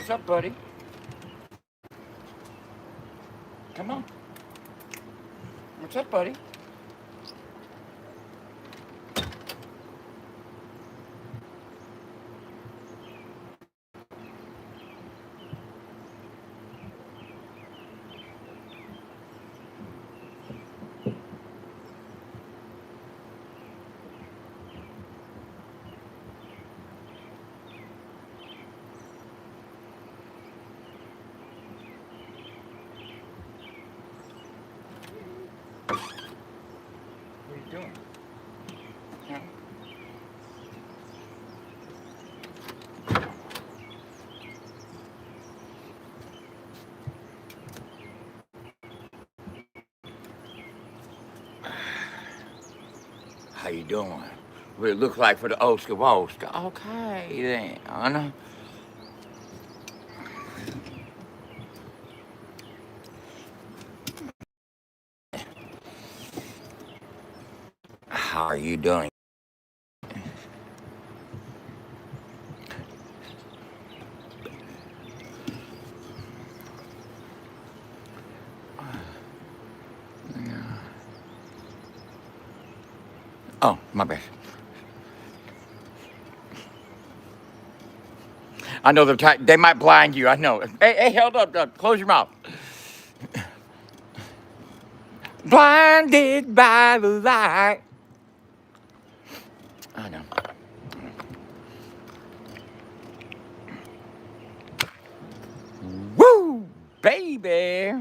What's up, buddy? Come on. What's up, buddy? What are you doing? Huh? How you doing? What it look like for the Oscar Oscar? Okay then, Anna. How are you doing? Oh, my bad. I know they might blind you. I know. Hey, hold up. Close your mouth. Blinded by the light. I know. Woo, baby.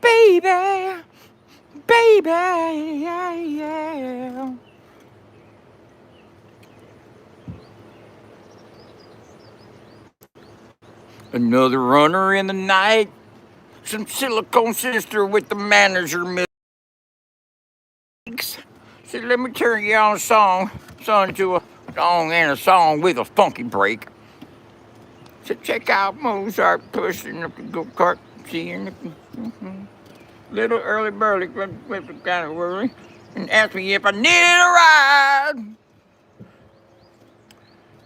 Baby. Baby. Yeah. Another runner in the night. Some silicone sister with the manager mix. Said, let me turn you on a song. Son to a song and a song with a funky break. Said, check out Mozart pushing up the go-kart. Seeing the little early burly with the kind of worry. And asked me if I needed a ride.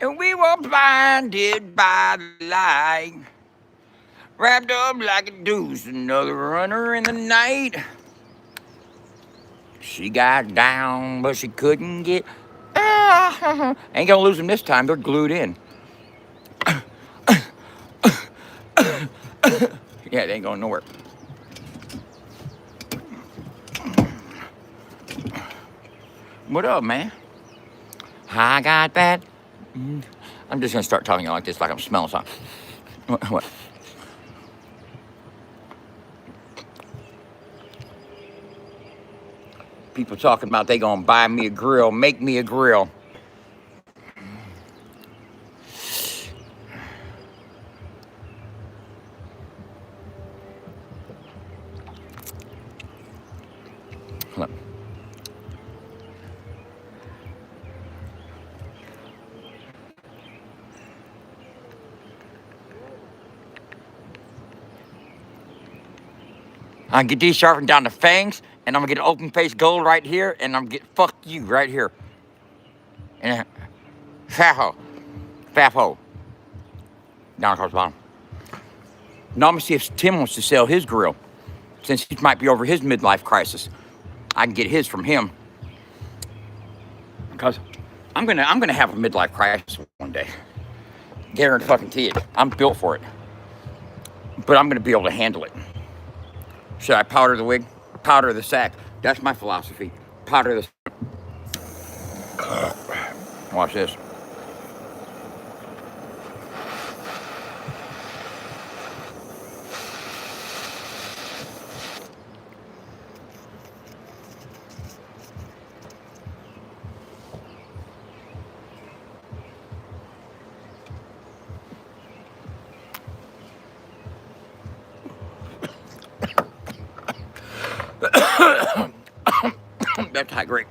And we were blinded by the light. Wrapped up like a deuce, another runner in the night. She got down, but she couldn't get. Ain't gonna lose them this time, they're glued in. Yeah, they ain't going nowhere. What up, man? I got that. I'm just gonna start talking like this, like I'm smelling something. What? People talking about they gonna buy me a grill, make me a grill. Look. I get these sharpened down to fangs, and I'm gonna get an open face gold right here, and I'm gonna get fuck you right here. And FAFO, down across the bottom. Now I'm gonna see if Tim wants to sell his grill, since he might be over his midlife crisis. I can get his from him, because I'm gonna have a midlife crisis one day. Guarantee fucking it. I'm built for it, but I'm gonna be able to handle it. Should I powder the wig? Powder the sack. That's my philosophy. Powder the. Watch this. That's high grade.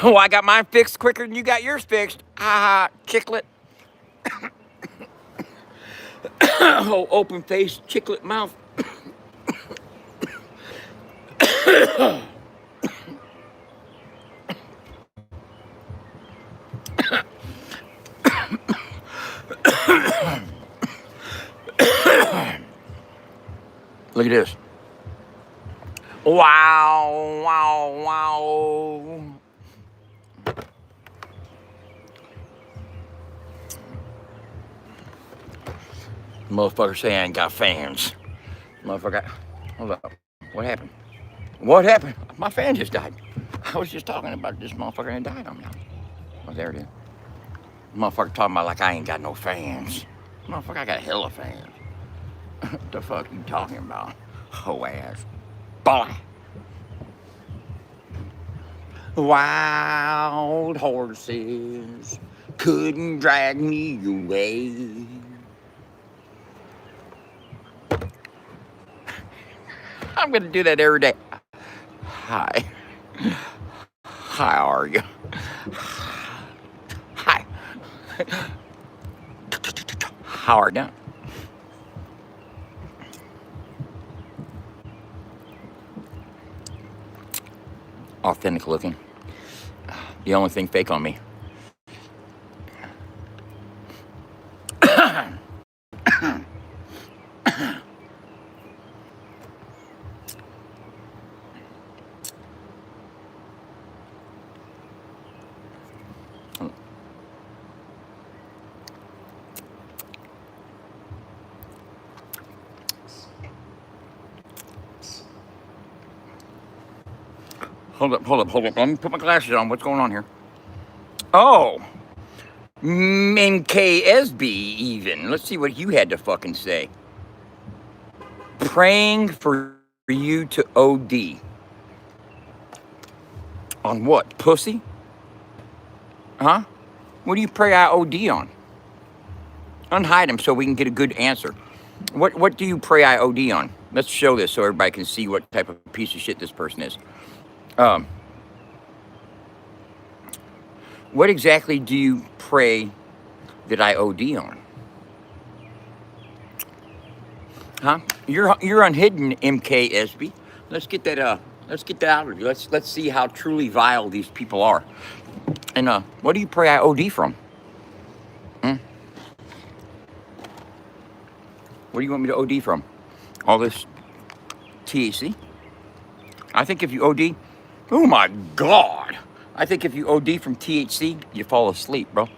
Oh, I got mine fixed quicker than you got yours fixed. Ah, chiclet. Oh, open face, chiclet mouth. Look at this. Wow, wow, wow. Motherfucker say I ain't got fans. Motherfucker, hold up. What happened? What happened? My fan just died. I was just talking about this motherfucker and died on me. Oh, there it is. Motherfucker talking about like I ain't got no fans. Motherfucker, I got hella fans. What the fuck you talking about? Hoe ass. Boy. Wild horses couldn't drag me away. I'm gonna do that every day. Hi. How are you? Hi. How are you? Authentic looking. The only thing fake on me. Hold up. Let me put my glasses on. What's going on here? Oh, MKSB even. Let's see what you had to fucking say. Praying for you to OD. On what? Pussy? Huh? What do you pray I OD on? Unhide him so we can get a good answer. What do you pray I OD on? Let's show this so everybody can see what type of piece of shit this person is. What exactly do you pray that I OD on? Huh? You're unhidden, MKSB. Let's get that out of you. Let's see how truly vile these people are. And what do you pray I OD from? What do you want me to OD from? All this THC? I think if you OD, oh my God. I think if you OD from THC, you fall asleep, bro.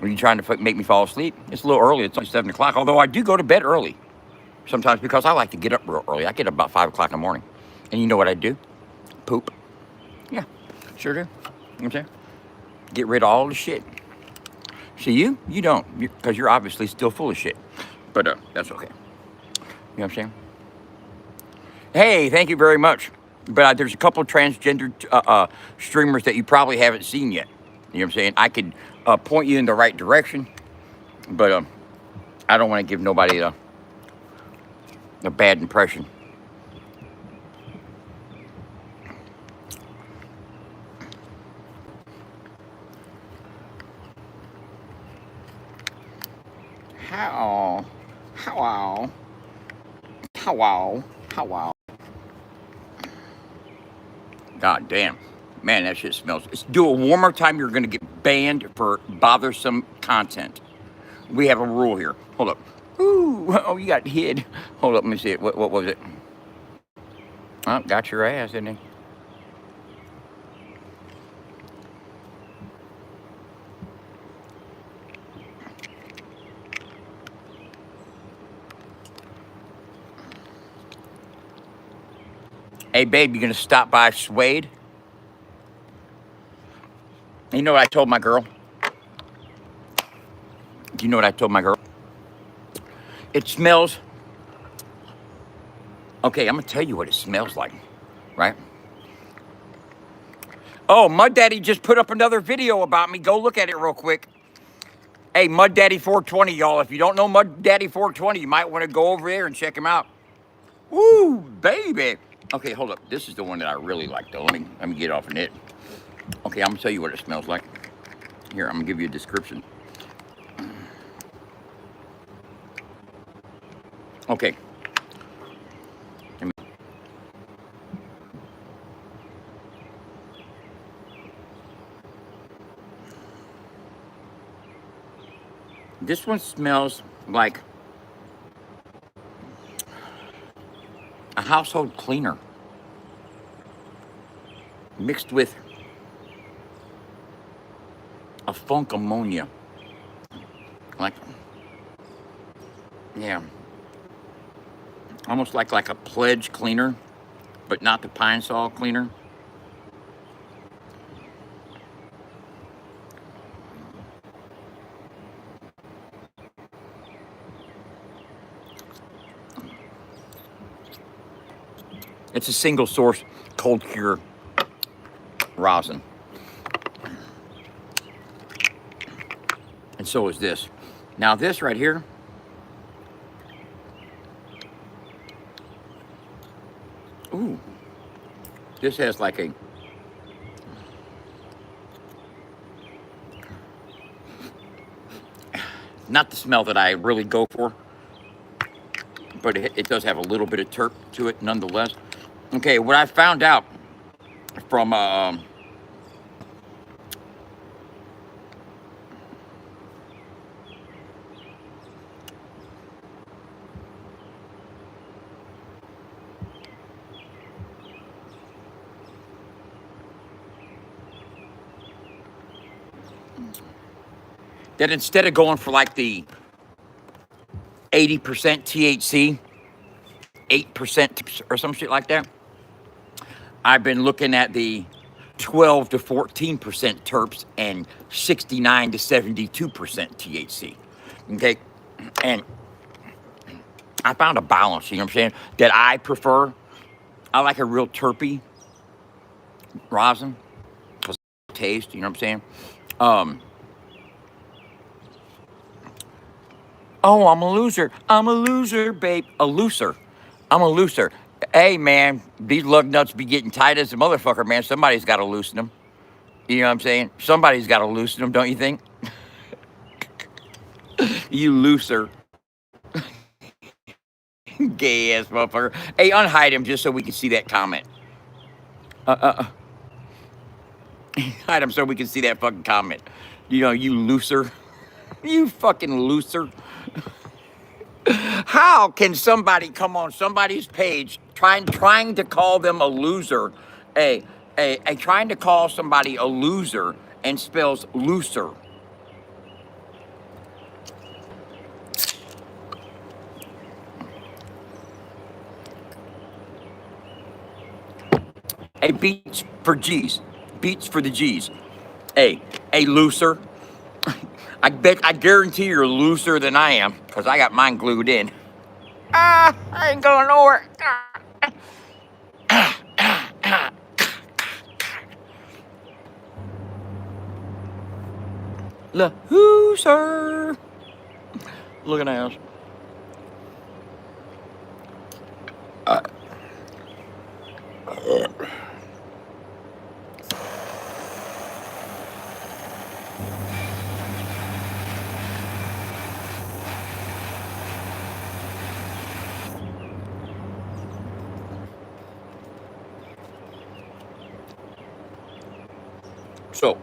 Are you trying to make me fall asleep? It's a little early. It's only 7 o'clock, although I do go to bed early. Sometimes because I like to get up real early. I get up about 5 o'clock in the morning. And you know what I do? Poop. Yeah, sure do. You know what I'm saying? Get rid of all the shit. See, you don't, because you're obviously still full of shit. But that's okay. You know what I'm saying? Hey, thank you very much. But there's a couple of transgender streamers that you probably haven't seen yet. You know what I'm saying? I could point you in the right direction, but I don't want to give nobody a bad impression. How? God damn. Man, that shit smells. Do it one more time, you're going to get banned for bothersome content. We have a rule here. Hold up. Ooh, oh, you got hid. Hold up, let me see it. What was it? Oh, got your ass, didn't he? Hey, babe, you going to stop by Suede? You know what I told my girl? Do you know what I told my girl? It smells. Okay, I'm going to tell you what it smells like, right? Oh, Mud Daddy just put up another video about me. Go look at it real quick. Hey, Mud Daddy 420, y'all. If you don't know Mud Daddy 420, you might want to go over there and check him out. Woo, baby. Okay, hold up. This is the one that I really like, though. Let me get off of it. Okay, I'm gonna tell you what it smells like. Here, I'm gonna give you a description. Okay. This one smells like a household cleaner mixed with a funk ammonia. Like, yeah, almost like a pledge cleaner, but not the pine sol cleaner. It's a single source cold cure rosin. And so is this. Now this right here, ooh, this has like a, not the smell that I really go for, but it does have a little bit of terp to it nonetheless. Okay, what I found out from that instead of going for like the 80% THC, 8% or some shit like that, I've been looking at the 12 to 14% terps and 69 to 72% THC. Okay, and I found a balance. You know what I'm saying? That I prefer. I like a real terpy rosin because taste. You know what I'm saying? Um, oh, I'm a loser. I'm a loser, babe. A looser. I'm a looser. Hey, man, these lug nuts be getting tight as a motherfucker, man. Somebody's got to loosen them. You know what I'm saying? Somebody's got to loosen them, don't you think? You looser. Gay ass motherfucker. Hey, unhide him just so we can see that comment. Hide him so we can see that fucking comment. You know, you looser. You fucking looser. How can somebody come on somebody's page trying to call them a loser, trying to call somebody a loser and spells looser? A beats for G's. Beats for the G's. A looser. I guarantee you're looser than I am, because I got mine glued in. I ain't going nowhere. Loser. Look at that. So,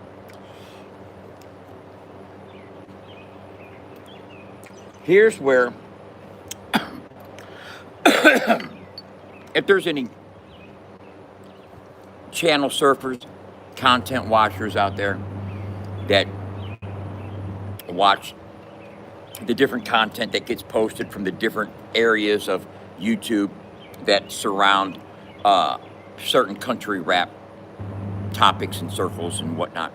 here's where, if there's any channel surfers, content watchers out there that watch the different content that gets posted from the different areas of YouTube that surround certain country rap topics and circles and whatnot.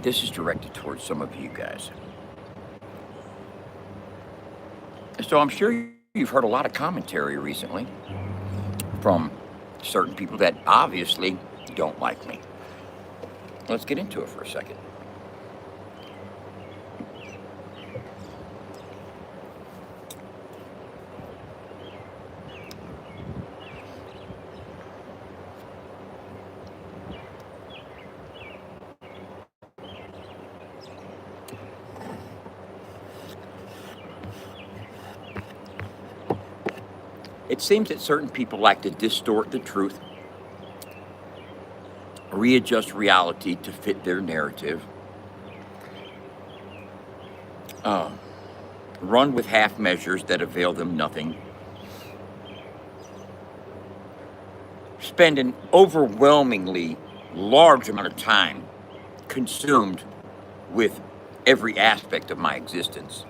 This is directed towards some of you guys. So I'm sure you've heard a lot of commentary recently from certain people that obviously don't like me. Let's get into it for a second. It seems that certain people like to distort the truth, readjust reality to fit their narrative, uh, run with half measures that avail them nothing, spend an overwhelmingly large amount of time consumed with every aspect of my existence,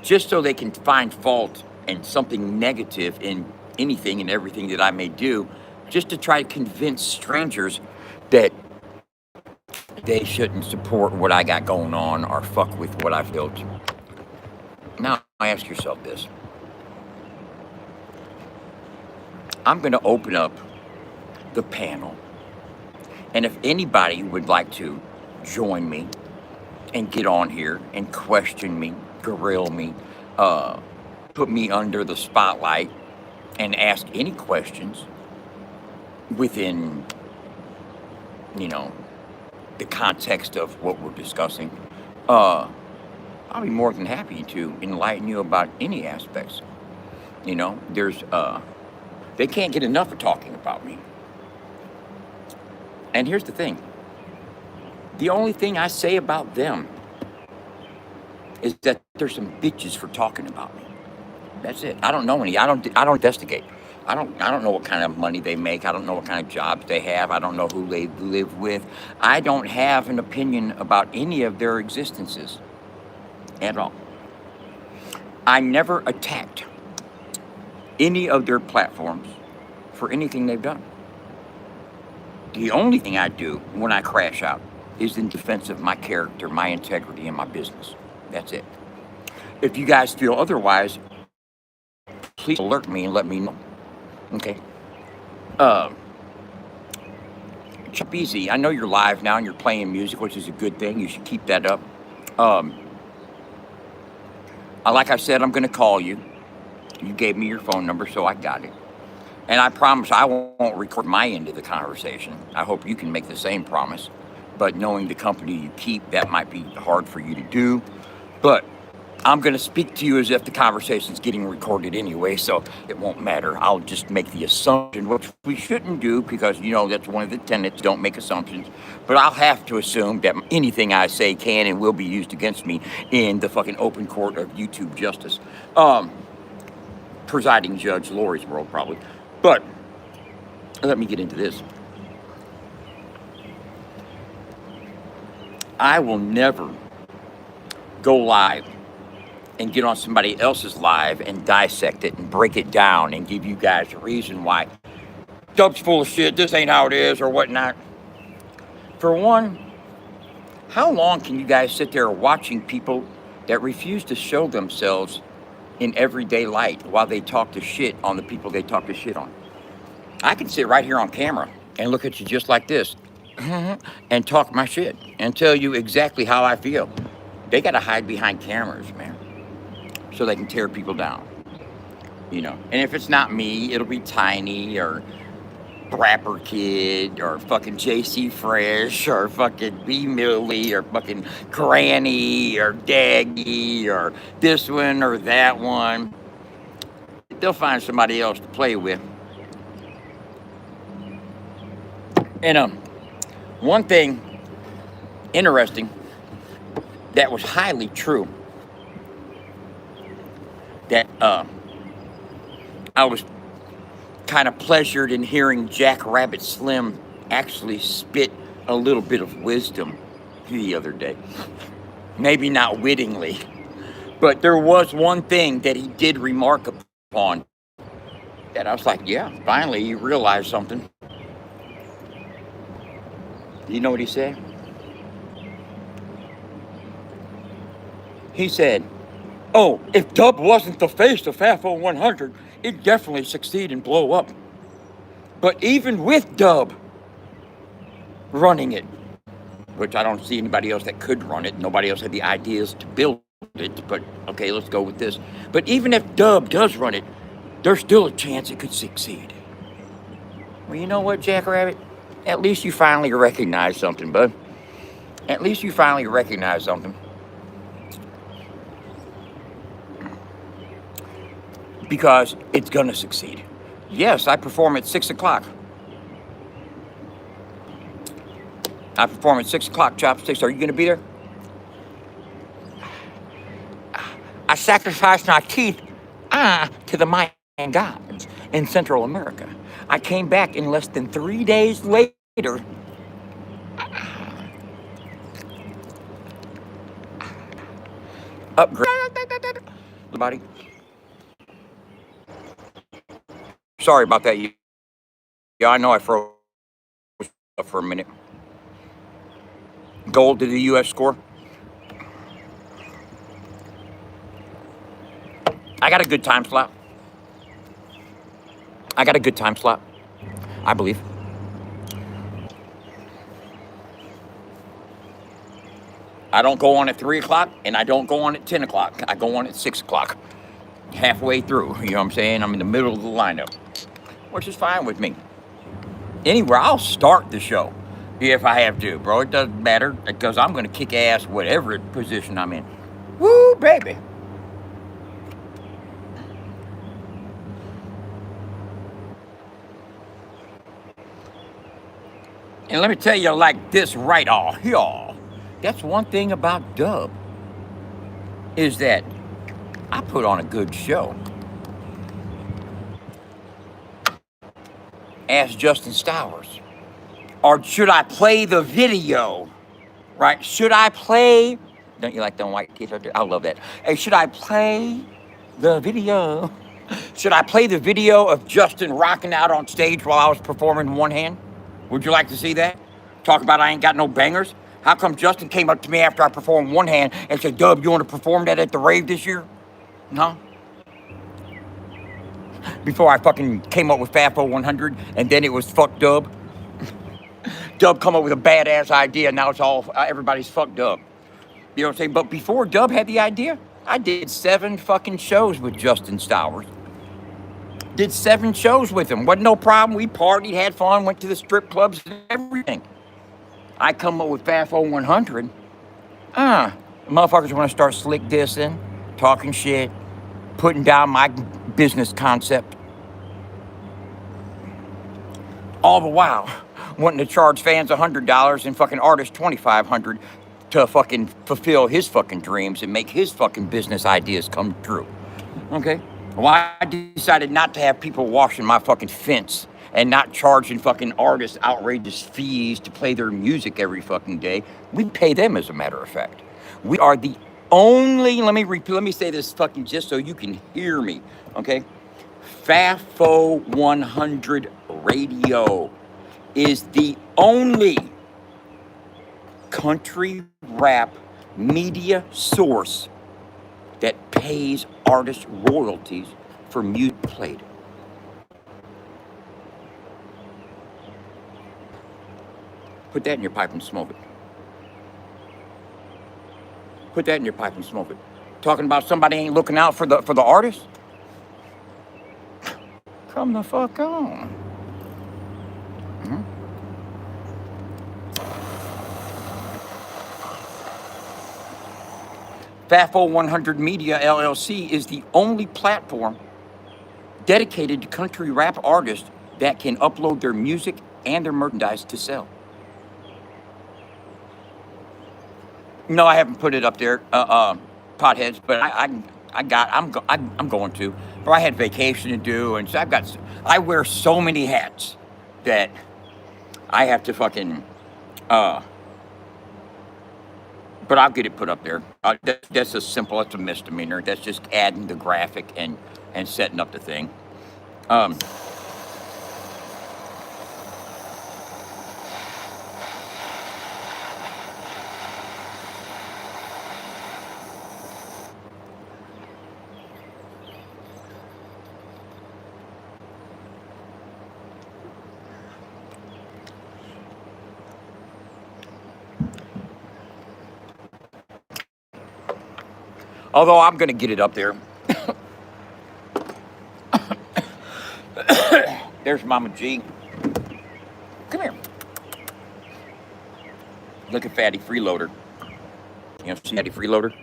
just so they can find fault and something negative in anything and everything that I may do, just to try to convince strangers that they shouldn't support what I got going on or fuck with what I've built. Now, ask yourself this. I'm going to open up the panel, and if anybody would like to join me and get on here and question me, grill me, put me under the spotlight, and ask any questions within, the context of what we're discussing, I'll be more than happy to enlighten you about any aspects. They can't get enough of talking about me. And here's the thing. The only thing I say about them is that there's some bitches for talking about me. That's it. I don't know any. I don't investigate. I don't know what kind of money they make. I don't know what kind of jobs they have. I don't know who they live with. I don't have an opinion about any of their existences at all. I never attacked any of their platforms for anything they've done. The only thing I do when I crash out is in defense of my character, my integrity, and my business. That's it. If you guys feel otherwise, please alert me and let me know. Okay. Chop easy. I know you're live now and you're playing music, which is a good thing. You should keep that up. Like I said, I'm going to call you. You gave me your phone number, so I got it. And I promise I won't record my end of the conversation. I hope you can make the same promise. But knowing the company you keep, that might be hard for you to do. But I'm going to speak to you as if the conversation's getting recorded anyway, so it won't matter. I'll just make the assumption, which we shouldn't do because, that's one of the tenets, don't make assumptions. But I'll have to assume that anything I say can and will be used against me in the fucking open court of YouTube justice. Presiding Judge Lori's world, probably. But let me get into this. I will never go live and get on somebody else's live and dissect it and break it down and give you guys a reason why Dub's full of shit, this ain't how it is, or whatnot. For one, how long can you guys sit there watching people that refuse to show themselves in everyday light while they talk to shit on the people they talk to shit on? I can sit right here on camera and look at you just like this and talk my shit and tell you exactly how I feel. They got to hide behind cameras, man, so they can tear people down, And if it's not me, it'll be Tiny or Rapper Kid or fucking JC Fresh or fucking B Millie or fucking Granny or Daggy or this one or that one. They'll find somebody else to play with. And one thing interesting that was highly true that I was kind of pleasured in hearing Jack Rabbit Slim actually spit a little bit of wisdom the other day. Maybe not wittingly, but there was one thing that he did remark upon that I was like, yeah, finally you realized something. You know what he said? He said, oh, if Dub wasn't the face of FAFO100, it'd definitely succeed and blow up. But even with Dub running it, which I don't see anybody else that could run it, nobody else had the ideas to build it, but okay, let's go with this. But even if Dub does run it, there's still a chance it could succeed. Well, you know what, Jack Rabbit? At least you finally recognize something, bud. At least you finally recognize something. because it's gonna succeed. Yes, I perform at 6 o'clock. I perform at 6 o'clock, Chopsticks. Are you gonna be there? I sacrificed my teeth to the Mayan gods in Central America. I came back in less than 3 days later. Upgrade. Buddy. Sorry about that. Yeah, I know I froze up for a minute. Gold to the U.S. score. I got a good time slot. I believe. I don't go on at 3 o'clock, and I don't go on at 10 o'clock. I go on at 6 o'clock. Halfway through, you know what I'm saying? I'm in the middle of the lineup, which is fine with me. Anywhere, I'll start the show if I have to, bro. It doesn't matter, because I'm going to kick ass whatever position I'm in. Woo, baby. And let me tell you like this right off, y'all. That's one thing about Dub, is that I put on a good show. Ask Justin Stowers. Or should I play the video? Right? Should I play? Don't you like them white teeth? I love that. Hey, should I play the video? Should I play the video of Justin rocking out on stage while I was performing one hand? Would you like to see that? Talk about I ain't got no bangers? How come Justin came up to me after I performed one hand and said, Dub, you want to perform that at the rave this year? No. Before I fucking came up with FAFO100 and then it was fuck Dub. Dub come up with a badass idea, now it's all, everybody's fuck Dub. You know what I'm saying? But before Dub had the idea, I did 7 fucking shows with Justin Stowers. Did 7 shows with him. Wasn't no problem. We partied, had fun, went to the strip clubs and everything. I come up with FAFO100. Motherfuckers want to start slick dissing, talking shit, putting down my business concept. All the while, wanting to charge fans $100 and fucking artists $2,500 to fucking fulfill his fucking dreams and make his fucking business ideas come true. Okay? Well, I decided not to have people washing my fucking fence and not charging fucking artists outrageous fees to play their music every fucking day. We pay them, as a matter of fact. We are the only, let me say this fucking just so you can hear me, okay? FAFO100 Radio is the only country rap media source that pays artists royalties for music played. Put that in your pipe and smoke it. Put that in your pipe and smoke it. Talking about somebody ain't looking out for the artist? Come the fuck on. FAFO100 Media LLC is the only platform dedicated to country rap artists that can upload their music and their merchandise to sell. No, I haven't put it up there, potheads, but I'm going to. But I had vacation to do, and so I wear so many hats that I have to fucking, but I'll get it put up there. That's a simple, it's a misdemeanor. That's just adding the graphic and setting up the thing. Although I'm going to get it up there. There's Mama G. Come here. Look at Fatty Freeloader. You know, Fatty Freeloader?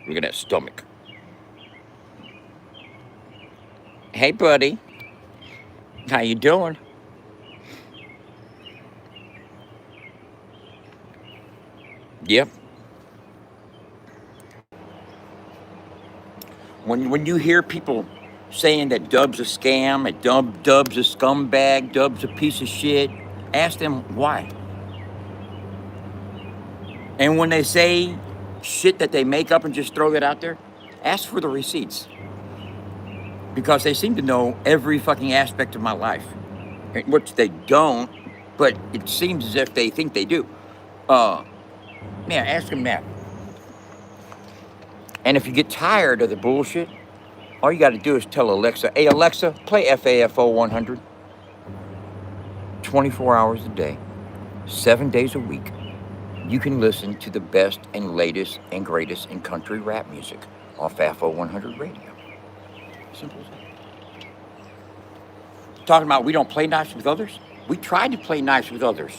Look at that stomach. Hey, buddy. How you doing? Yep. When you hear people saying that Dub's a scam, that Dub's a scumbag, Dub's a piece of shit, ask them why. And when they say shit that they make up and just throw that out there, ask for the receipts. Because they seem to know every fucking aspect of my life, which they don't, but it seems as if they think they do. Man, ask them that. And if you get tired of the bullshit, all you got to do is tell Alexa, hey, Alexa, play FAFO100 24 hours a day, 7 days a week. You can listen to the best and latest and greatest in country rap music off FAFO100 radio. Simple as that. Talking about we don't play nice with others. We tried to play nice with others.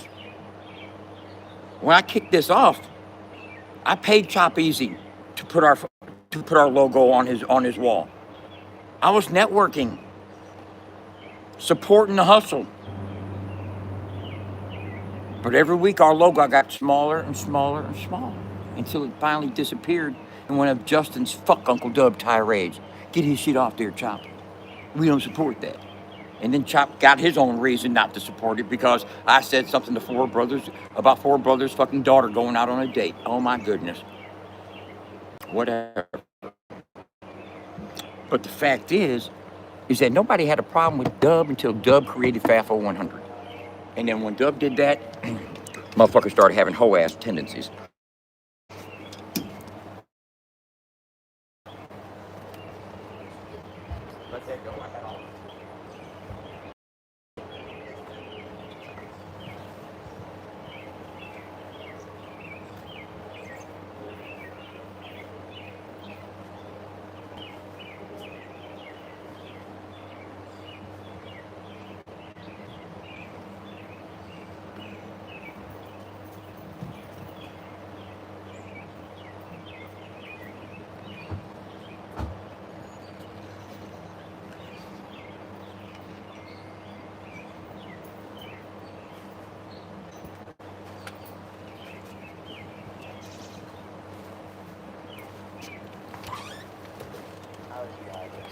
When I kicked this off, I paid Chop Easy to put our logo on his wall. I was networking, supporting the hustle. But every week our logo got smaller and smaller and smaller until it finally disappeared in one of Justin's fuck Uncle Dub tirades. Get his shit off there, Chop. We don't support that. And then Chop got his own reason not to support it because I said something to Four Brothers about Four Brothers' fucking daughter going out on a date. Oh my goodness. Whatever. But the fact is that nobody had a problem with Dub until Dub created FAFO100. And then when Dub did that, motherfuckers started having hoe-ass tendencies. Let that go. I got all.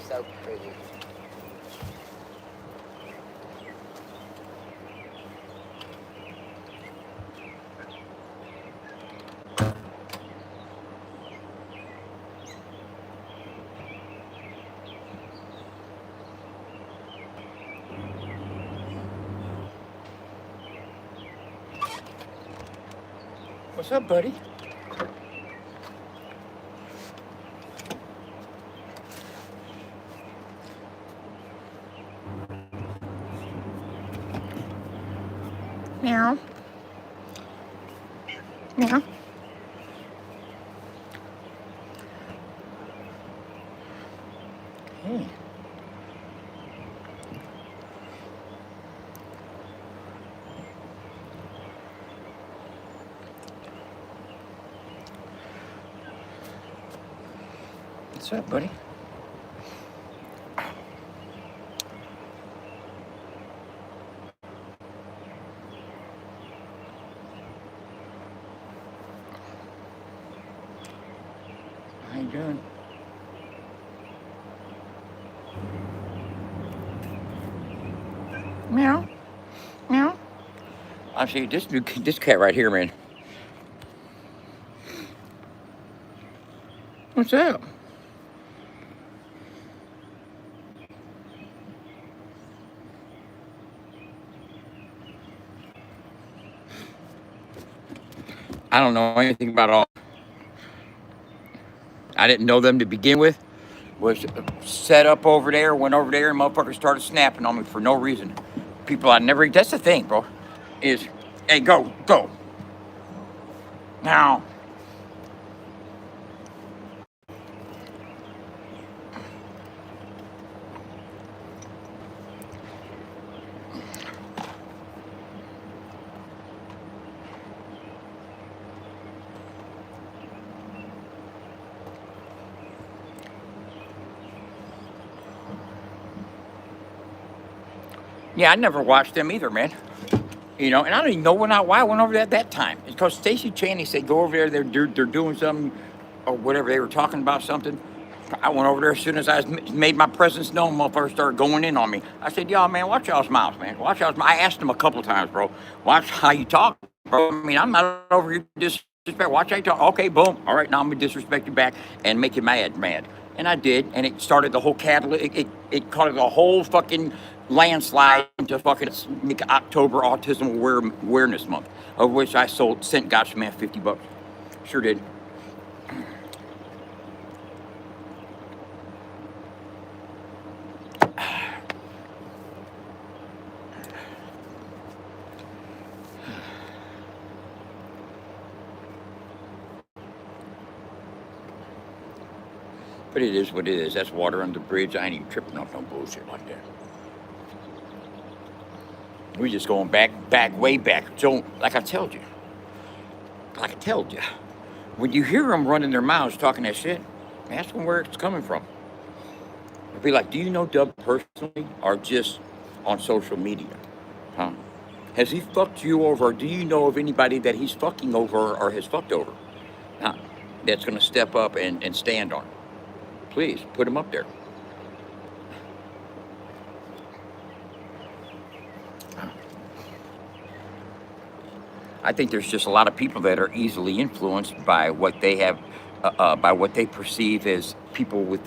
So pretty. What's up, buddy? Meow. Meow. Hey. What's up, buddy? How you doing? Meow. Meow. I see this cat right here, man. What's up? I don't know anything about it all. I didn't know them to begin with. Was set up over there, went over there, and motherfuckers started snapping on me for no reason. People I never. That's the thing, bro. Is, hey, go. Now. Yeah, I never watched them either, man. You know, and I don't even know why I went over there at that time. It's because Stacey Channing said go over there. They're doing something or whatever. They were talking about something. I went over there as soon as made my presence known. Motherfuckers started going in on me. I said, y'all, man, watch y'all's mouths, man. Watch y'all's mouths. I asked them a couple of times, bro. Watch how you talk, bro. I mean, I'm not over here to disrespect. Watch how you talk. Okay, boom. All right, now I'm gonna disrespect you back and make you mad. And I did, and it started the whole catalyst. It caused a whole fucking landslide into fucking October Autism Awareness Month, of which I sent Gotcha Man $50. Sure did. But it is what it is. That's water under the bridge. I ain't even tripping off no bullshit like that. We just going way back. So, like I told you, when you hear them running their mouths talking that shit, ask them where it's coming from. Be like, do you know Dub personally or just on social media? Huh? Has he fucked you over? Or do you know of anybody that he's fucking over or has fucked over? Huh? That's going to step up and stand on it. Please, put him up there. I think there's just a lot of people that are easily influenced by what they have, by what they perceive as people with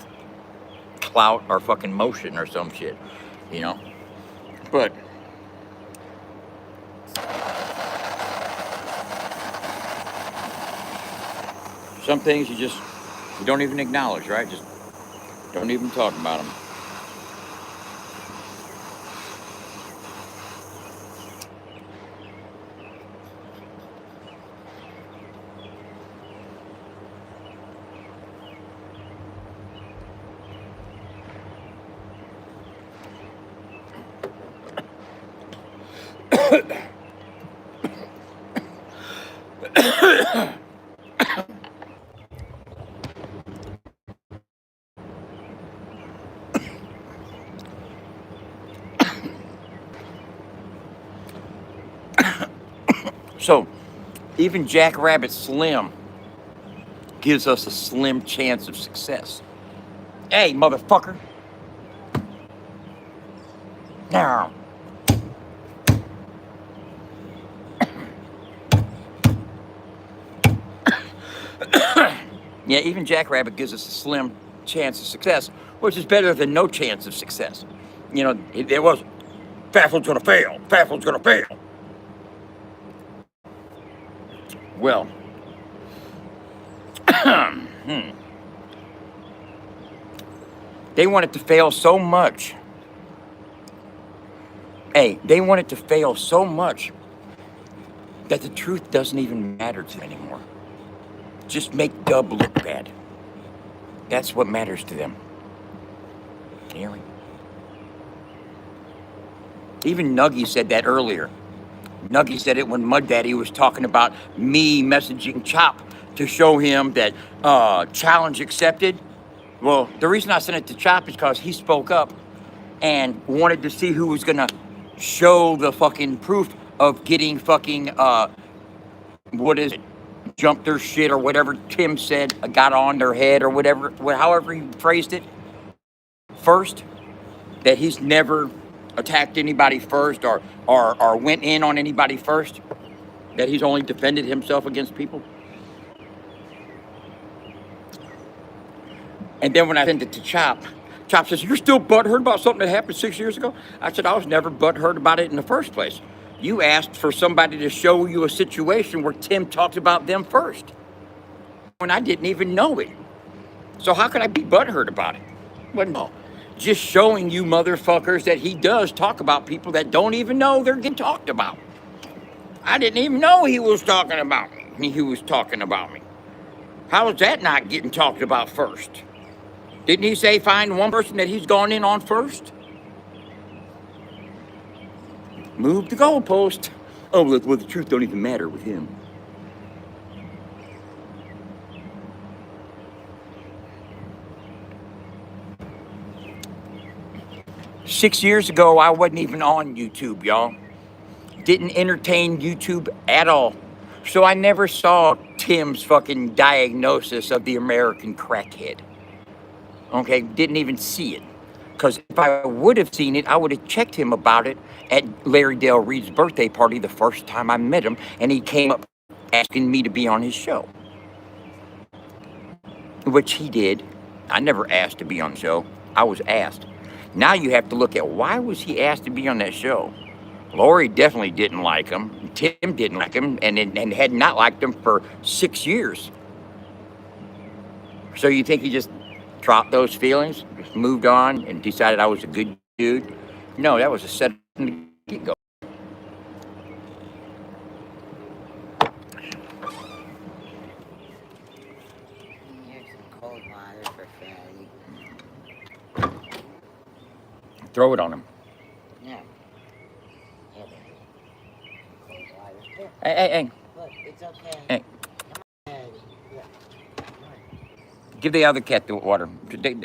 clout or fucking motion or some shit, you know? But some things you don't even acknowledge, right? Just don't even talk about them. So, even Jackrabbit Slim gives us a slim chance of success. Hey, motherfucker. Now. Yeah, even Jackrabbit gives us a slim chance of success, which is better than no chance of success. You know, it was, FAFO's gonna fail. FAFO's gonna fail. Well, they want it to fail so much. Hey, they want it to fail so much that the truth doesn't even matter to them anymore. Just make Dub look bad. That's what matters to them. Can you hear me? Even Nuggy said that earlier. Nuggy said it when Mud Daddy was talking about me messaging Chop to show him that challenge accepted. Well, the reason I sent it to Chop is because he spoke up and wanted to see who was gonna show the fucking proof of getting fucking what is it? Jumped their shit or whatever Tim said, got on their head or whatever, however he phrased it. First, that he's never attacked anybody first or went in on anybody first, that he's only defended himself against people. And then when I sent it to Chop says, you're still butthurt about something that happened 6 years ago? I said, I was never butthurt about it in the first place. You asked for somebody to show you a situation where Tim talked about them first, when I didn't even know it. So how could I be butthurt about it? Well, no. Just showing you motherfuckers that he does talk about people that don't even know they're getting talked about. I didn't even know he was talking about me. He was talking about me. How is that not getting talked about first? Didn't he say find one person that he's gone in on first? Move the goalpost. Oh, well, the truth don't even matter with him. 6 years ago, I wasn't even on YouTube, y'all. Didn't entertain YouTube at all. So I never saw Tim's fucking diagnosis of the American crackhead. Okay, didn't even see it. Because if I would have seen it, I would have checked him about it at Larry Dale Reed's birthday party the first time I met him, and he came up asking me to be on his show, which he did. I never asked to be on the show. I was asked. Now you have to look at why was he asked to be on that show? Lori definitely didn't like him. Tim didn't like him, and had not liked him for 6 years. So you think he just dropped those feelings, moved on, and decided I was a good dude? No, that was a set from the get-go. Here's some cold water for Fatty. Throw it on him. Yeah. Here, baby. Cold water. Here. Hey. Look, it's okay. Hey. Come on, Fatty. Yeah. Come on. Give the other cat the water.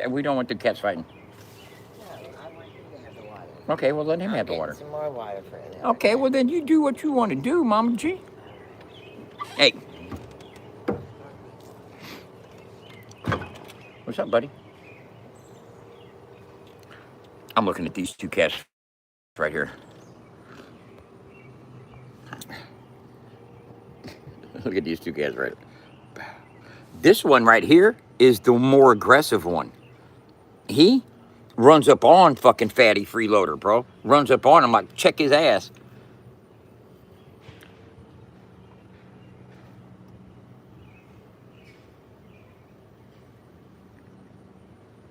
We don't want the cats fighting. No, I want you to have the water. Okay, well, let him have the I'll water. get some more water for you. Okay, well, then you do what you want to do, Mama G. Hey. What's up, buddy? I'm looking at these two cats right here. Look at these two cats right here. This one right here is the more aggressive one. He runs up on fucking Fatty Freeloader, bro. Runs up on him like, check his ass.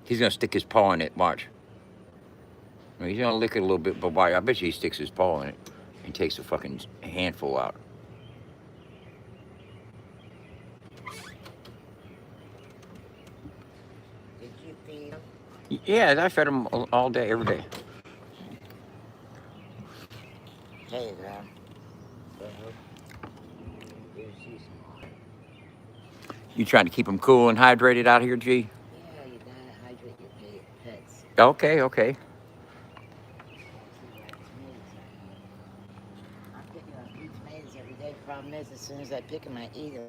He's gonna stick his paw in it, watch. He's gonna lick it a little bit, but I bet you he sticks his paw in it and takes a fucking handful out. Did you feed him? Yeah, I fed him all day, every day. Hey, Graham. Here's more. You trying to keep him cool and hydrated out here, G? Yeah, you gotta hydrate your pets. Okay. I'm picking up 2 tomatoes every day. Problem is, as soon as I pick them, I eat them.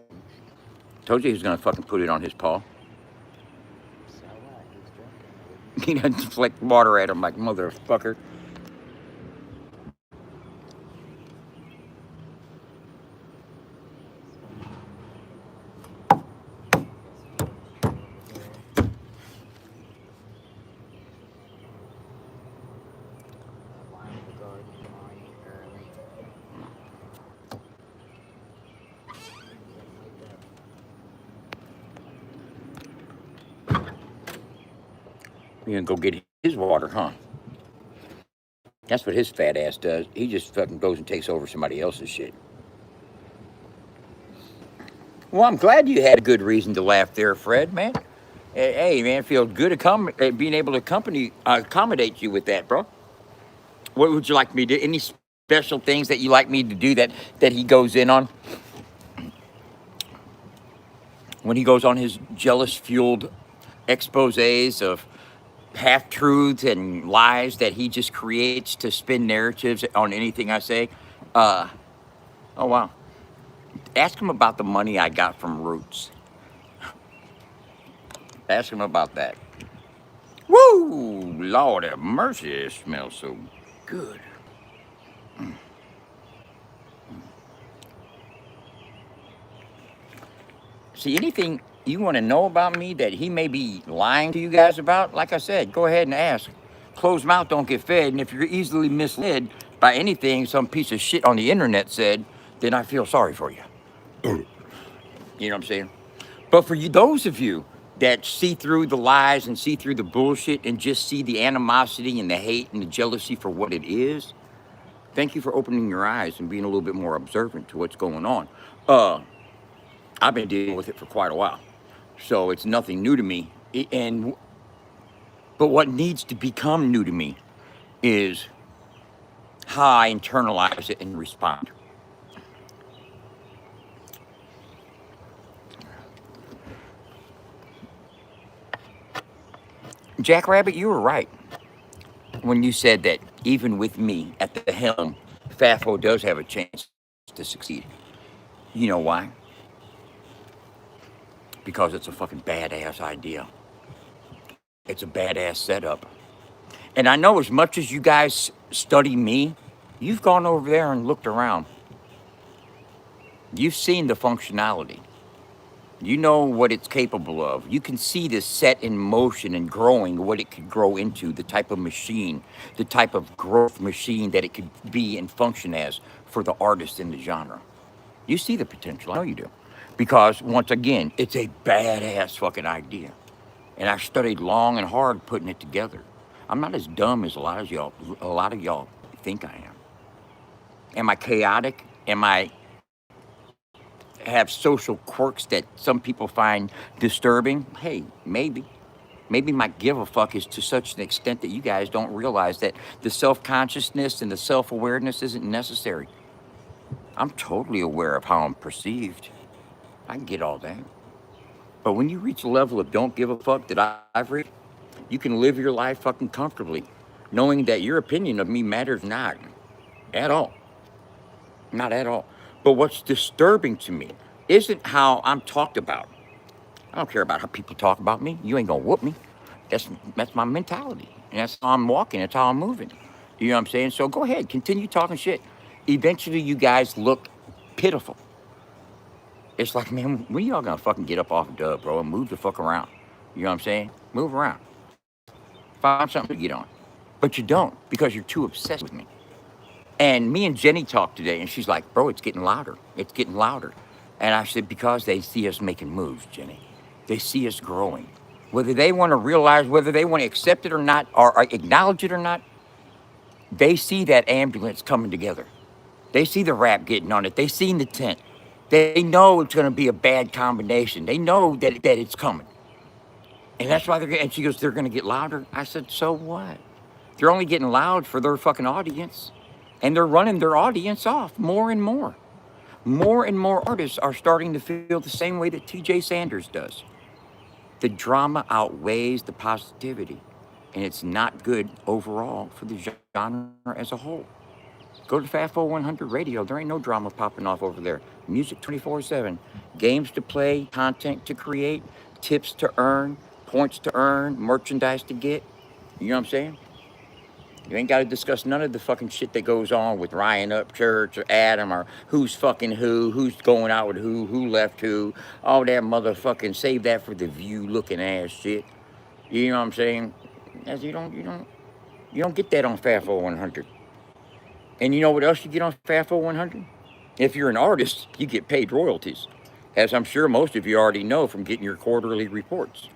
Told you he was gonna fucking put it on his paw. So what? He's drinking. He doesn't flick water at him like motherfucker. You're gonna go get his water, huh? That's what his fat ass does. He just fucking goes and takes over somebody else's shit. Well, I'm glad you had a good reason to laugh there, Fred, man. Hey, man, it feels good being able to accommodate you with that, bro. What would you like me to do? Any special things that you like me to do that he goes in on? When he goes on his jealous-fueled exposés of half-truths and lies that he just creates to spin narratives on anything I say. Oh, wow. Ask him about the money I got from Roots. Ask him about that. Woo! Lord have mercy, it smells so good. See, anything you want to know about me that he may be lying to you guys about, like I said, go ahead and ask. Closed mouth don't get fed, and if you're easily misled by anything some piece of shit on the internet said, then I feel sorry for you. You know what I'm saying? But for you, those of you that see through the lies and see through the bullshit and just see the animosity and the hate and the jealousy for what it is, thank you for opening your eyes and being a little bit more observant to what's going on. I've been dealing with it for quite a while, so it's nothing new to me. But what needs to become new to me is how I internalize it and respond. Jackrabbit, you were right. when you said that even with me at the helm, FAFO does have a chance to succeed. You know why? Because it's a fucking badass idea. It's a badass setup. And I know as much as you guys study me, you've gone over there and looked around. You've seen the functionality. You know what it's capable of. You can see this set in motion and growing, what it could grow into, the type of machine, the type of growth machine that it could be and function as for the artist in the genre. You see the potential. I know you do. Because once again, it's a badass fucking idea. And I studied long and hard putting it together. I'm not as dumb as a lot of y'all think I am. Am I chaotic? Am I have social quirks that some people find disturbing? Hey, maybe. Maybe my give a fuck is to such an extent that you guys don't realize that the self-consciousness and the self-awareness isn't necessary. I'm totally aware of how I'm perceived. I can get all that. But when you reach a level of don't give a fuck that I've reached, you can live your life fucking comfortably, knowing that your opinion of me matters not at all. Not at all. But what's disturbing to me isn't how I'm talked about. I don't care about how people talk about me. You ain't gonna whoop me. That's my mentality. And that's how I'm walking. That's how I'm moving. You know what I'm saying? So go ahead, continue talking shit. Eventually you guys look pitiful. It's like, man, when y'all gonna fucking get up off dub, bro, and move the fuck around? You know what I'm saying? Move around. Find something to get on. But you don't because you're too obsessed with me. And me and Jenny talked today, and she's like, bro, it's getting louder. It's getting louder. And I said, because they see us making moves, Jenny. They see us growing. Whether they want to realize, whether they want to accept it or not, or acknowledge it or not, they see that ambulance coming together. They see the rap getting on it. They seen the tent. They know it's going to be a bad combination. They know that it's coming. And that's why and she goes, they're going to get louder. I said, so what? They're only getting loud for their fucking audience. And they're running their audience off more and more. More and more artists are starting to feel the same way that TJ Sanders does. The drama outweighs the positivity. And it's not good overall for the genre as a whole. Go to FAFO100 radio. There ain't no drama popping off over there. Music 24/7. Games to play, content to create, tips to earn, points to earn, merchandise to get. You know what I'm saying? You ain't got to discuss none of the fucking shit that goes on with Ryan Upchurch or Adam or who's fucking who's going out with who left who. All that motherfucking save that for the view looking ass shit. You know what I'm saying? As you don't get that on FAFO 100. And you know what else you get on FAFO 100? If you're an artist, you get paid royalties, as I'm sure most of you already know from getting your quarterly reports.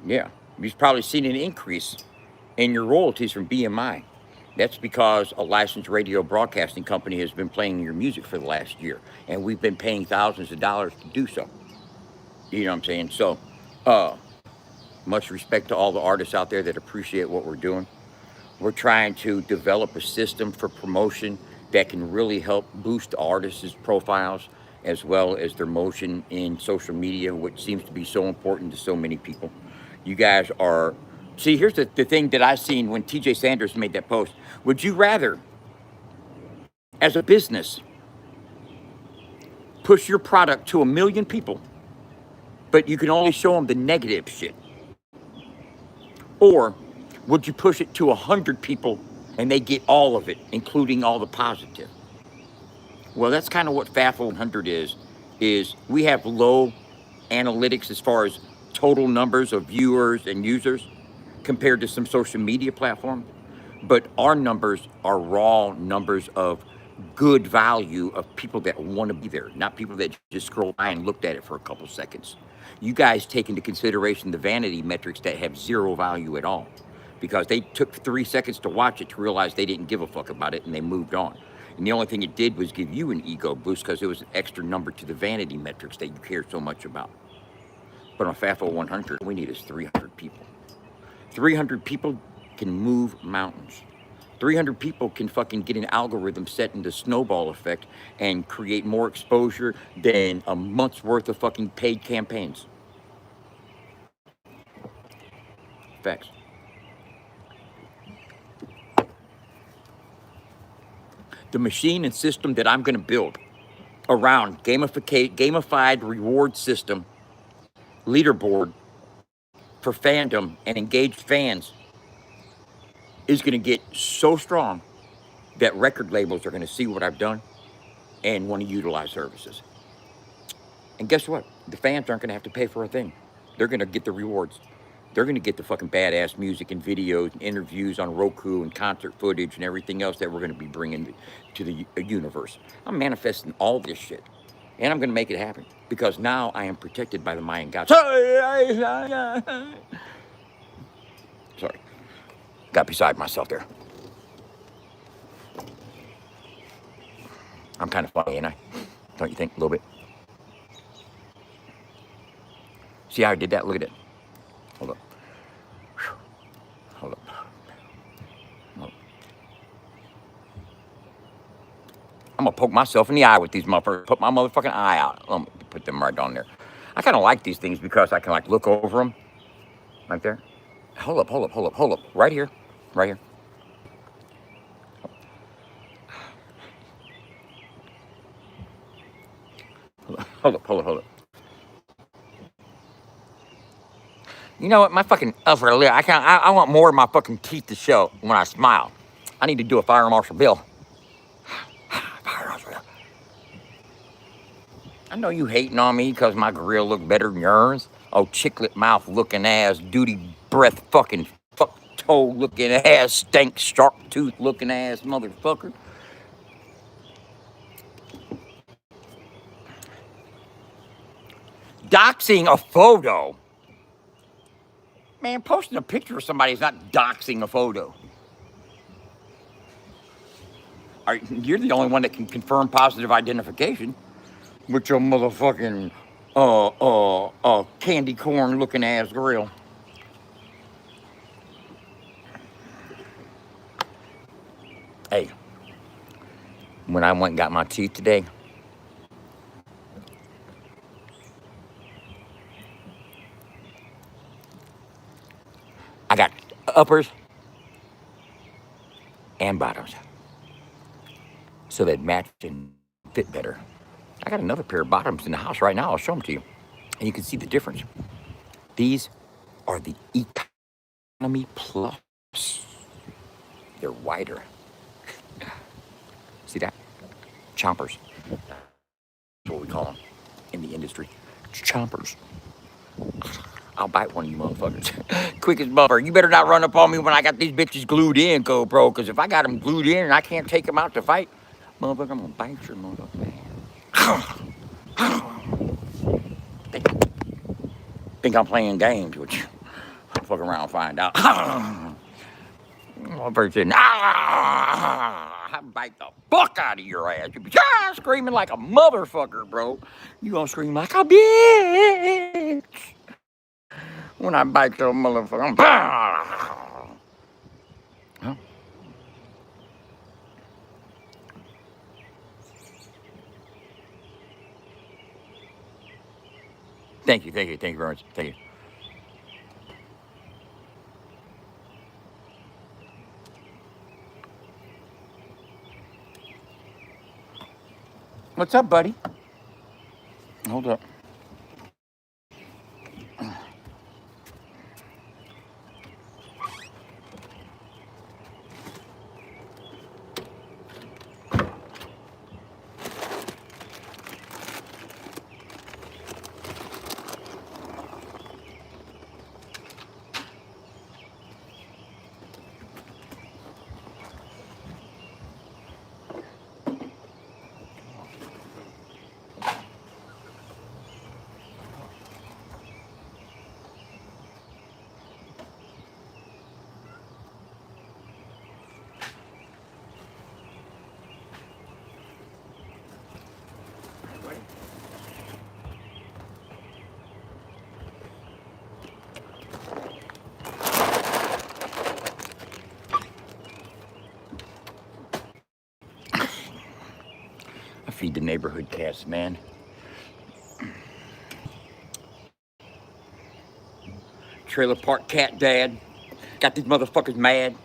Yeah, you've probably seen an increase in your royalties from BMI. That's because a licensed radio broadcasting company has been playing your music for the last year, and we've been paying thousands of dollars to do so. You know what I'm saying? So, uh, much respect to all the artists out there that appreciate what we're doing. We're trying to develop a system for promotion that can really help boost artists' profiles as well as their motion in social media, which seems to be so important to so many people. You guys are, see, here's the thing that I seen when TJ Sanders made that post. Would you rather, as a business, push your product to 1 million people, but you can only show them the negative shit? Or would you push it to 100 people and they get all of it, including all the positive? Well, that's kind of what FAFO 100 is we have low analytics as far as total numbers of viewers and users compared to some social media platforms. But our numbers are raw numbers of good value of people that want to be there, not people that just scrolled by and looked at it for a couple seconds. You guys take into consideration the vanity metrics that have zero value at all because they took 3 seconds to watch it to realize they didn't give a fuck about it and they moved on. And the only thing it did was give you an ego boost because it was an extra number to the vanity metrics that you care so much about. But on FAFO 100, we need is 300 people. 300 people can move mountains. 300 people can fucking get an algorithm set into snowball effect and create more exposure than a month's worth of fucking paid campaigns. Facts. The machine and system that I'm going to build around gamified reward system, leaderboard for fandom and engaged fans is going to get so strong that record labels are going to see what I've done and want to utilize services. And guess what? The fans aren't going to have to pay for a thing. They're going to get the rewards. They're going to get the fucking badass music and videos and interviews on Roku and concert footage and everything else that we're going to be bringing to the universe. I'm manifesting all this shit. And I'm going to make it happen because now I am protected by the Mayan gods. Sorry. Got beside myself there. I'm kind of funny, ain't I? Don't you think? A little bit. See how I did that? Look at it. Hold up. Hold up. Hold up. I'm going to poke myself in the eye with these motherfuckers. Put my motherfucking eye out. Let me put them right on there. I kind of like these things because I can like look over them. Right there. Hold up, hold up, hold up, hold up. Right here. Right here. Hold up, hold up, hold up. You know what? My fucking upper lip. I want more of my fucking teeth to show when I smile. I need to do a Fire Marshal Bill. Fire Marshal Bill. I know you hating on me because my grill look better than yours. Oh, chiclet mouth looking ass, duty breath fucking fuck toe looking ass, stank shark tooth looking ass motherfucker. Doxing a photo. Man, posting a picture of somebody is not doxing a photo. You're the only one that can confirm positive identification with your motherfucking candy corn looking ass grill. Hey, when I went and got my teeth today, I got uppers and bottoms so they'd match and fit better. I got another pair of bottoms in the house right now. I'll show them to you. And you can see the difference. These are the Economy Plus. They're wider. See that? Chompers. That's what we call them in the industry. Chompers. I'll bite one of you motherfuckers. Quick as buffer. You better not run up on me when I got these bitches glued in, bro. Because if I got them glued in and I can't take them out to fight, motherfucker, I'm going to bite your motherfucker. Think I'm playing games with you. Fuck around and find out. Motherfucker said, I bite the fuck out of your ass. You be screaming like a motherfucker, bro. You gonna scream like a bitch. When I bite your motherfucker, huh? Thank you very much. Thank you. What's up, buddy? Hold up. I feed the neighborhood cats, man. Trailer park cat dad. Got these motherfuckers mad.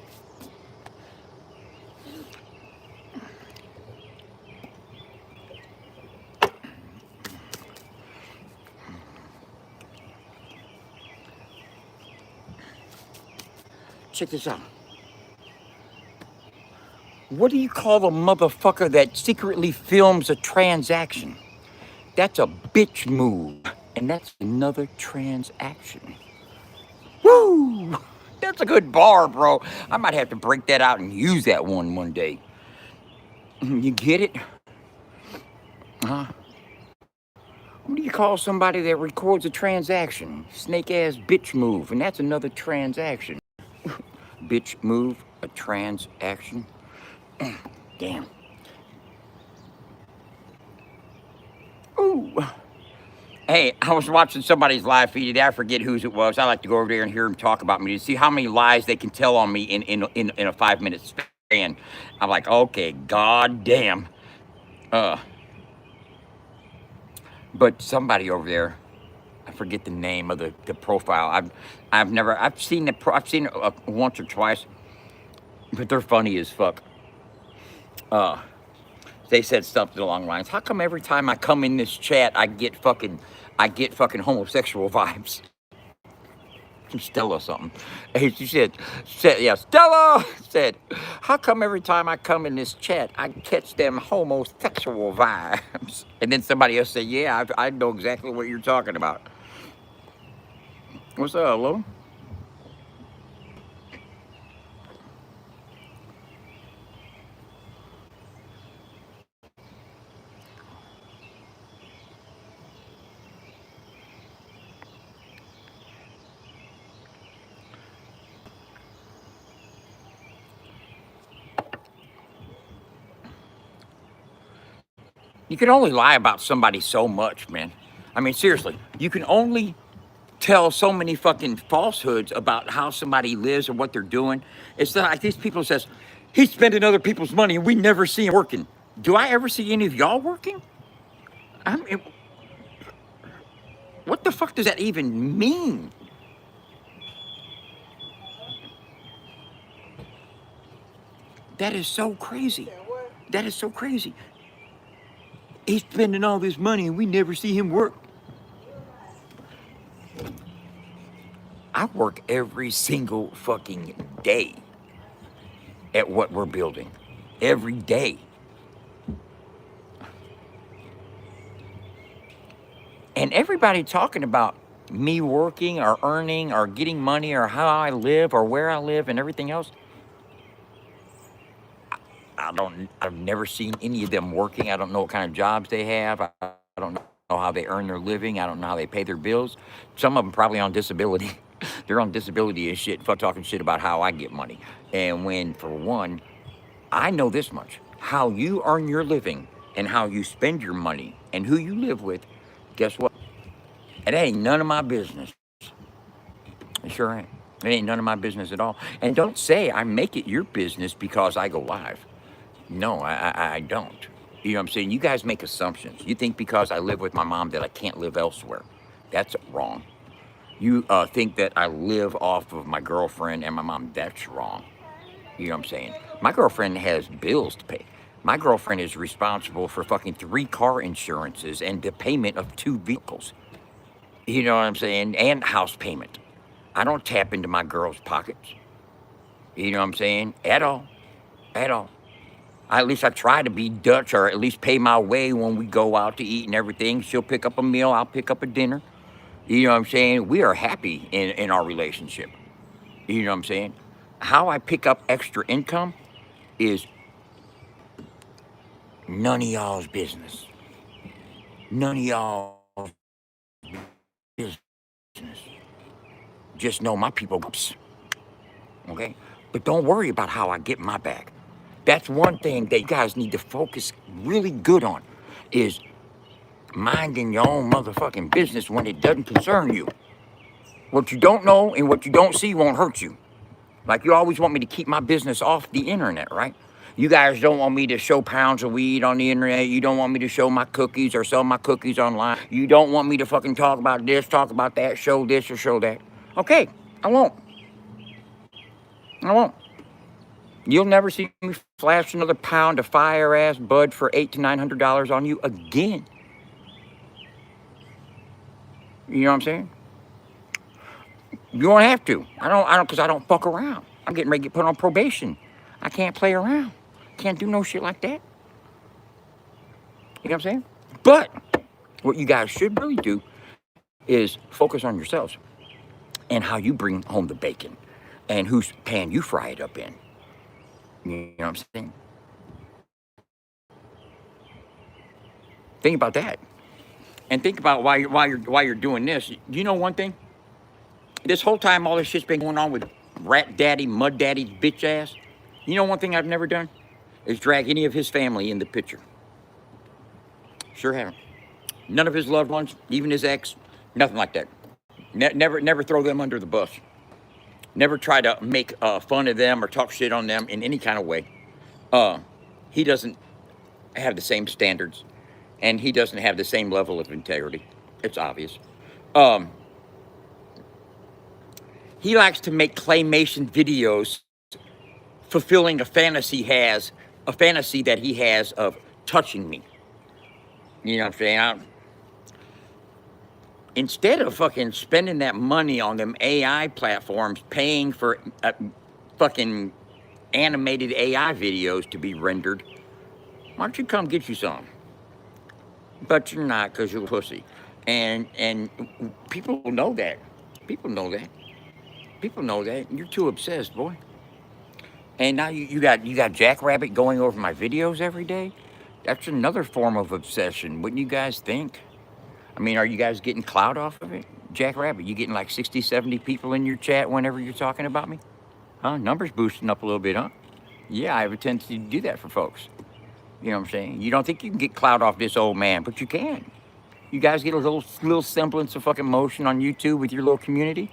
Check this out. What do you call a motherfucker that secretly films a transaction? That's a bitch move. And that's another transaction. Woo! That's a good bar, bro. I might have to break that out and use that one day. You get it? Huh? What do you call somebody that records a transaction? Snake ass bitch move. And that's another transaction. Bitch move, a transaction. Damn. Ooh. Hey, I was watching somebody's live feed today. I forget whose it was. I like to go over there and hear them talk about me to see how many lies they can tell on me in a 5 minute span. I'm like, okay, goddamn. But somebody over there, I forget the name of the profile. I've seen I've seen it once or twice, but they're funny as fuck. They said something along the lines, how come every time I come in this chat I get fucking homosexual vibes? Stella something. And she said, yeah, Stella said, how come every time I come in this chat, I catch them homosexual vibes? And then somebody else said, yeah, I know exactly what you're talking about. What's up, Lo? You can only lie about somebody so much, man. I mean, seriously, you can only tell so many fucking falsehoods about how somebody lives or what they're doing. It's not like these people says, he's spending other people's money and we never see him working. Do I ever see any of y'all working? I mean, what the fuck does that even mean? That is so crazy. That is so crazy. He's spending all this money and we never see him work. I work every single fucking day at what we're building. Every day. And everybody talking about me working or earning or getting money or how I live or where I live and everything else. I've never seen any of them working. I don't know what kind of jobs they have. I don't know how they earn their living. I don't know how they pay their bills. Some of them probably on disability. They're on disability and shit, fuck talking shit about how I get money. And when, for one, I know this much, how you earn your living and how you spend your money and who you live with, guess what? It ain't none of my business. It sure ain't. It ain't none of my business at all. And don't say I make it your business because I go live. No, I don't. You know what I'm saying? You guys make assumptions. You think because I live with my mom that I can't live elsewhere. That's wrong. You think that I live off of my girlfriend and my mom. That's wrong. You know what I'm saying? My girlfriend has bills to pay. My girlfriend is responsible for fucking 3 car insurances and the payment of 2 vehicles. You know what I'm saying? And house payment. I don't tap into my girl's pockets. You know what I'm saying? At all. At all. At least I try to be Dutch or at least pay my way when we go out to eat and everything. She'll pick up a meal, I'll pick up a dinner. You know what I'm saying? We are happy in our relationship. You know what I'm saying? How I pick up extra income is none of y'all's business. None of y'all's business. Just know my people goes. Okay? But don't worry about how I get my bag. That's one thing that you guys need to focus really good on is minding your own motherfucking business when it doesn't concern you. What you don't know and what you don't see won't hurt you. Like you always want me to keep my business off the internet, right? You guys don't want me to show pounds of weed on the internet. You don't want me to show my cookies or sell my cookies online. You don't want me to fucking talk about this, talk about that, show this or show that. Okay, I won't. I won't. You'll never see me flash another pound of fire ass bud for $800 to $900 on you again. You know what I'm saying? You won't have to. I don't, because I don't fuck around. I'm getting ready to get put on probation. I can't play around. Can't do no shit like that. You know what I'm saying? But what you guys should really do is focus on yourselves and how you bring home the bacon and whose pan you fry it up in. You know what I'm saying? Think about that. And think about why you're doing this. You know one thing? This whole time all this shit's been going on with Rat Daddy, Mud Daddy's bitch ass. You know one thing I've never done? Is drag any of his family in the picture. Sure haven't. None of his loved ones, even his ex, nothing like that. Never throw them under the bus. Never try to make fun of them or talk shit on them in any kind of way. He doesn't have the same standards, and he doesn't have the same level of integrity. It's obvious. Um, he likes to make claymation videos fulfilling a fantasy that he has of touching me. You know what I'm saying? Instead of fucking spending that money on them AI platforms, paying for fucking animated AI videos to be rendered, why don't you come get you some? But you're not, because you're a pussy. And people know that. People know that. People know that. You're too obsessed, boy. And now you got Jackrabbit going over my videos every day. That's another form of obsession. Wouldn't you guys think? I mean, are you guys getting clout off of it? Jackrabbit, you getting like 60, 70 people in your chat whenever you're talking about me? Huh? Numbers boosting up a little bit, huh? Yeah, I have a tendency to do that for folks. You know what I'm saying? You don't think you can get clout off this old man, but you can. You guys get a little semblance of fucking motion on YouTube with your little community.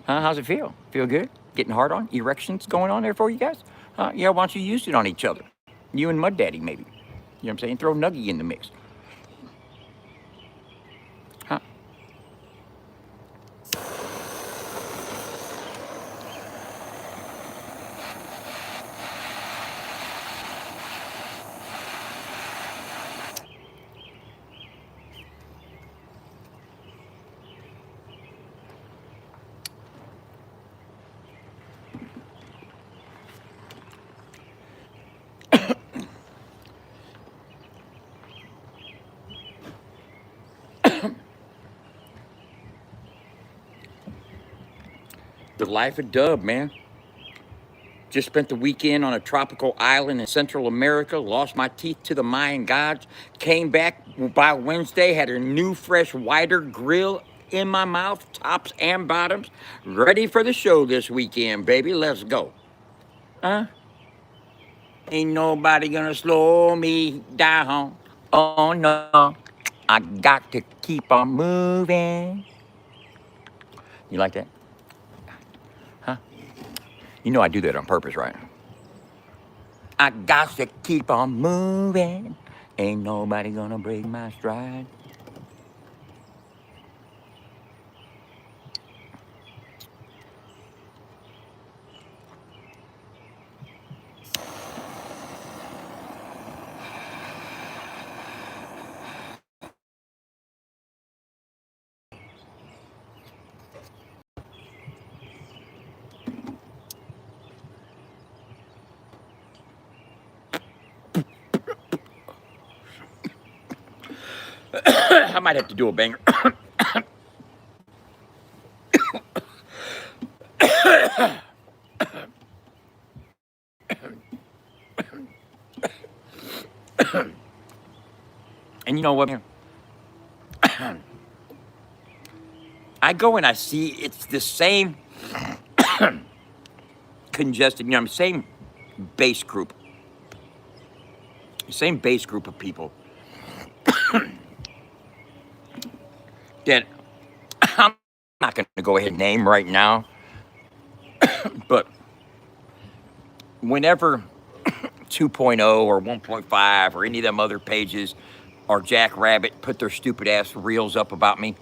Huh? How's it feel? Feel good? Getting hard on? Erections going on there for you guys? Yeah, why don't you use it on each other? You and Mud Daddy, maybe. You know what I'm saying? Throw Nuggy in the mix. Huh? The life of Dub, man. Just spent the weekend on a tropical island in Central America, lost my teeth to the Mayan gods, came back by Wednesday, had a new, fresh, wider grill in my mouth, tops and bottoms, ready for the show this weekend, baby. Let's go. Huh? Ain't nobody gonna slow me down. Oh no, I got to keep on moving. You like that? Huh? You know I do that on purpose, right? I got to keep on moving. Ain't nobody gonna break my stride. I might have to do a banger. And you know what, man? I go and I see it's the same congested, same base group. Same base group of people that I'm not going to go ahead and name right now, but whenever 2.0 or 1.5 or any of them other pages or Jackrabbit put their stupid ass reels up about me,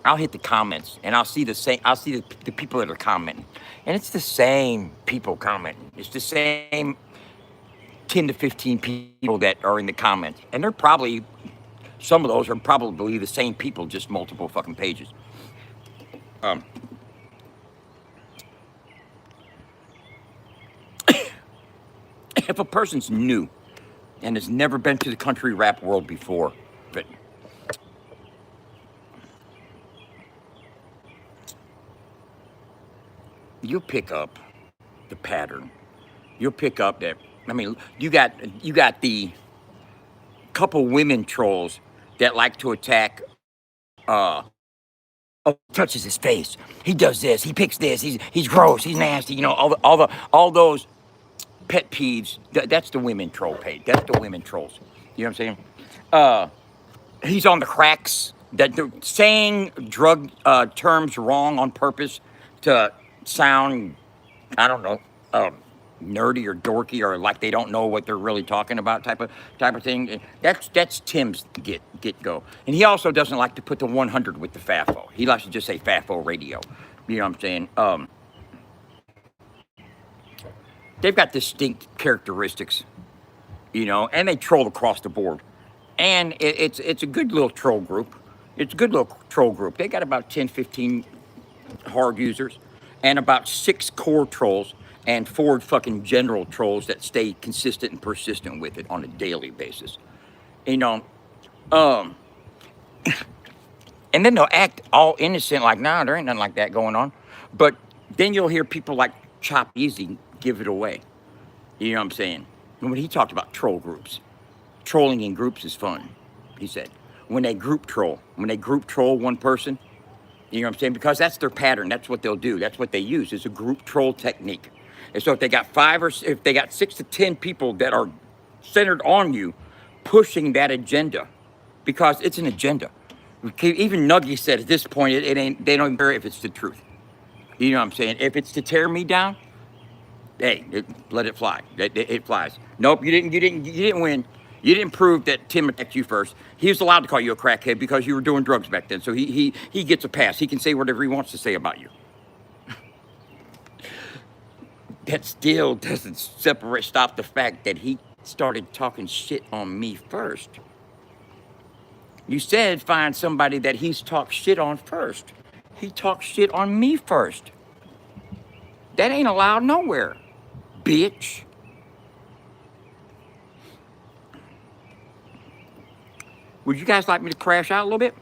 I'll hit the comments and I'll see the people that are commenting. And it's the same people commenting. It's the same 10 to 15 people that are in the comments. And they're probably, some of those are probably the same people, just multiple fucking pages. If a person's new and has never been to the country rap world before, but you'll pick up the pattern. You'll pick up that. I mean, you got the couple women trolls that like to attack. Oh, touches his face. He does this. He picks this. He's gross. He's nasty. You know, all those pet peeves. That's the women troll page. That's the women trolls. You know what I'm saying? He's on the cracks. That they're saying drug terms wrong on purpose to sound, I don't know, nerdy or dorky or like they don't know what they're really talking about type of thing. That's Tim's get go. And he also doesn't like to put the 100 with the FAFO. He likes to just say FAFO radio. You know what I'm saying? They've got distinct characteristics, you know, and they troll across the board. And it's a good little troll group. It's a good little troll group. They got about 10, 15 hard users and about 6 core trolls and 4 fucking general trolls that stay consistent and persistent with it on a daily basis. You know, um, and then they'll act all innocent like, nah, there ain't nothing like that going on. But then you'll hear people like Chop Easy give it away. You know what I'm saying? And when he talked about troll groups, trolling in groups is fun, he said. When they group troll one person, you know what I'm saying? Because that's their pattern. That's what they'll do. That's what they use. It's a group troll technique. And so if they got 6 to 10 people that are centered on you, pushing that agenda, because it's an agenda. Even Nuggy said at this point, it ain't. They don't care if it's the truth. You know what I'm saying? If it's to tear me down, hey, let it fly. It flies. Nope, you didn't win. You didn't prove that Tim attacked you first. He was allowed to call you a crackhead because you were doing drugs back then. So he gets a pass. He can say whatever he wants to say about you. That still doesn't stop the fact that he started talking shit on me first. You said find somebody that he's talked shit on first. He talked shit on me first. That ain't allowed nowhere, bitch. Would you guys like me to crash out a little bit?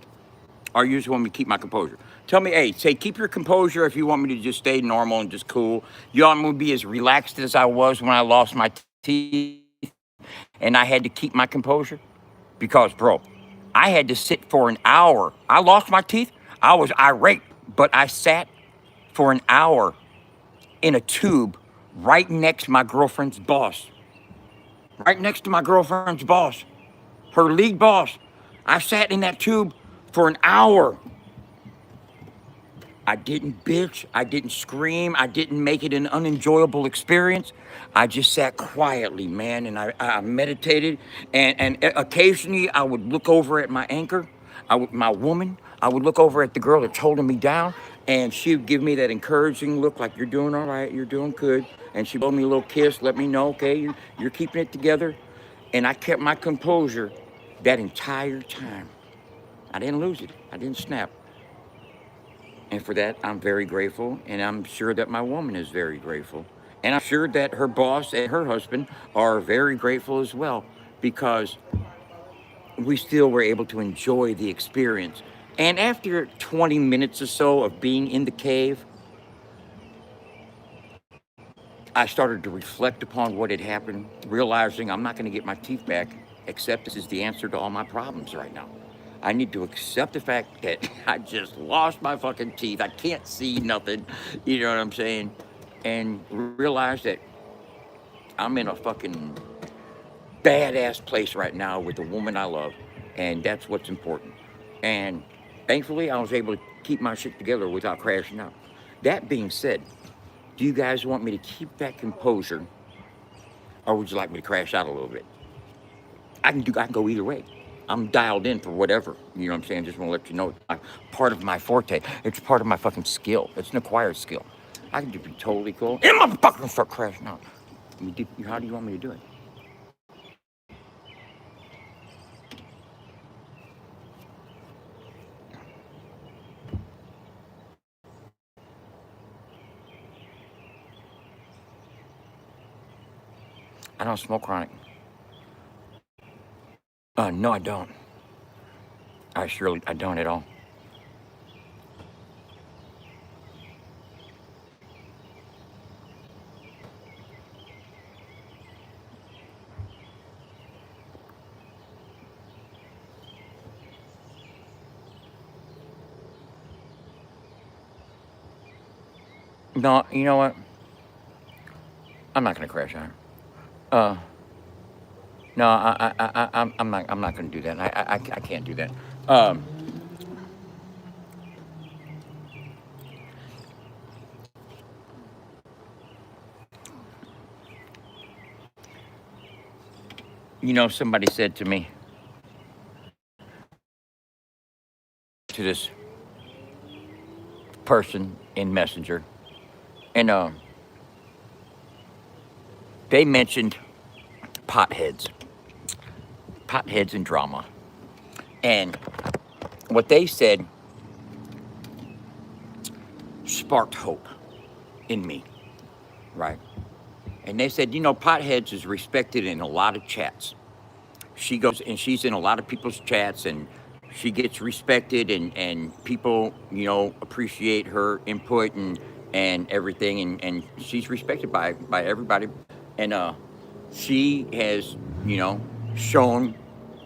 Or you just want me to keep my composure? Tell me, hey, say keep your composure if you want me to just stay normal and just cool. You want me to be as relaxed as I was when I lost my teeth and I had to keep my composure? Because, bro, I had to sit for an hour. I lost my teeth. I was irate, but I sat for an hour in a tube right next to my girlfriend's boss. Right next to my girlfriend's boss. Her lead boss. I sat in that tube for an hour. I didn't bitch. I didn't scream. I didn't make it an unenjoyable experience. I just sat quietly, man, and I meditated. And occasionally I would look over at my anchor, my woman. I would look over at the girl that's holding me down, and she would give me that encouraging look like, you're doing all right, you're doing good. And she'd blow me a little kiss, let me know, okay, you're keeping it together. And I kept my composure that entire time. I didn't lose it. I didn't snap. And for that, I'm very grateful. And I'm sure that my woman is very grateful. And I'm sure that her boss and her husband are very grateful as well, because we still were able to enjoy the experience. And after 20 minutes or so of being in the cave, I started to reflect upon what had happened, realizing I'm not going to get my teeth back, except this is the answer to all my problems right now. I need to accept the fact that I just lost my fucking teeth. I can't see nothing, you know what I'm saying? And realize that I'm in a fucking badass place right now with the woman I love, and that's what's important. And thankfully, I was able to keep my shit together without crashing out. That being said, do you guys want me to keep that composure, or would you like me to crash out a little bit? I can go either way. I'm dialed in for whatever. You know what I'm saying? Just want to let you know it's part of my forte. It's part of my fucking skill. It's an acquired skill. I can just be totally cool. And my fucking start crashing out. How do you want me to do it? I don't smoke chronic. No, I don't. I don't at all. No, you know what? I'm not gonna crash on her. Uh, no, I'm not gonna do that. I can't do that. Um, somebody said to me, to this person in Messenger, and they mentioned potheads, potheads and drama, and what they said sparked hope in me, right? And they said, potheads is respected in a lot of chats. She goes and she's in a lot of people's chats, and she gets respected, and people, appreciate her input and everything, and she's respected by everybody. And she has, shown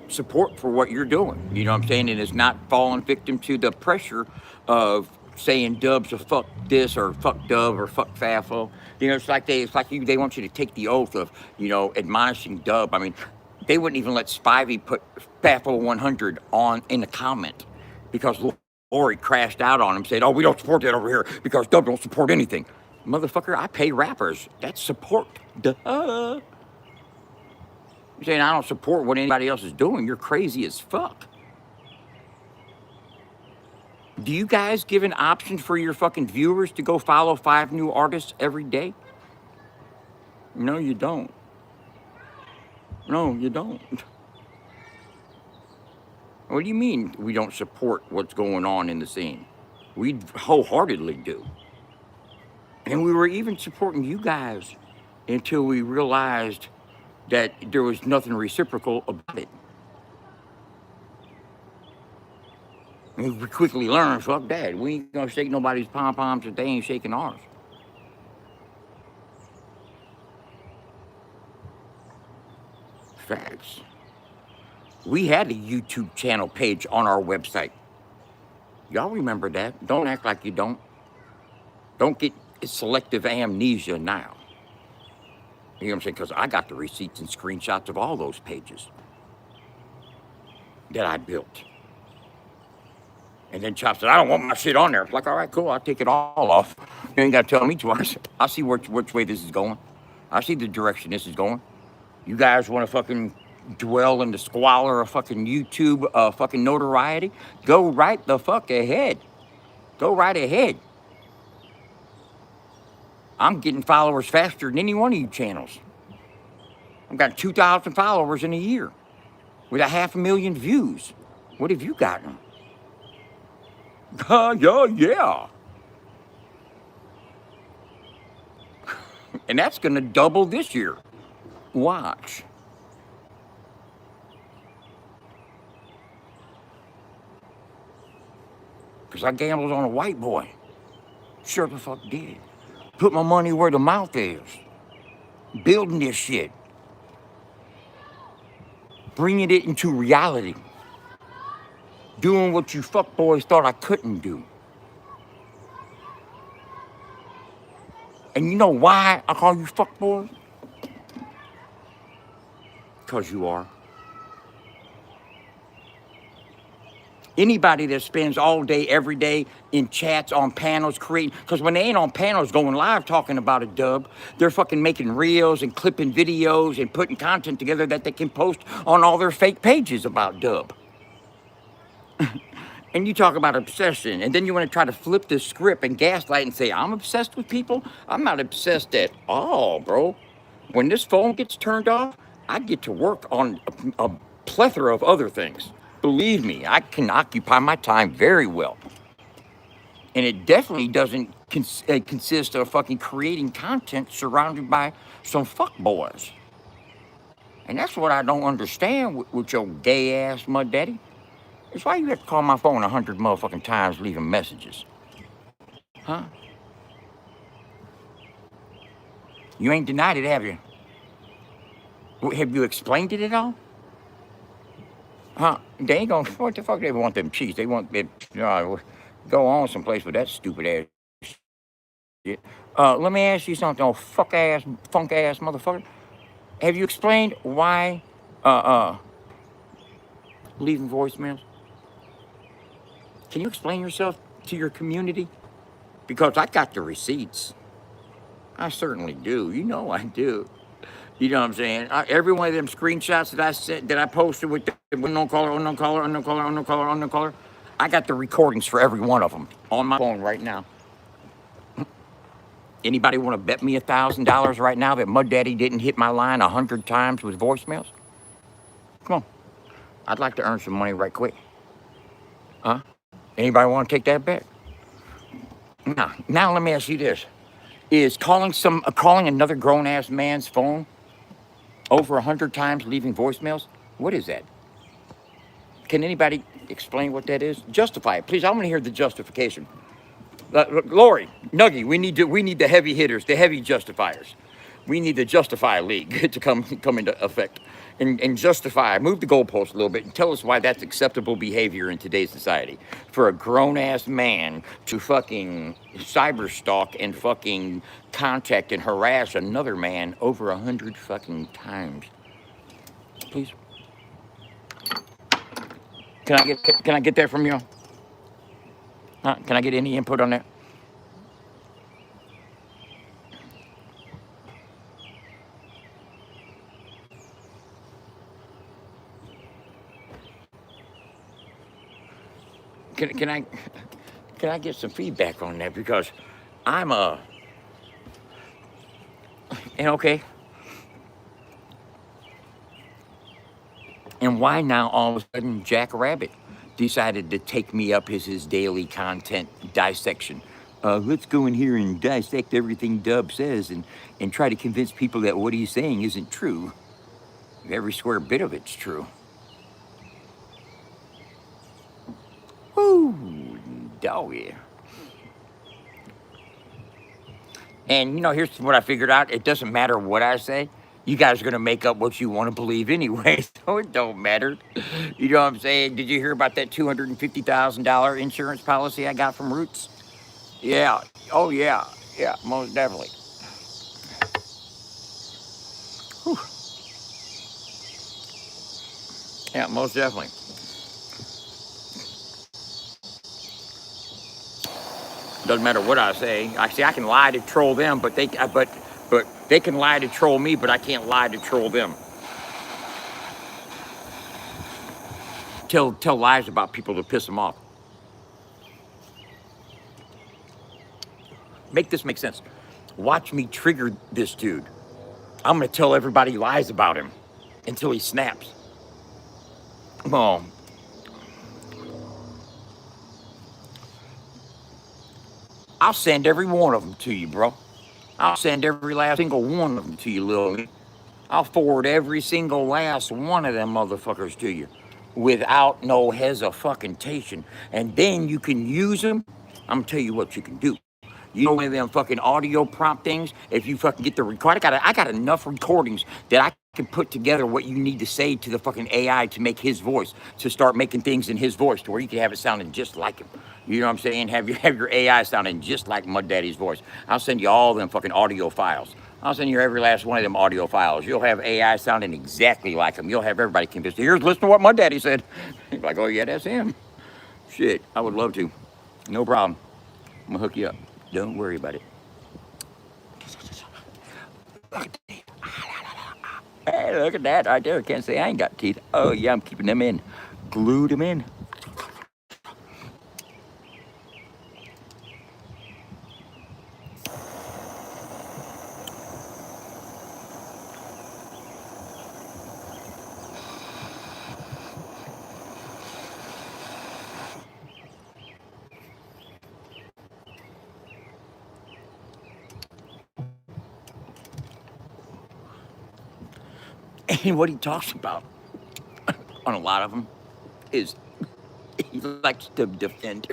support for what you're doing. You know what I'm saying? And is not falling victim to the pressure of saying Dub's a fuck this or fuck Dub or fuck FAFO. They want you to take the oath of, admonishing Dub. I mean, they wouldn't even let Spivey put FAFO100 on in the comment because Lori crashed out on him, said, "Oh, we don't support that over here because Dub don't support anything." Motherfucker, I pay rappers. That's support. Duh. You're saying I don't support what anybody else is doing. You're crazy as fuck. Do you guys give an option for your fucking viewers to go follow 5 new artists every day? No, you don't. No, you don't. What do you mean we don't support what's going on in the scene? We wholeheartedly do. And we were even supporting you guys until we realized that there was nothing reciprocal about it. And we quickly learned, fuck that. We ain't gonna shake nobody's pom-poms if they ain't shaking ours. Facts. We had a YouTube channel page on our website. Y'all remember that. Don't act like you don't. Don't get selective amnesia now. You know what I'm saying? Because I got the receipts and screenshots of all those pages that I built. And then Chop said, "I don't want my shit on there." It's like, all right, cool, I'll take it all off. You ain't got to tell me twice. I see which way this is going. I see the direction this is going. You guys want to fucking dwell in the squalor of fucking YouTube fucking notoriety? Go right the fuck ahead. Go right ahead. I'm getting followers faster than any one of you channels. I've got 2,000 followers in a year with 500,000 views. What have you gotten? Yeah. And that's gonna double this year. Watch. Because I gambled on a white boy. Sure the fuck did. Put my money where the mouth is. Building this shit. Bringing it into reality. Doing what you fuckboys thought I couldn't do. And you know why I call you fuckboys? Because you are. Anybody that spends all day, every day in chats, on panels, creating, because when they ain't on panels going live talking about a Dub, they're fucking making reels and clipping videos and putting content together that they can post on all their fake pages about Dub. And you talk about obsession, and then you want to try to flip the script and gaslight and say, I'm obsessed with people? I'm not obsessed at all, bro. When this phone gets turned off, I get to work on a plethora of other things. Believe me, I can occupy my time very well. And it definitely doesn't consist of fucking creating content surrounded by some fuckboys. And that's what I don't understand with your gay ass mud daddy. It's why you have to call my phone 100 motherfucking times leaving messages. Huh? You ain't denied it, have you? Have you explained it at all? Huh? They ain't gonna, what the fuck they want them cheats? They want it, go on someplace with that stupid ass shit. Let me ask you something, oh funk ass motherfucker. Have you explained why, uh, uh, leaving voicemails? Can you explain yourself to your community? Because I got the receipts. I certainly do. You know I do. You know what I'm saying? Every one of them screenshots that I sent, that I posted with the unknown caller, unknown caller, unknown caller, unknown caller, unknown caller, I got the recordings for every one of them on my phone right now. Anybody want to bet me $1,000 right now that Mud Daddy didn't hit my line 100 times with voicemails? Come on. I'd like to earn some money right quick. Huh? Anybody want to take that bet? Now let me ask you this. Is calling another grown-ass man's phone over 100 times leaving voicemails? What is that? Can anybody explain what that is? Justify it, please. I want to hear the justification. Lori, Nuggy, we need the heavy hitters, the heavy justifiers. We need the Justify League to come into effect and justify. Move the goalpost a little bit and tell us why that's acceptable behavior in today's society for a grown ass man to fucking cyber stalk and fucking contact and harass another man over 100 fucking times. Please. Can I get that from you? Huh? Can I get any input on that? Can I get some feedback on that, because I'm and okay, and why now all of a sudden Jack Rabbit decided to take me up as his daily content dissection? Let's go in here and dissect everything Dub says and try to convince people that what he's saying isn't true. Every square bit of it's true. Woo, doggy. And here's what I figured out. It doesn't matter what I say. You guys are gonna make up what you want to believe anyway, so it don't matter. You know what I'm saying? Did you hear about that $250,000 insurance policy I got from Roots? Yeah. Oh yeah. Yeah. Most definitely. Whew. Yeah. Most definitely. Doesn't matter what I say. I can lie to troll them, but they can lie to troll me, but I can't lie to troll them. Tell lies about people to piss them off. Make this make sense. Watch me trigger this dude. I'm gonna tell everybody lies about him until he snaps. Oh, I'll send every one of them to you, bro. I'll send every last single one of them to you, Lil. I'll forward every single last one of them motherfuckers to you without no hesitation. And then you can use them. I'm gonna tell you what you can do. You know, one of them fucking audio prompt things. If you fucking get the record, I got enough recordings that I can put together what you need to say to the fucking AI to make his voice, to start making things in his voice, to where you can have it sounding just like him. You know what I'm saying? Have your AI sounding just like Mud Daddy's voice. I'll send you all them fucking audio files. I'll send you every last one of them audio files. You'll have AI sounding exactly like him. You'll have everybody convinced. Here's listen to what Mud Daddy said. You're like, oh yeah, that's him. Shit, I would love to. No problem. I'm gonna hook you up. Don't worry about it. Hey, look at that right there. Can't say I ain't got teeth. Oh yeah, I'm keeping them in. Glued them in. And what he talks about on a lot of them is he likes to defend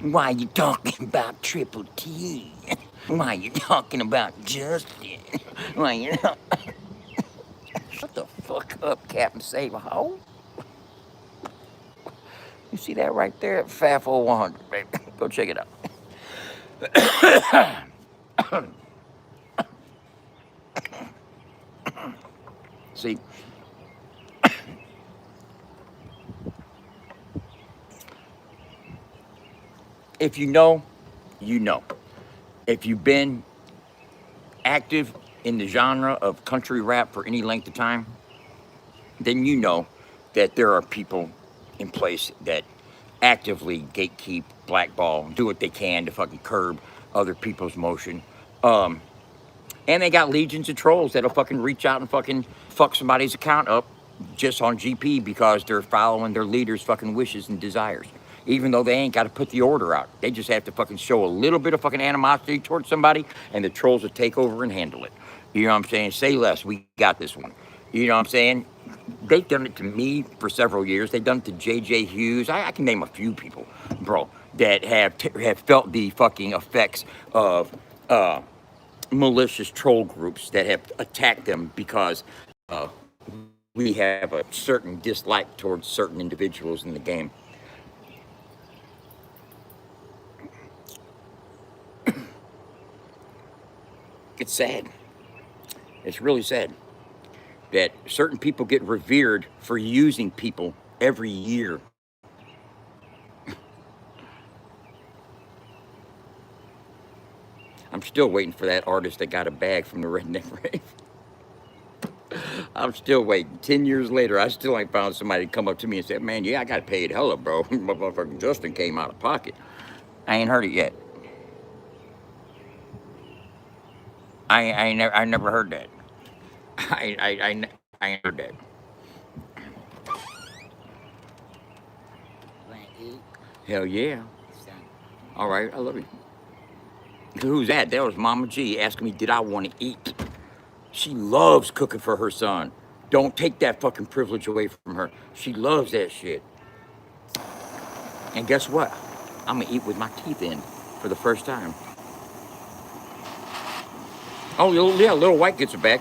why you talking about Triple T? Why you talking about Justin? Why you not? Shut the fuck up, Captain Save a Hole. You see that right there at FAFO100, baby. Go check it out. See, if you know, you know. If you've been active in the genre of country rap for any length of time, then you know that there are people in place that actively gatekeep, blackball, do what they can to fucking curb other people's motion. Um, and they got legions of trolls that'll fucking reach out and fucking fuck somebody's account up just on GP because they're following their leader's fucking wishes and desires. Even though they ain't got to put the order out. They just have to fucking show a little bit of fucking animosity towards somebody and the trolls will take over and handle it. You know what I'm saying? Say less, we got this one. You know what I'm saying? They've done it to me for several years. They've done it to JJ Hughes. I can name a few people, bro, that have felt the fucking effects of malicious troll groups that have attacked them because uh, we have a certain dislike towards certain individuals in the game. It's sad. It's really sad that certain people get revered for using people every year. I'm still waiting for that artist that got a bag from the Redneck Rave. I'm still waiting. 10 years later, I still ain't found somebody to come up to me and say, man, yeah, I got paid hella, bro. Motherfucking Justin came out of pocket. I ain't heard it yet. I never heard that. I ain't heard that. Want to eat? Hell yeah. Son. All right, I love you. Who's that? That was Mama G asking me, did I want to eat? She loves cooking for her son. Don't take that fucking privilege away from her. She loves that shit. And guess what? I'm gonna eat with my teeth in for the first time. Oh, yeah, little white gets it back.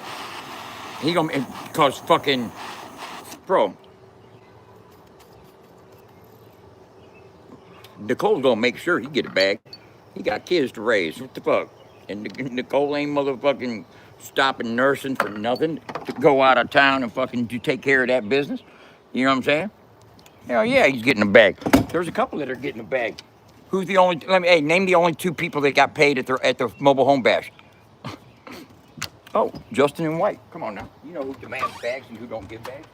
He gonna, cause fucking, bro, Nicole's gonna make sure he get it back. He got kids to raise. What the fuck? And Nicole ain't motherfucking stopping nursing for nothing to go out of town and fucking to take care of that business. You know what I'm saying? Hell yeah, he's getting a bag. There's a couple that are getting a bag. Who's the only? Hey, name the only two people that got paid at the mobile home bash. Oh, Justin and White. Come on now. You know who demands bags and who don't give bags.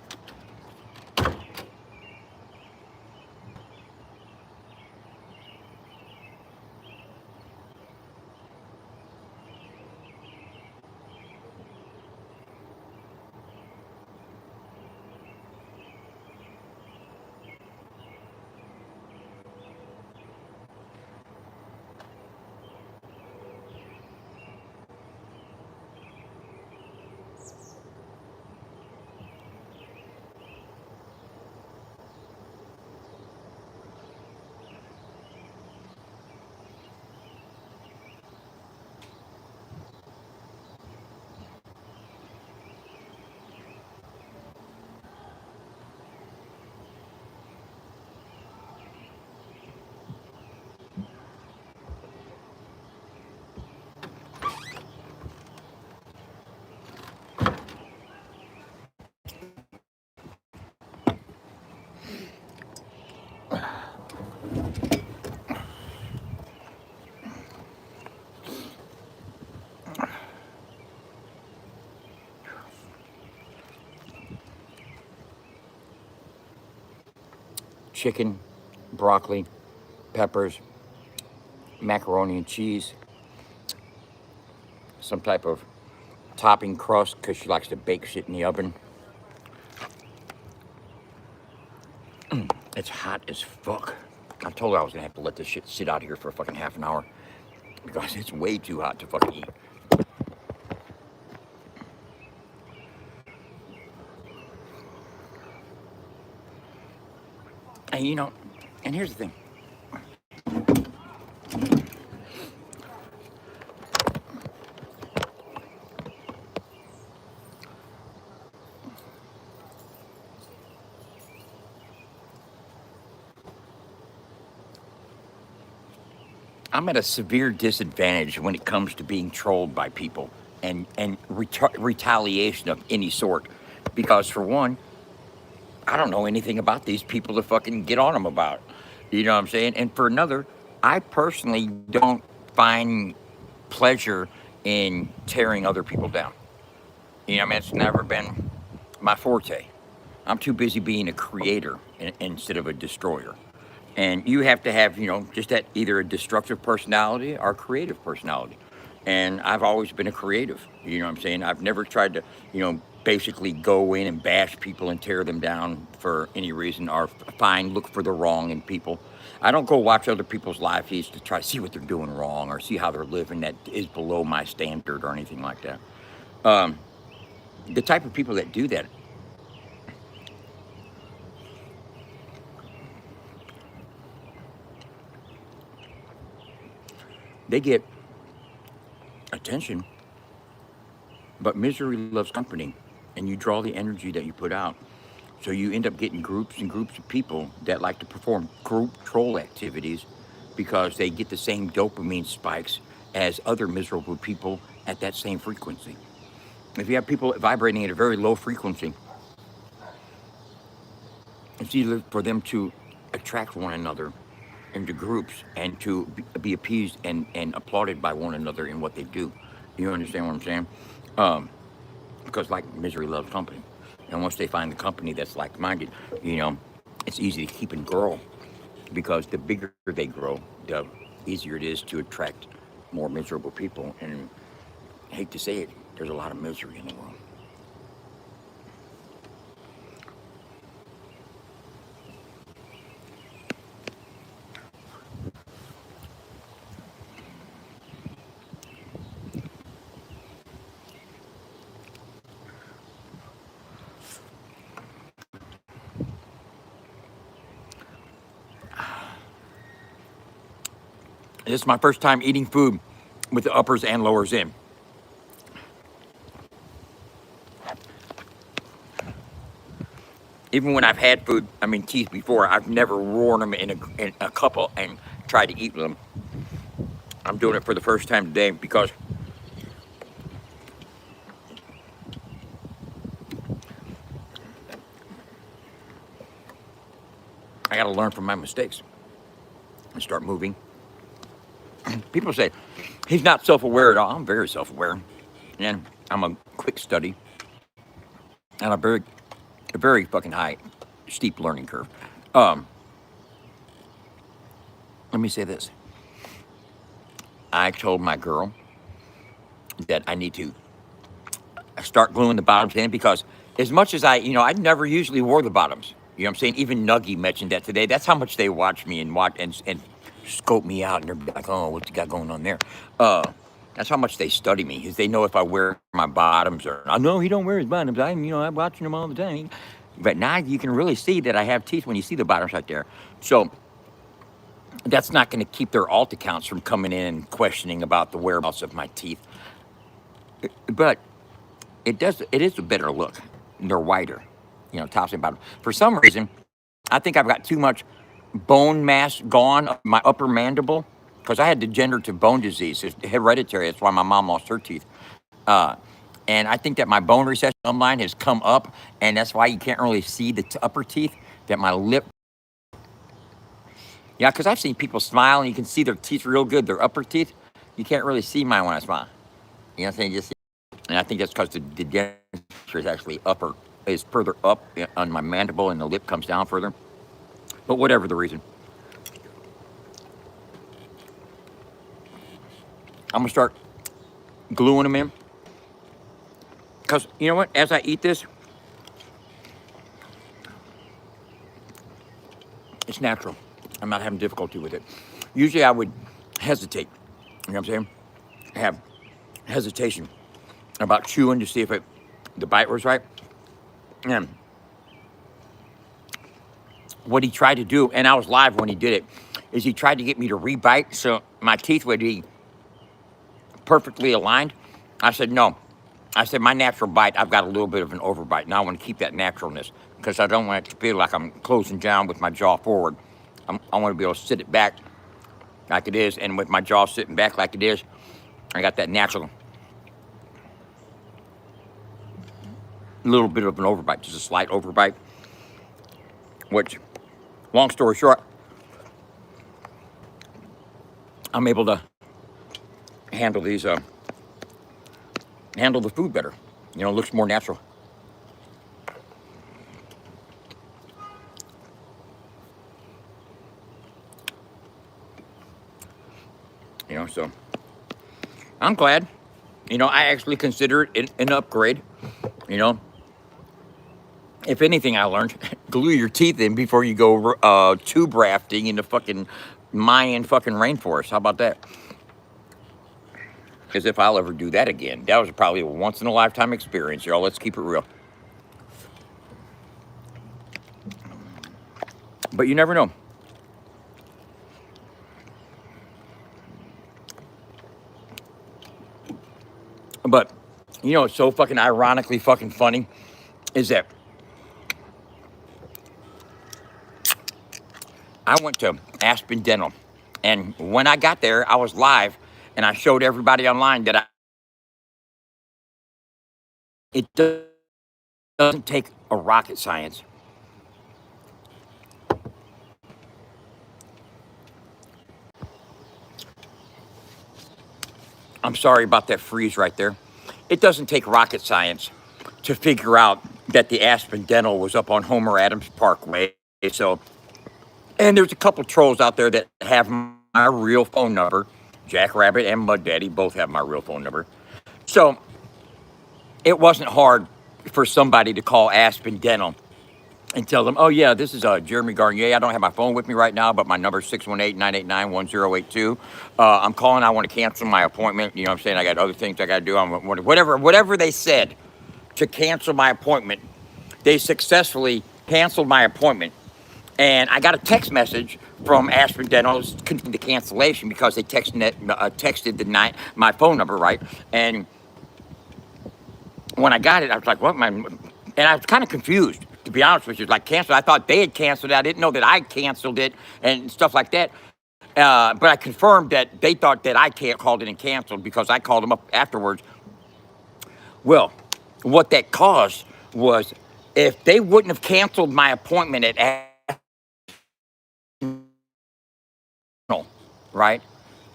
Chicken, broccoli, peppers, macaroni and cheese, some type of topping crust because she likes to bake shit in the oven. It's hot as fuck. I told her I was gonna have to let this shit sit out here for a fucking half an hour because it's way too hot to fucking eat. And and here's the thing. I'm at a severe disadvantage when it comes to being trolled by people and retaliation of any sort, because for one, I don't know anything about these people to fucking get on them about. You know what I'm saying? And for another, I personally don't find pleasure in tearing other people down. I mean, it's never been my forte. I'm too busy being a creator instead of a destroyer. And you have to have, just that either a destructive personality or creative personality. And I've always been a creative. You know what I'm saying? I've never tried to, basically go in and bash people and tear them down for any reason or look for the wrong in people. I don't go watch other people's live feeds to try to see what they're doing wrong or see how they're living that is below my standard or anything like that. Um, the type of people that do that, they get attention, but misery loves company, and you draw the energy that you put out. So you end up getting groups and groups of people that like to perform group troll activities because they get the same dopamine spikes as other miserable people at that same frequency. If you have people vibrating at a very low frequency, it's either for them to attract one another into groups and to be appeased and applauded by one another in what they do. You understand what I'm saying? Um, because like misery loves company. And once they find the company that's like-minded, you know, it's easy to keep and grow because the bigger they grow, the easier it is to attract more miserable people. And I hate to say it, there's a lot of misery in the world. This is my first time eating food with the uppers and lowers in. Even when I've had food, teeth before, I've never worn them in a couple and tried to eat them. I'm doing it for the first time today because I got to learn from my mistakes and start moving. People say he's not self-aware at all. I'm very self-aware, and I'm a quick study and a very fucking high, steep learning curve. Um, Let me say this: I told my girl that I need to start gluing the bottoms in because as much as I never usually wore the bottoms. You know what I'm saying? Even Nuggy mentioned that today. That's how much they watch me and scope me out, and they're like, "Oh, what's you got going on there?" Uh, that's how much they study me, is they know if I wear my bottoms or I know he don't wear his bottoms. I'm watching them all the time. But now you can really see that I have teeth when you see the bottoms right there. So that's not going to keep their alt accounts from coming in and questioning about the whereabouts of my teeth. But it is a better look. They're wider, tops and bottom. For some reason, I think I've got too much bone mass gone of my upper mandible because I had degenerative bone disease. It's hereditary. That's why my mom lost her teeth. Uh, and I think that my bone recession line has come up, and that's why you can't really see the upper teeth. That my lip, yeah, because I've seen people smile and you can see their teeth real good. Their upper teeth, you can't really see mine when I smile. You know what I'm saying? And I think that's because the degenerative is actually is further up on my mandible, and the lip comes down further. But whatever the reason, I'm gonna start gluing them in. Because you know what? As I eat this, it's natural. I'm not having difficulty with it. Usually I would hesitate. You know what I'm saying? Have hesitation about chewing to see if the bite was right. And what he tried to do, and I was live when he did it, is he tried to get me to rebite so my teeth would be perfectly aligned. I said, no. I said, my natural bite, I've got a little bit of an overbite. Now I want to keep that naturalness because I don't want it to feel like I'm closing down with my jaw forward. I want to be able to sit it back like it is, and with my jaw sitting back like it is, I got that natural little bit of an overbite, just a slight overbite, which, long story short, I'm able to handle these, handle the food better. You know, it looks more natural. You know, so I'm glad. You know, I actually consider it an upgrade. You know, if anything, I learned glue your teeth in before you go tube rafting in the fucking Mayan fucking rainforest. How about that? As if I'll ever do that again. That was probably a once in a lifetime experience, y'all. Let's keep it real. But you never know. But you know, it's so fucking ironically fucking funny is that I went to Aspen Dental, and when I got there, I was live, and I showed everybody online that it doesn't take a rocket science. I'm sorry about that freeze right there. It doesn't take rocket science to figure out that the Aspen Dental was up on Homer Adams Parkway. So, and there's a couple trolls out there that have my real phone number. Jackrabbit and Mud Daddy both have my real phone number. So it wasn't hard for somebody to call Aspen Dental and tell them, oh, yeah, this is Jeremy Garnier. I don't have my phone with me right now, but my number is 618-989-1082. I'm calling. I want to cancel my appointment. You know what I'm saying? I got other things I got to do. Whatever they said to cancel my appointment, they successfully canceled my appointment. And I got a text message from Aspen Dental the cancellation because they texted my phone number, right? And when I got it, I was like, what? And I was kind of confused, to be honest with you. Like, canceled. I thought they had canceled it. I didn't know that I canceled it and stuff like that. But I confirmed that they thought that I called it and canceled because I called them up afterwards. Well, what that caused was if they wouldn't have canceled my appointment at right,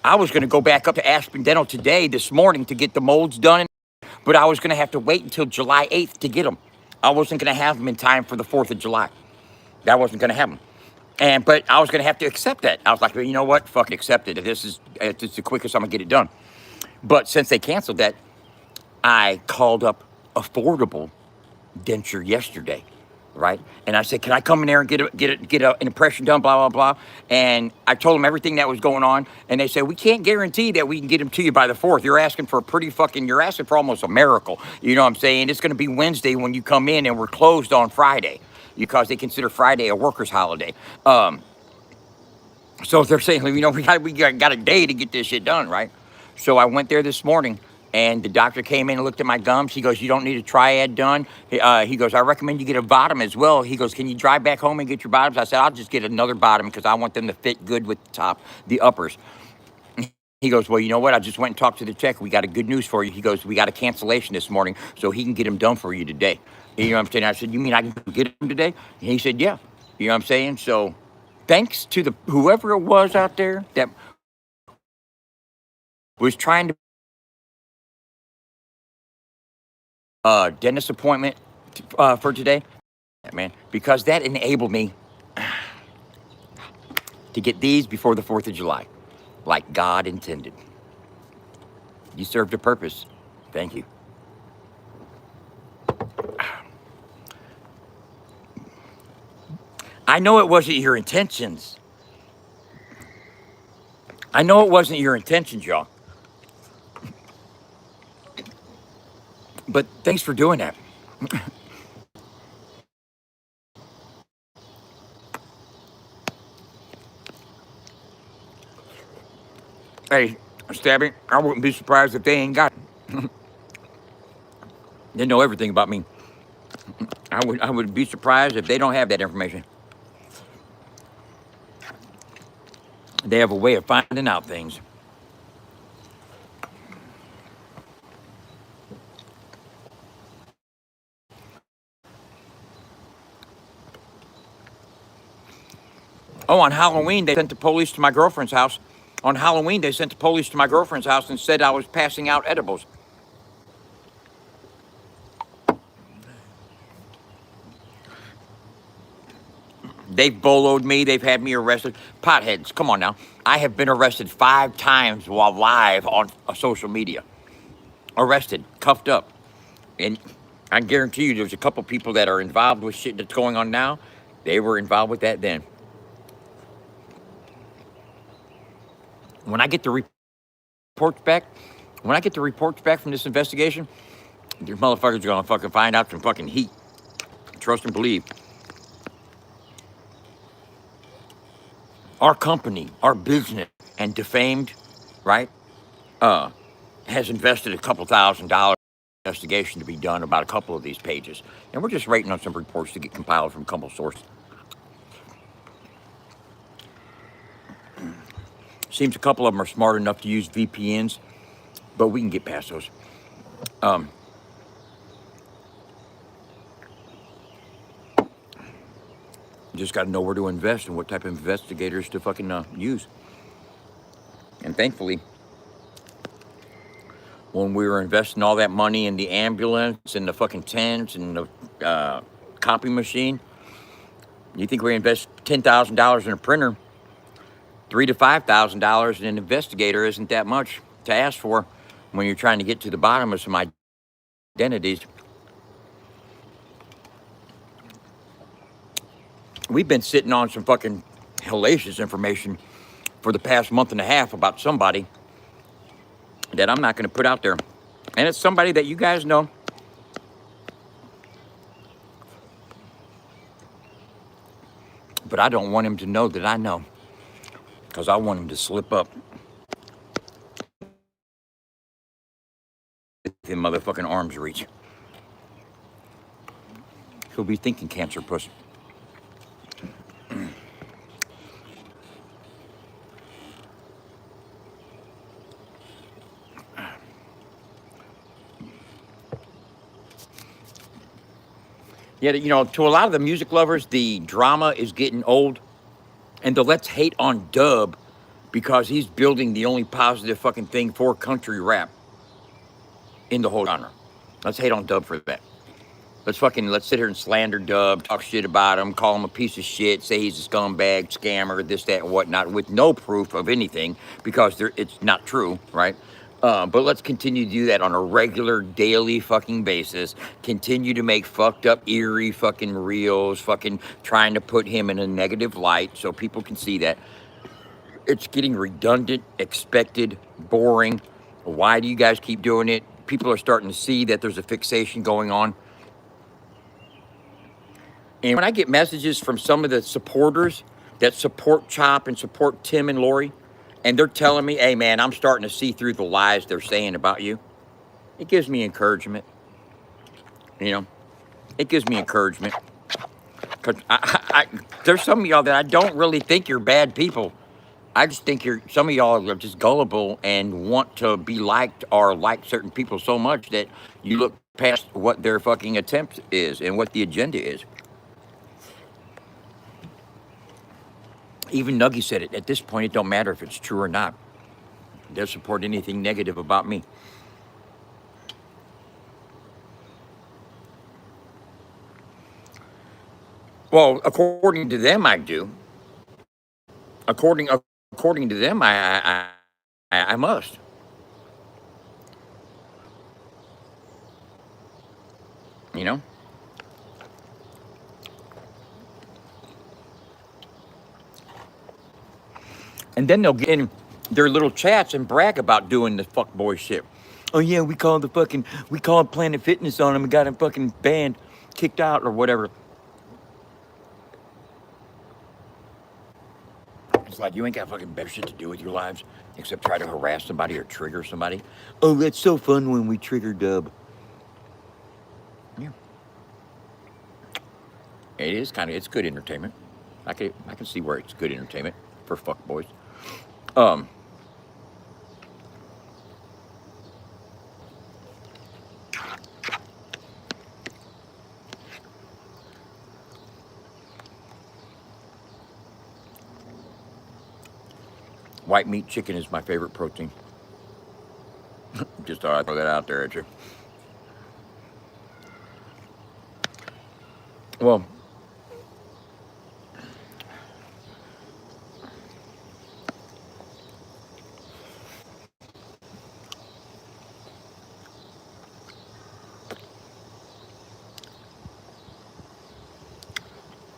I was going to go back up to Aspen Dental this morning to get the molds done, but I was going to have to wait until July 8th to get them. I wasn't going to have them in time for the 4th of July. That wasn't going to happen. But I was going to have to accept that. I was like, well, you know what? Fuck, accept it. This is the quickest I'm going to get it done. But since they canceled that, I called up Affordable Denture yesterday, right? And I said, can I come in there and get an impression done, blah, blah, blah. And I told them everything that was going on. And they said, we can't guarantee that we can get them to you by the 4th. You're asking for you're asking for almost a miracle. You know what I'm saying? It's going to be Wednesday when you come in and we're closed on Friday because they consider Friday a workers' holiday. So they're saying, you know, we got a day to get this shit done, right? So I went there this morning, and the doctor came in and looked at my gums. He goes, you don't need a triad done. He goes, I recommend you get a bottom as well. He goes, can you drive back home and get your bottoms? I said, I'll just get another bottom because I want them to fit good with the uppers. He goes, well, you know what? I just went and talked to the tech. We got a good news for you. He goes, we got a cancellation this morning, so he can get them done for you today. You know what I'm saying? I said, you mean I can get them today? And he said, yeah. You know what I'm saying? So thanks to whoever it was out there that was trying to dentist appointment for today, man, because that enabled me to get these before the 4th of July, like God intended. You served a purpose. Thank you. I know it wasn't your intentions. I know it wasn't your intentions, y'all. But thanks for doing that. Hey, Stabby, I wouldn't be surprised if they ain't got it. They know everything about me. I would be surprised if they don't have that information. They have a way of finding out things. Oh, on Halloween, they sent the police to my girlfriend's house. On Halloween, they sent the police to my girlfriend's house and said I was passing out edibles. They've boloed me. They've had me arrested. Potheads, come on now. I have been arrested 5 times while live on social media. Arrested, cuffed up. And I guarantee you there's a couple people that are involved with shit that's going on now. They were involved with that then. When I get the reports back, from this investigation, these motherfuckers are gonna fucking find out some fucking heat. Trust and believe. Our company, our business, and defamed, right? Has invested a couple $1,000 investigation to be done about a couple of these pages, and we're just waiting on some reports to get compiled from a couple sources. Seems a couple of them are smart enough to use VPNs, but we can get past those. Just got to know where to invest and what type of investigators to fucking use. And thankfully, when we were investing all that money in the ambulance and the fucking tents and the copy machine, you think we invest $10,000 in a printer, $3,000 to $5,000 in an investigator isn't that much to ask for when you're trying to get to the bottom of some identities. We've been sitting on some fucking hellacious information for the past month and a half about somebody that I'm not going to put out there. And it's somebody that you guys know. But I don't want him to know that I know, because I want him to slip up within motherfucking arm's reach. He'll be thinking cancer puss. Yeah, you know, to a lot of the music lovers, the drama is getting old. And the let's hate on Dub because he's building the only positive fucking thing for country rap in the whole genre. Let's hate on Dub for that. Let's sit here and slander Dub, talk shit about him, call him a piece of shit, say he's a scumbag, scammer, this, that, and whatnot, with no proof of anything because it's not true, right? But let's continue to do that on a regular, daily fucking basis. Continue to make fucked up, eerie fucking reels, fucking trying to put him in a negative light so people can see that. It's getting redundant, expected, boring. Why do you guys keep doing it? People are starting to see that there's a fixation going on. And when I get messages from some of the supporters that support Chop and support Tim and Lori, and they're telling me, hey man, I'm starting to see through the lies they're saying about you, it gives me encouragement. You know, it gives me encouragement. Because there's some of y'all that I don't really think you're bad people. I just think some of y'all are just gullible and want to be liked or like certain people so much that you look past what their fucking attempt is and what the agenda is. Even Nuggy said it. At this point, it don't matter if it's true or not. They'll support anything negative about me. Well, according to them, I do. According to them, I must. You know. And then they'll get in their little chats and brag about doing the fuckboy shit. Oh yeah, we called Planet Fitness on him and got him fucking banned, kicked out or whatever. It's like you ain't got fucking better shit to do with your lives except try to harass somebody or trigger somebody. Oh, that's so fun when we trigger Dub. Yeah, it is kind of. It's good entertainment. I can see where it's good entertainment for fuck boys. Um, white meat chicken is my favorite protein. Just thought I'd throw that out there at you. Well,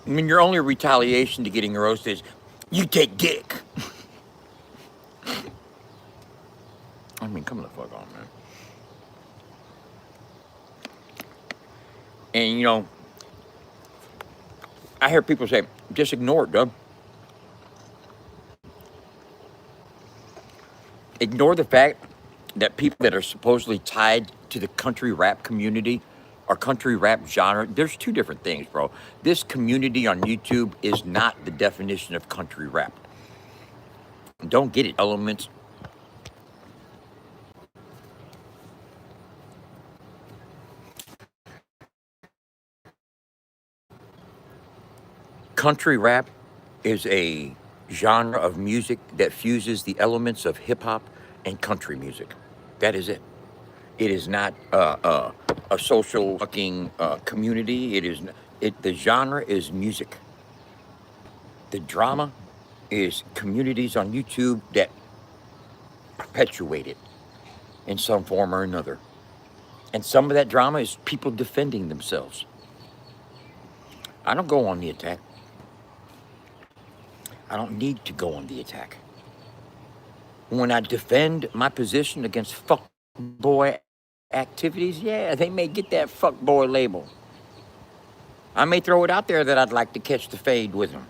I mean, your only retaliation to getting roasted is you take dick. I mean, come the fuck on, man. And I hear people say, just ignore it, Doug. Ignore the fact that people that are supposedly tied to the country rap community or country rap genre, there's two different things, bro. This community on YouTube is not the definition of country rap. Don't get it, elements. Country rap is a genre of music that fuses the elements of hip hop and country music. That is it. It is not a social fucking community. It is. The genre is music. The drama is communities on YouTube that perpetuate it in some form or another. And some of that drama is people defending themselves. I don't go on the attack. I don't need to go on the attack. When I defend my position against fuckboy activities, yeah, they may get that fuckboy label. I may throw it out there that I'd like to catch the fade with them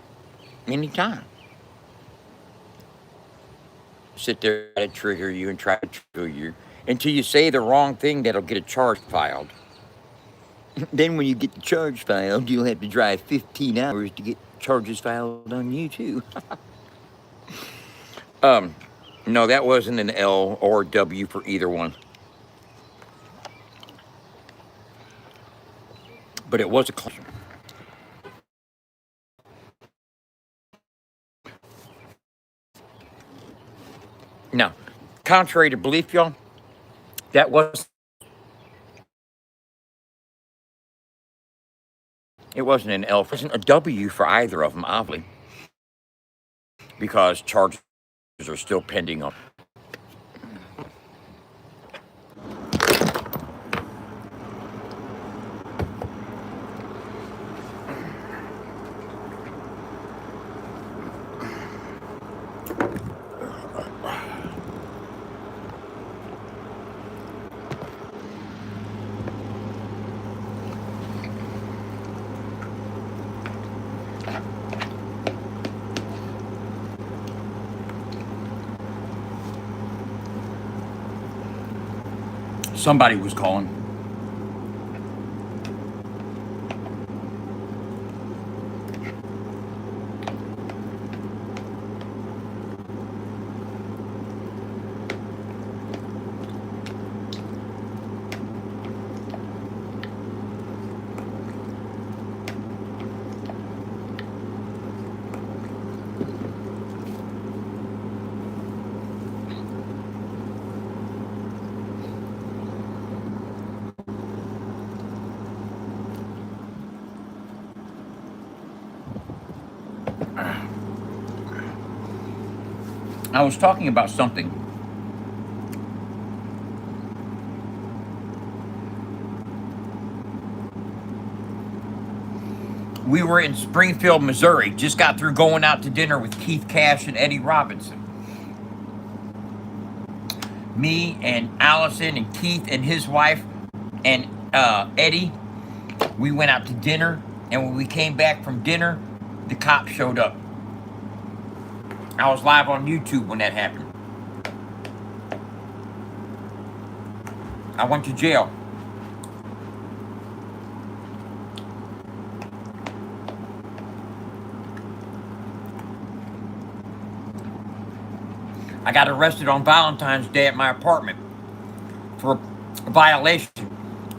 anytime. Sit there and trigger you and try to trigger you until you say the wrong thing that'll get a charge filed. Then when you get the charge filed, you'll have to drive 15 hours to get charges filed on you too. No, that wasn't an L or W for either one. But it was a caution. Now, contrary to belief, y'all, that was it wasn't an L. It wasn't a W for either of them, obviously, because charges are still pending on. Somebody was calling. I was talking about something. We were in Springfield, Missouri. Just got through going out to dinner with Keith Cash and Eddie Robinson. Me and Allison and Keith and his wife and Eddie, we went out to dinner. And when we came back from dinner, the cops showed up. I was live on YouTube when that happened. I went to jail. I got arrested on Valentine's Day at my apartment for a violation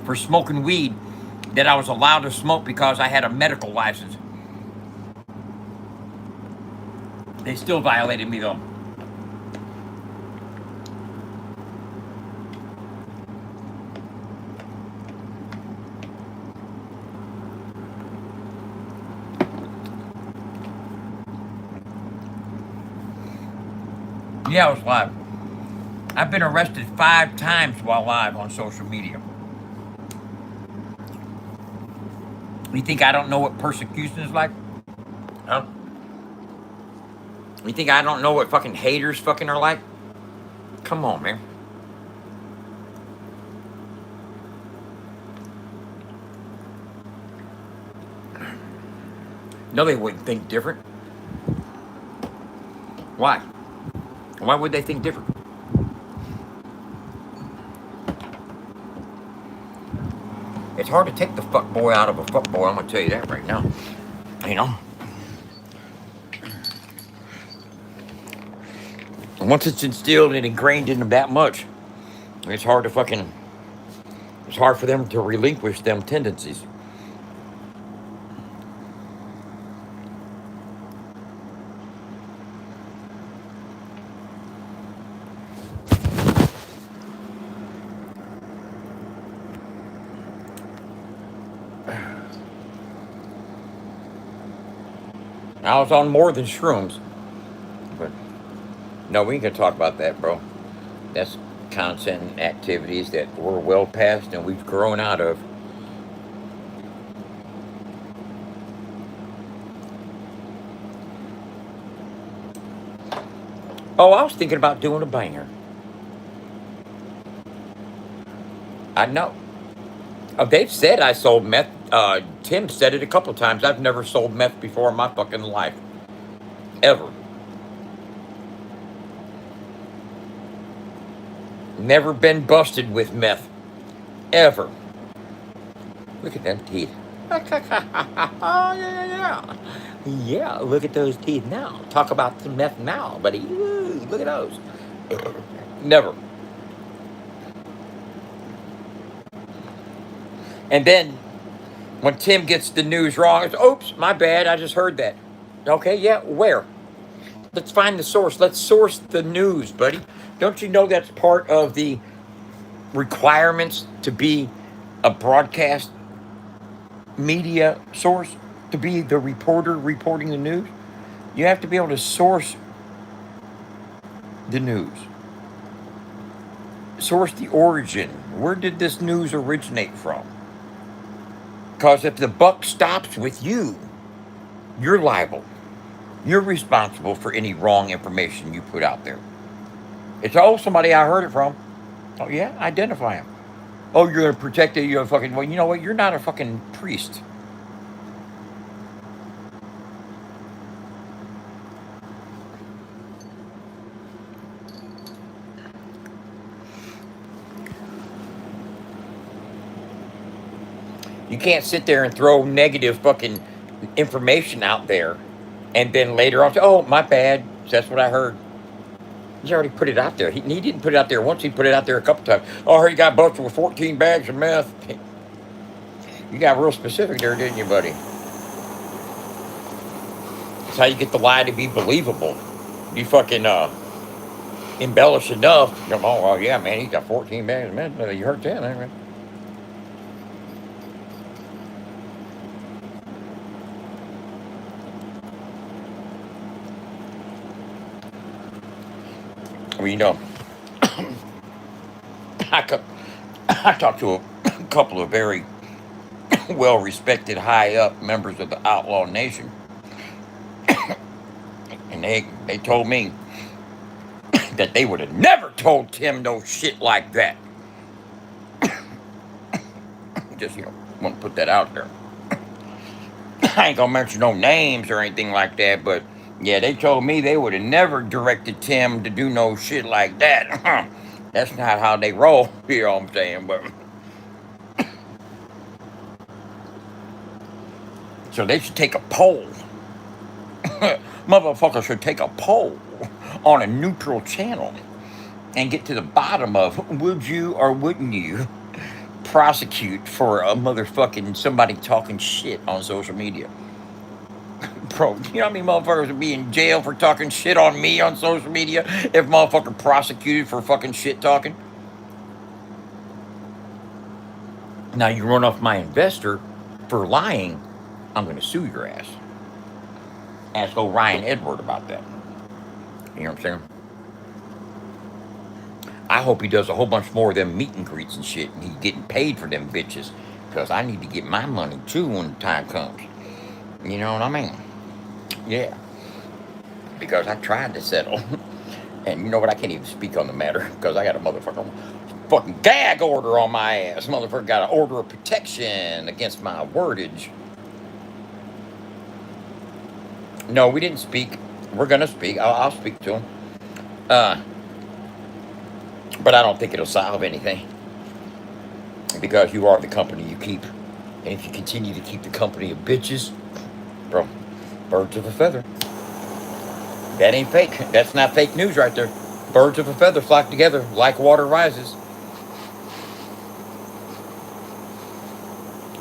for smoking weed that I was allowed to smoke because I had a medical license. They still violated me though. Yeah, I was live. I've been arrested 5 times while live on social media. You think I don't know what persecution is like? Huh? You think I don't know what fucking haters fucking are like? Come on, man. No, they wouldn't think different. Why? Why would they think different? It's hard to take the fuck boy out of a fuck boy, I'm gonna tell you that right now. You know? Once it's instilled and ingrained in them that much, it's hard to fucking, it's hard for them to relinquish them tendencies. I was on more than shrooms, but no, we ain't gonna talk about that, bro. That's content and activities that we're well past and we've grown out of. Oh, I was thinking about doing a banger. I know. Oh, they've said I sold meth. Tim said it a couple of times. I've never sold meth before in my fucking life. Ever. Never been busted with meth. Ever. Look at them teeth. Oh, yeah. Yeah, look at those teeth now. Talk about the meth now, buddy. Ooh, look at those. Never. And then when Tim gets the news wrong, it's, oops, my bad, I just heard that. Okay, yeah, where? Let's find the source. Let's source the news, buddy. Don't you know that's part of the requirements to be a broadcast media source? To be the reporter reporting the news? You have to be able to source the news. Source the origin. Where did this news originate from? Because if the buck stops with you, you're liable. You're responsible for any wrong information you put out there. It's, oh, somebody I heard it from. Oh, yeah? Identify him. Oh, you're going to protect it. You're a fucking, well, you know what? You're not a fucking priest. You can't sit there and throw negative fucking information out there and then later on say, oh, my bad. That's what I heard. He's already put it out there. He didn't put it out there once. He put it out there a couple times. Oh, he got busted with 14 bags of meth. You got real specific there, didn't you, buddy? That's how you get the lie to be believable. You fucking embellish enough. You know, oh, well, yeah, man, he's got 14 bags of meth. You heard that, man. Well, you know, I talked to a couple of very well-respected, high-up members of the Outlaw Nation, and they told me that they would have never told Tim no shit like that. Just, you know, want to put that out there. I ain't gonna mention no names or anything like that, but Yeah, they told me they would have never directed Tim to do no shit like that. That's not how they roll, you know what I'm saying? But so they should take a poll. Motherfuckers should take a poll on a neutral channel and get to the bottom of would you or wouldn't you prosecute for a motherfucking somebody talking shit on social media. Bro, you know how many motherfuckers would be in jail for talking shit on me on social media if motherfucker prosecuted for fucking shit talking? Now you run off my investor for lying, I'm gonna sue your ass. Ask old Ryan Edward about that. You know what I'm saying? I hope he does a whole bunch more of them meet and greets and shit, and he's getting paid for them bitches. Because I need to get my money too when the time comes. You know what I mean? Yeah. Because I tried to settle. And you know what? I can't even speak on the matter because I got a motherfucking fucking gag order on my ass. Motherfucker got an order of protection against my wordage. No, we didn't speak. We're gonna speak. I'll speak to him. Uh, but I don't think it'll solve anything because you are the company you keep, and if you continue to keep the company of bitches, bro, birds of a feather. That ain't fake. That's not fake news right there. Birds of a feather flock together like water rises.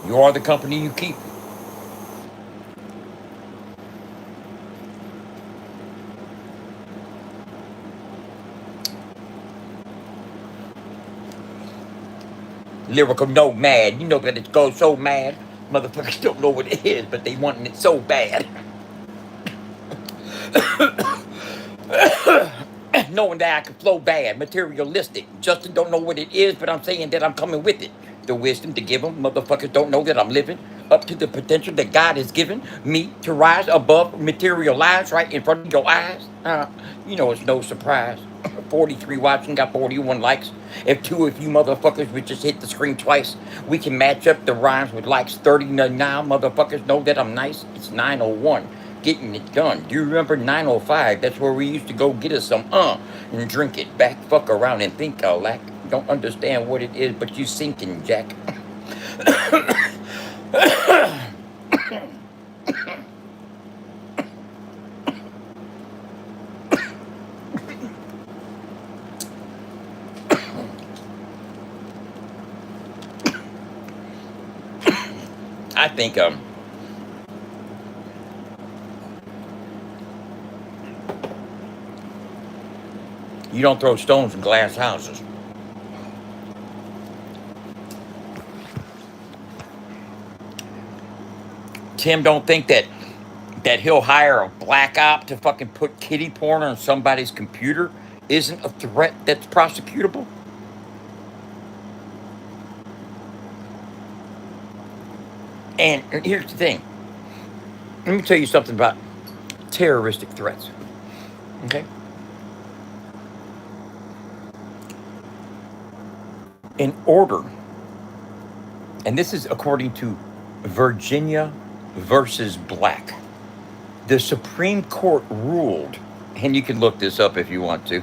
You are the company you keep. Lyrical nomad. You know that it goes so mad. Motherfuckers don't know what it is, but they wanting it so bad. Knowing that I can flow bad, materialistic. Justin don't know what it is, but I'm saying that I'm coming with it. The wisdom to give them. Motherfuckers don't know that I'm living up to the potential that God has given me to rise above material lives right in front of your eyes. You know it's no surprise. 43 watching, got 41 likes. If two of you motherfuckers would just hit the screen twice, we can match up the rhymes with likes 30 now. Motherfuckers know that I'm nice. It's 901. Getting it done. Do you remember 905? That's where we used to go get us some and drink it back, fuck around and think I'll lack. Don't understand what it is, but you sinking, Jack. I think you don't throw stones in glass houses. Tim don't think that he'll hire a black op to fucking put kitty porn on somebody's computer isn't a threat that's prosecutable. And here's the thing. Let me tell you something about terroristic threats. Okay? In order, and this is according to Virginia versus Black, the Supreme Court ruled, and you can look this up if you want to,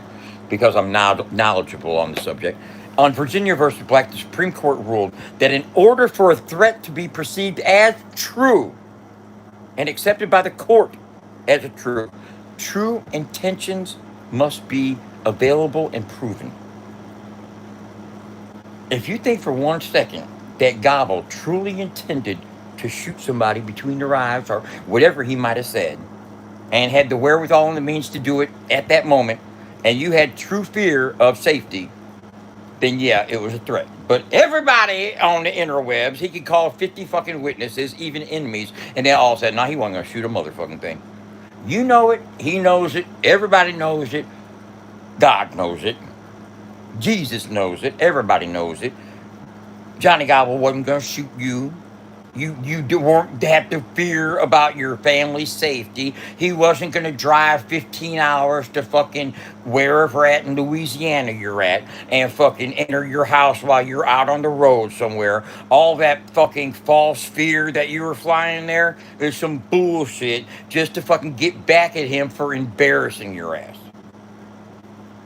because I'm now knowledgeable on the subject. On Virginia versus Black, the Supreme Court ruled that in order for a threat to be perceived as true and accepted by the court as a true intentions must be available and proven. If you think for 1 second that Gobble truly intended to shoot somebody between their eyes or whatever he might have said, and had the wherewithal and the means to do it at that moment, and you had true fear of safety, then yeah, it was a threat. But everybody on the interwebs, he could call 50 fucking witnesses, even enemies, and they all said, no, he wasn't gonna shoot a motherfucking thing. You know it, he knows it, everybody knows it, God knows it, Jesus knows it, everybody knows it. Johnny Gobble wasn't gonna shoot you. You weren't have to fear about your family's safety. He wasn't going to drive 15 hours to fucking wherever at in Louisiana you're at and fucking enter your house while you're out on the road somewhere. All that fucking false fear that you were flying there is some bullshit just to fucking get back at him for embarrassing your ass.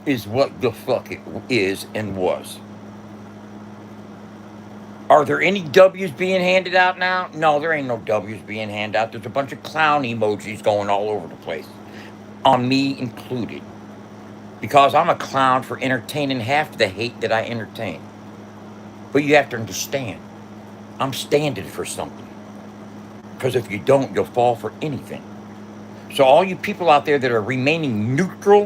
Is what the fuck it is and was. Are there any W's being handed out now? No, there ain't no W's being handed out. There's a bunch of clown emojis going all over the place, on me included. Because I'm a clown for entertaining half the hate that I entertain. But you have to understand, I'm standing for something. Because if you don't, you'll fall for anything. So all you people out there that are remaining neutral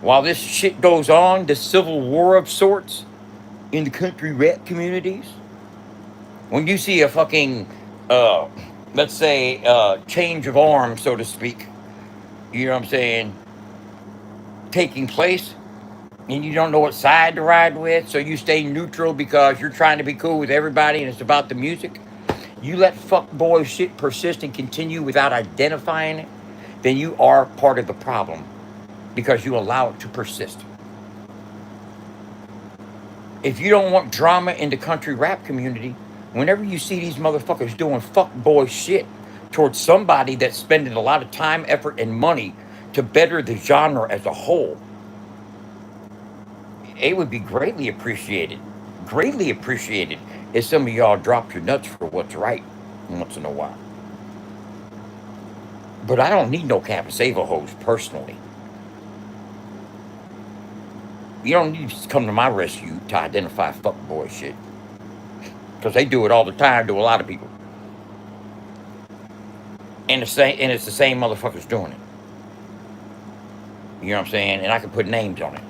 while this shit goes on, this civil war of sorts in the country rap communities, when you see a fucking, let's say, change of arms, so to speak, you know what I'm saying, taking place, and you don't know what side to ride with, so you stay neutral because you're trying to be cool with everybody and it's about the music, you let fuckboy shit persist and continue without identifying it, then you are part of the problem because you allow it to persist. If you don't want drama in the country rap community, whenever you see these motherfuckers doing fuckboy shit towards somebody that's spending a lot of time, effort, and money to better the genre as a whole, it would be greatly appreciated if some of y'all dropped your nuts for what's right once in a while. But I don't need no Capasava hoes personally. You don't need to come to my rescue to identify fuckboy shit. Because they do it all the time to a lot of people. And it's the same motherfuckers doing it. You know what I'm saying? And I can put names on it.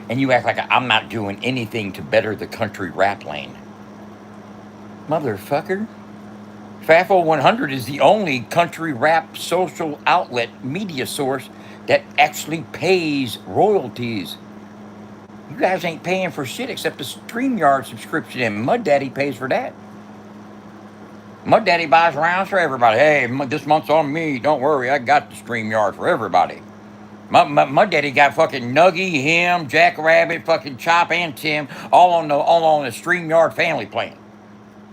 And you act like I'm not doing anything to better the country rap lane. Motherfucker. FAFO100 is the only country rap social outlet media source that actually pays royalties. You guys ain't paying for shit except a StreamYard subscription, and Mud Daddy pays for that. Mud Daddy buys rounds for everybody. Hey, this month's on me. Don't worry, I got the StreamYard for everybody. My daddy got fucking Nuggy, him, Jackrabbit, fucking Chop, and Tim all on the StreamYard family plan.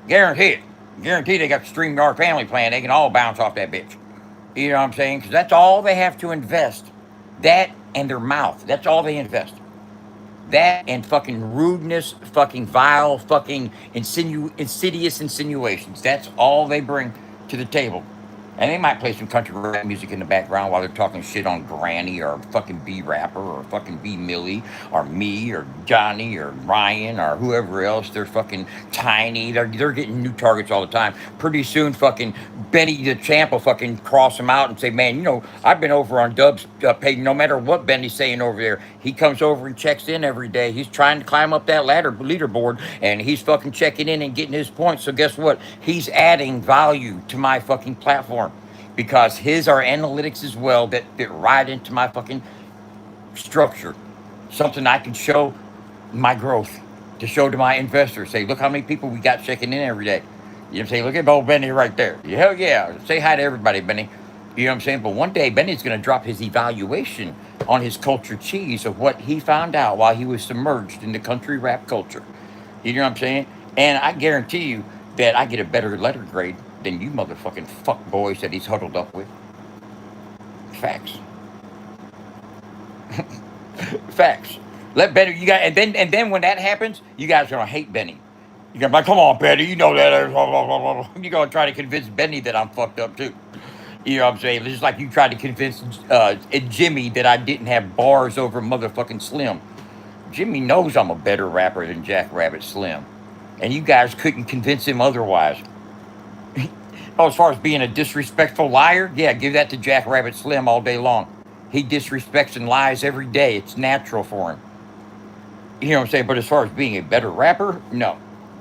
Guarantee it. Guarantee they got the StreamYard family plan. They can all bounce off that bitch. You know what I'm saying? Because that's all they have to invest. That and their mouth. That's all they invest. That and fucking rudeness, fucking vile, fucking insidious insinuations. That's all they bring to the table. And they might play some country rap music in the background while they're talking shit on Granny or fucking B Rapper or fucking B Millie or me or Johnny or Ryan or whoever else. They're fucking Tiny. They're getting new targets all the time. Pretty soon, fucking Benny the Champ will fucking cross them out and say, man, you know, I've been over on Dub's page. No matter what Benny's saying over there, he comes over and checks in every day. He's trying to climb up that leaderboard, and he's fucking checking in and getting his points. So guess what? He's adding value to my fucking platform because his are analytics as well that fit right into my fucking structure. Something I can show my growth, to show to my investors. Say, look how many people we got checking in every day. You know what I'm saying? Look at old Benny right there. Hell yeah. Say hi to everybody, Benny. You know what I'm saying? But one day, Benny's going to drop his evaluation on his culture cheese of what he found out while he was submerged in the country rap culture. You know what I'm saying? And I guarantee you that I get a better letter grade than you motherfucking fuck boys that he's huddled up with. Facts. Facts. Let Benny, you got, and then when that happens, you guys are gonna hate Benny. You're gonna be like, come on, Benny, you know that. You're gonna try to convince Benny that I'm fucked up too. You know what I'm saying? Just like you tried to convince Jimmy that I didn't have bars over motherfucking Slim. Jimmy knows I'm a better rapper than Jackrabbit Slim, and you guys couldn't convince him otherwise. Oh, as far as being a disrespectful liar, yeah, give that to Jackrabbit Slim all day long. He disrespects and lies every day. It's natural for him. You know what I'm saying? But as far as being a better rapper, no.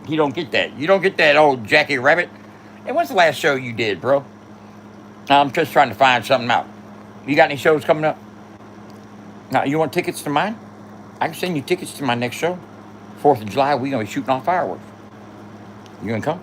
You don't get that. You don't get that old Jackie Rabbit. And when's the last show you did, bro? I'm just trying to find something out. You got any shows coming up? Now, you want tickets to mine? I can send you tickets to my next show. 4th of July, we're going to be shooting off fireworks. You gonna come?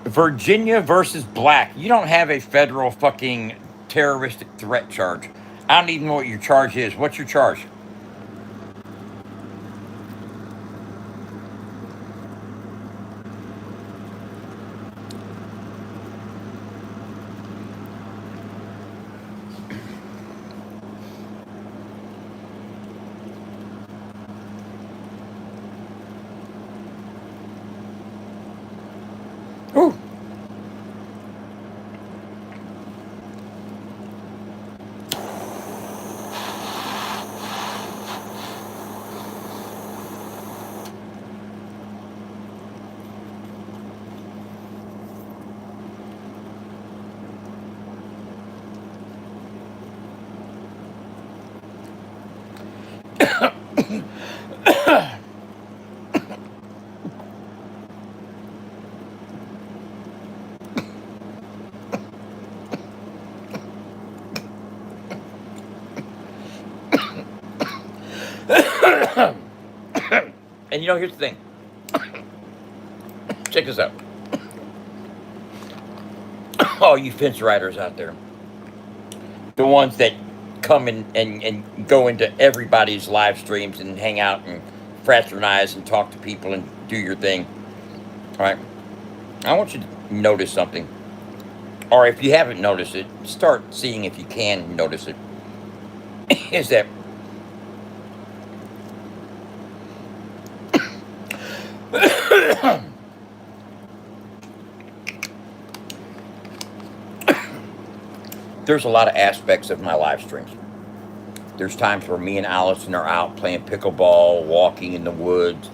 Virginia versus Black. You don't have a federal fucking terroristic threat charge. I don't even know what your charge is. What's your charge? Ooh. And here's the thing. Check this out. All you fence riders out there, the ones that come and go into everybody's live streams and hang out and fraternize and talk to people and do your thing. All right. I want you to notice something. Or if you haven't noticed it, start seeing if you can notice it. Is that there's a lot of aspects of my live streams. There's times where me and Allison are out playing pickleball, walking in the woods,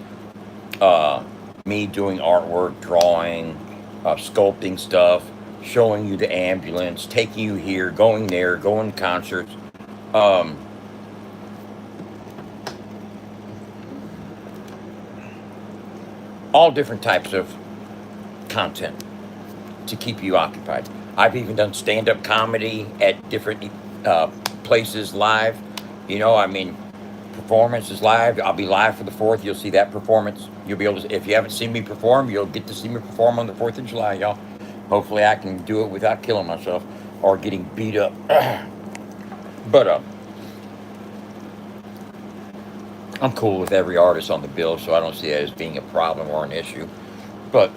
uh, me doing artwork, drawing, sculpting stuff, showing you the ambulance, taking you here, going there, going to concerts, um, all different types of content to keep you occupied. I've even done stand up comedy at different uh, places live. I mean, performances live. I'll be live for the 4th. You'll see that performance. You'll be able to, if you haven't seen me perform, you'll get to see me perform on the 4th of July, y'all. Hopefully, I can do it without killing myself or getting beat up. But I'm cool with every artist on the bill, so I don't see it as being a problem or an issue. But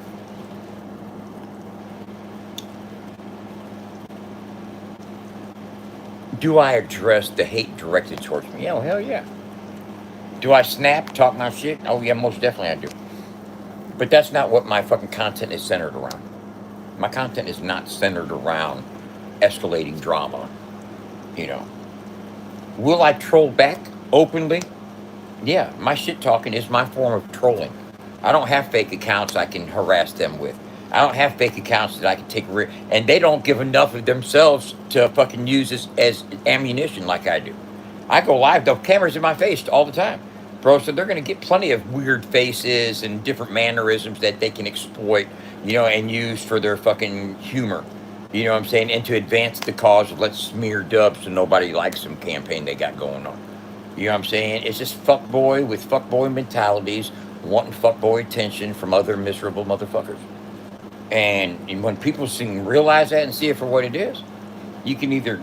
do I address the hate directed towards me? Oh, hell yeah. Do I snap, talk my shit? Oh, yeah, most definitely I do. But that's not what my fucking content is centered around. My content is not centered around escalating drama. You know, will I troll back openly? Yeah, my shit talking is my form of trolling. I don't have fake accounts I can harass them with. I don't have fake accounts that I can take and they don't give enough of themselves to fucking use this as ammunition like I do. I go live, the camera's in my face all the time, bro. So they're gonna get plenty of weird faces and different mannerisms that they can exploit, and use for their fucking humor. You know what I'm saying? And to advance the cause of let's smear dubs so nobody likes them campaign they got going on. You know what I'm saying? It's just fuckboy with fuckboy mentalities, wanting fuckboy attention from other miserable motherfuckers. And when people realize that and see it for what it is, you can either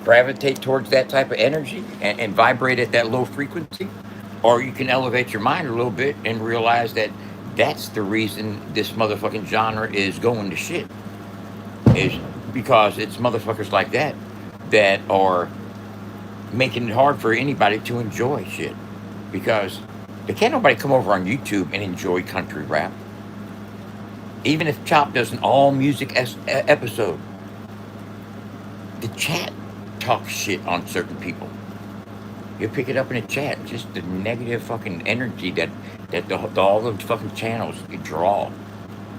gravitate towards that type of energy and vibrate at that low frequency, or you can elevate your mind a little bit and realize that that's the reason this motherfucking genre is going to shit. Is because it's motherfuckers like that that are making it hard for anybody to enjoy shit. Because there can't nobody come over on YouTube and enjoy country rap. Even if Chop does an all music episode, the chat talks shit on certain people. You pick it up in the chat, just the negative fucking energy that all the fucking channels draw.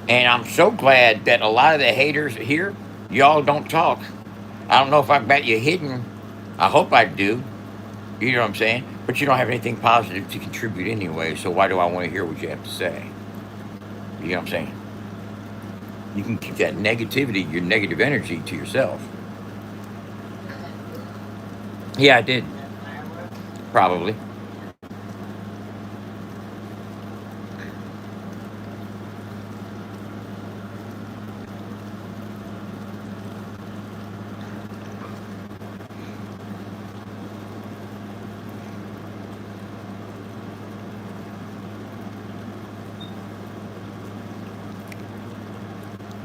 And I'm so glad that a lot of the haters here, y'all don't talk. I don't know if I got you hidden. I hope I do. You know what I'm saying? But you don't have anything positive to contribute anyway, so why do I want to hear what you have to say? You know what I'm saying? You can keep that negativity, your negative energy to yourself. Yeah, I did. Probably.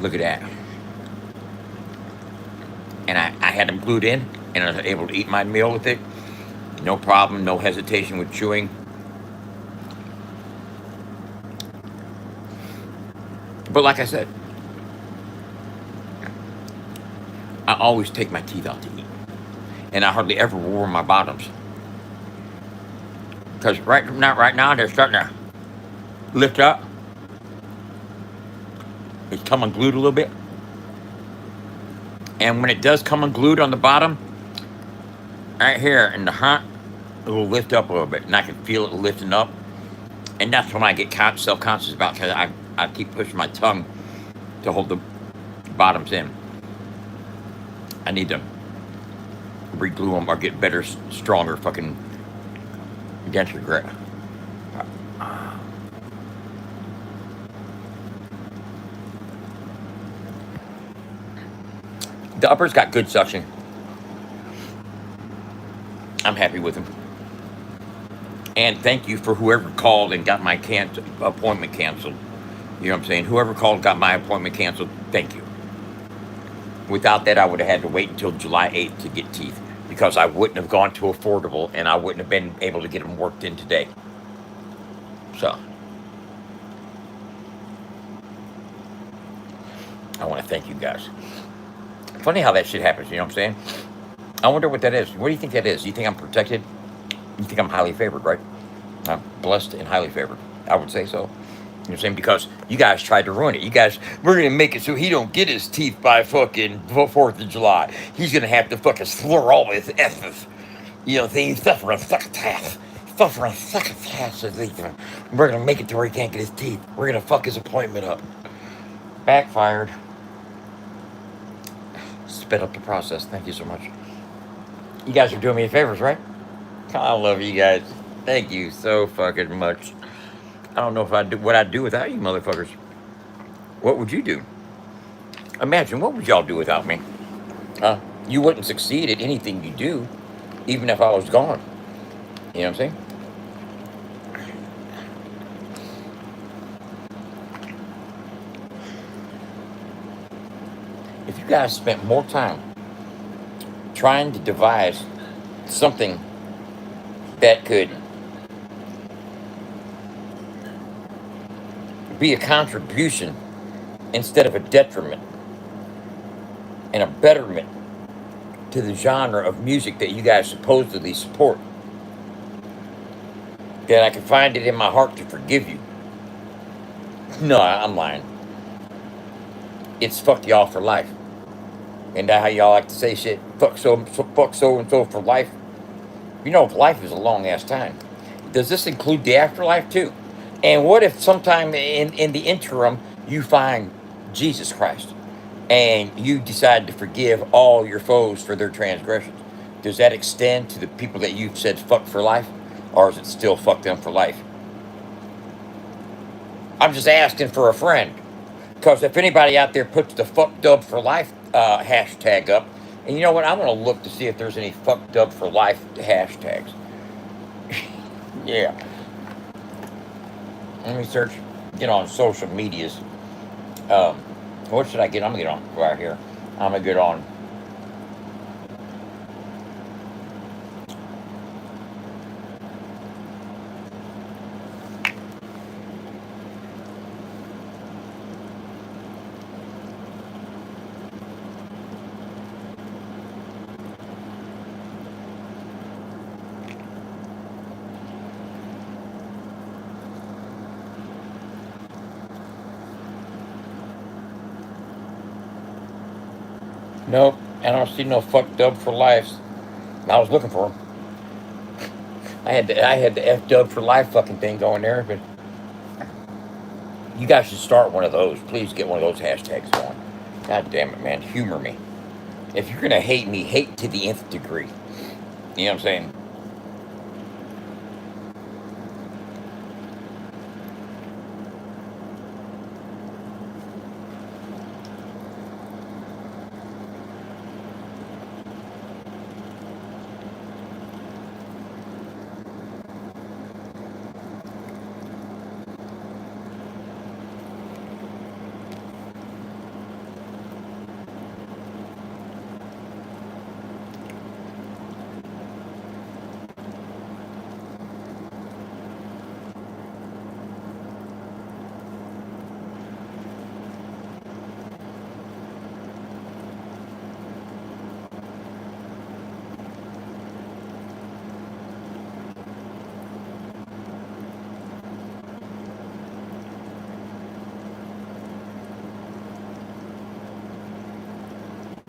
Look at that. And I had them glued in, and I was able to eat my meal with it. No problem, no hesitation with chewing. But like I said, I always take my teeth out to eat. And I hardly ever wore my bottoms. Because right now, they're starting to lift up. It's come unglued a little bit. And when it does come unglued on the bottom, right here in the hunt, it will lift up a little bit. And I can feel it lifting up. And that's when I get self-conscious about, because I keep pushing my tongue to hold the bottoms in. I need to re-glue them or get better, stronger fucking denture grip. The uppers got good suction. I'm happy with them. And thank you for whoever called and got my appointment canceled. You know what I'm saying? Whoever called got my appointment canceled, thank you. Without that, I would have had to wait until July 8th to get teeth, because I wouldn't have gone to Affordable and I wouldn't have been able to get them worked in today. So, I want to thank you guys. Funny how that shit happens, you know what I'm saying? I wonder what that is. What do you think that is? You think I'm protected? You think I'm highly favored, right? I'm blessed and highly favored. I would say so. You know what I'm saying? Because you guys tried to ruin it. You guys, we're going to make it so he don't get his teeth by fucking 4th of July. He's going to have to fucking slur all his S's. You know what I'm saying? Suffering succotash. Suffering succotash. We're going to make it to where he can't get his teeth. We're going to fuck his appointment up. Backfired. Sped up the process. Thank you so much. You guys are doing me favors, right? I love you guys. Thank you so fucking much. I don't know if I'd do what I'd do without you motherfuckers. What would you do? Imagine, what would y'all do without me? You wouldn't succeed at anything you do, even if I was gone. You know what I'm saying? If you guys spent more time trying to devise something that could be a contribution instead of a detriment and a betterment to the genre of music that you guys supposedly support, then I can find it in my heart to forgive you. No, I'm lying. It's fuck y'all for life. And that how y'all like to say shit? Fuck so and so for life. You know, life is a long ass time. Does this include the afterlife too? And what if sometime in the interim you find Jesus Christ and you decide to forgive all your foes for their transgressions? Does that extend to the people that you've said fuck for life? Or is it still fuck them for life? I'm just asking for a friend. Because if anybody out there puts the fuck dub for life hashtag up, and you know what? I'm going to look to see if there's any fuck dub for life hashtags. Yeah. Let me search, get on social medias. What should I get? I'm going to get on right here. I'm going to get on. Nope, I don't see no fuck dub for lives. I was looking for them. I had the F dub for life fucking thing going there, but you guys should start one of those. Please get one of those hashtags going. God damn it, man. Humor me. If you're gonna hate me, hate to the nth degree. You know what I'm saying?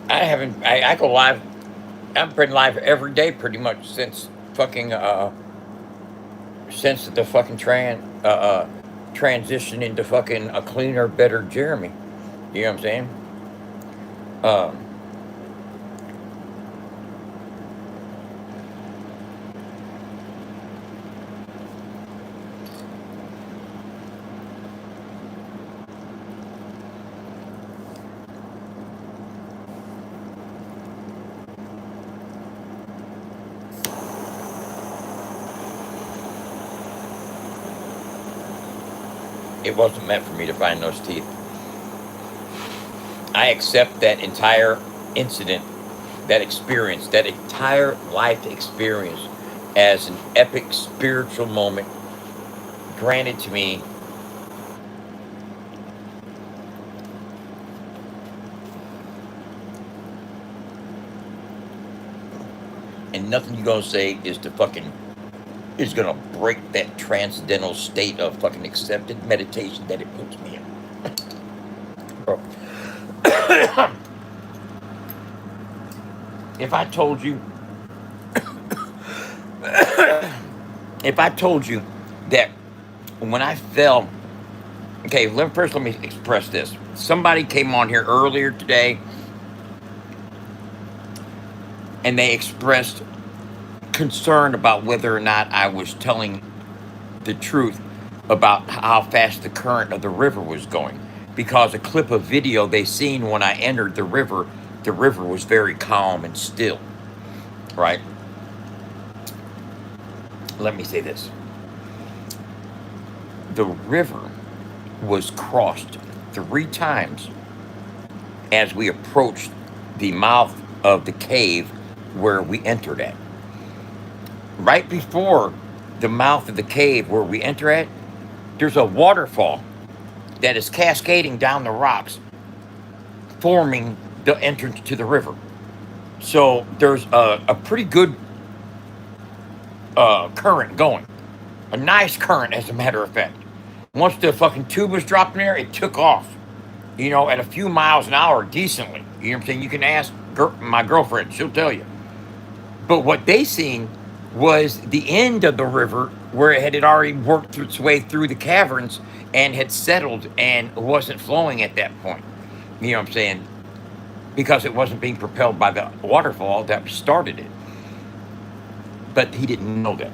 I haven't. I go live. I've been live every day pretty much since fucking since the fucking transition into fucking a cleaner, better Jeremy. You know what I'm saying? Um, it wasn't meant for me to find those teeth. I accept that entire incident, that experience, that entire life experience as an epic spiritual moment granted to me. And nothing you're gonna say is gonna break that transcendental state of fucking accepted meditation that it puts me in. Bro, if I told you, if I told you that when I fell, okay, let me express this. Somebody came on here earlier today and they expressed concern about whether or not I was telling the truth about how fast the current of the river was going. Because a clip of video they seen when I entered the river was very calm and still, right? Let me say this. The river was crossed 3 times as we approached the mouth of the cave where we entered at. Right before the mouth of the cave where we enter at, there's a waterfall that is cascading down the rocks, forming the entrance to the river. So there's a pretty good current going, a nice current, as a matter of fact. Once the fucking tube was dropped in there, it took off, you know, at a few miles an hour decently. You know what I'm saying? You can ask my girlfriend, she'll tell you. But what they seen was the end of the river where it had already worked its way through the caverns and had settled and wasn't flowing at that point. You know what I'm saying? Because it wasn't being propelled by the waterfall that started it. But he didn't know that.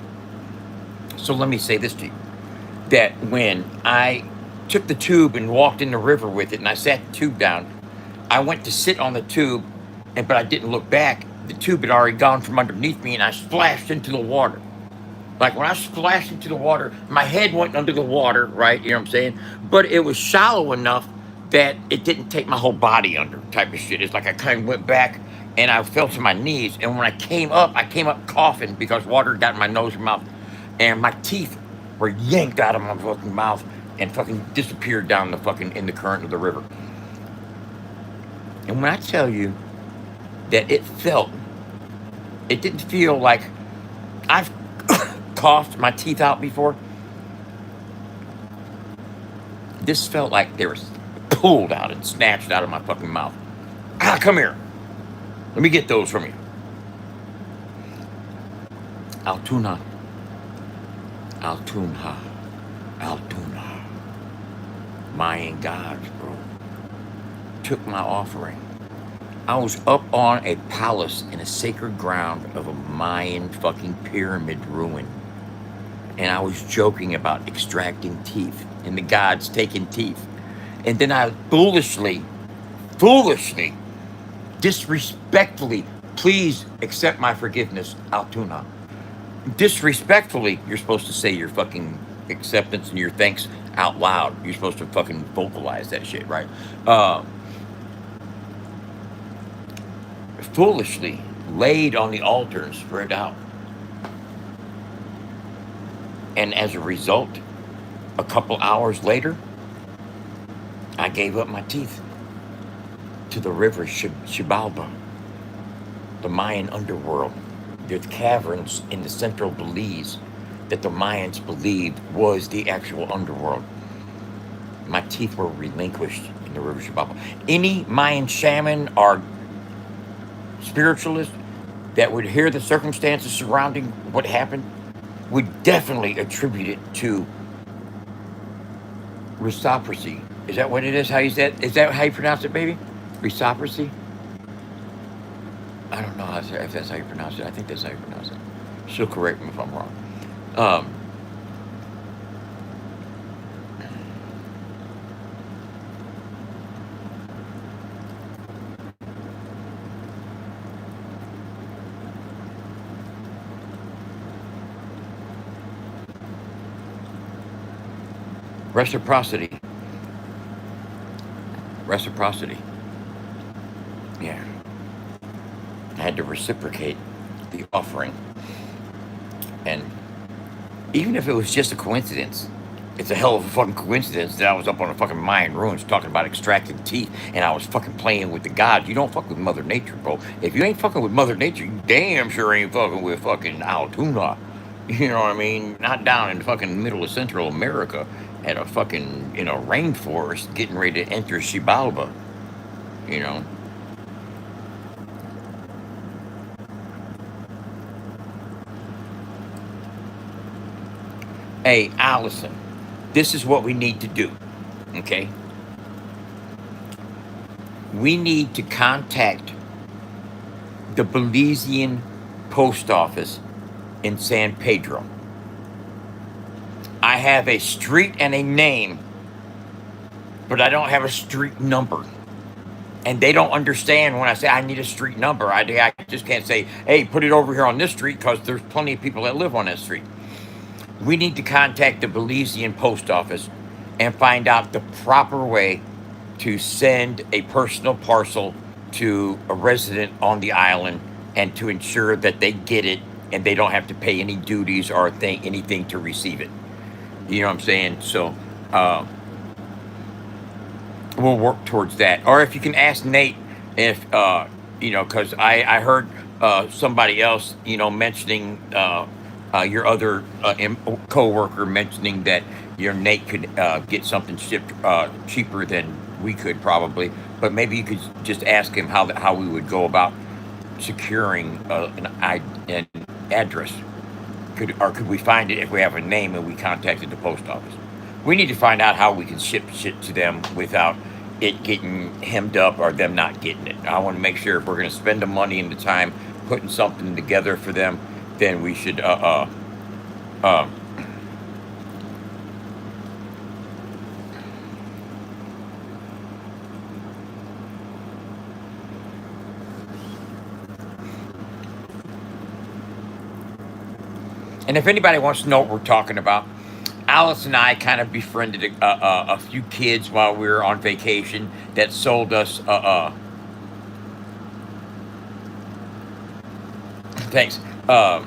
So let me say this to you, that when I took the tube and walked in the river with it and I sat the tube down, I went to sit on the tube, but I didn't look back. The tube had already gone from underneath me and I splashed into the water. Like when I splashed into the water, my head went under the water, right? You know what I'm saying? But it was shallow enough that it didn't take my whole body under, type of shit. It's like I kind of went back and I fell to my knees. And when I came up coughing because water got in my nose and mouth. And my teeth were yanked out of my fucking mouth and fucking disappeared down the fucking, in the current of the river. And when I tell you that it didn't feel like I've coughed my teeth out before. This felt like they were pulled out and snatched out of my fucking mouth. Ah, come here. Let me get those from you. Altoona Altunha. Altunha. Mayan gods, bro. Took my offering. I was up on a palace in a sacred ground of a Mayan fucking pyramid ruin. And I was joking about extracting teeth and the gods taking teeth. And then I foolishly, disrespectfully, please accept my forgiveness, Altuna. Disrespectfully, you're supposed to say your fucking acceptance and your thanks out loud. You're supposed to fucking vocalize that shit, right? Uh, Foolishly laid on the altar and spread out. And as a result, a couple hours later, I gave up my teeth to the river Xibalba, the Mayan underworld. There's caverns in the central Belize that the Mayans believed was the actual underworld. My teeth were relinquished in the river Xibalba. Any Mayan shaman or spiritualist that would hear the circumstances surrounding what happened would definitely attribute it to reciprocity. Is that what it is? Is that how you pronounce it, baby? Reciprocity? I don't know if that's how you pronounce it. I think that's how you pronounce it. She'll correct me if I'm wrong. Um, reciprocity. Reciprocity. Yeah. I had to reciprocate the offering. And even if it was just a coincidence, it's a hell of a fucking coincidence that I was up on the fucking Mayan ruins talking about extracting teeth and I was fucking playing with the gods. You don't fuck with Mother Nature, bro. If you ain't fucking with Mother Nature, you damn sure ain't fucking with fucking Altoona. You know what I mean? Not down in the fucking middle of Central America at a fucking, rainforest getting ready to enter Xibalba, you know? Hey, Allison, this is what we need to do, okay? We need to contact the Belizean post office in San Pedro. I have a street and a name, but I don't have a street number. And they don't understand when I say I need a street number. I just can't say, hey, put it over here on this street because there's plenty of people that live on that street. We need to contact the Belizean post office and find out the proper way to send a personal parcel to a resident on the island and to ensure that they get it and they don't have to pay any duties or anything to receive it. You know what I'm saying? So we'll work towards that. Or if you can ask Nate if, because I heard somebody else, mentioning your other co-worker mentioning that your Nate could get something shipped cheaper than we could probably. But maybe you could just ask him how we would go about securing an address. Could we find it if we have a name and we contacted the post office? We need to find out how we can ship shit to them without it getting hemmed up or them not getting it. I want to make sure if we're going to spend the money and the time putting something together for them, then we should and if anybody wants to know what we're talking about, Alice and I kind of befriended a few kids while we were on vacation that sold us. Thanks. A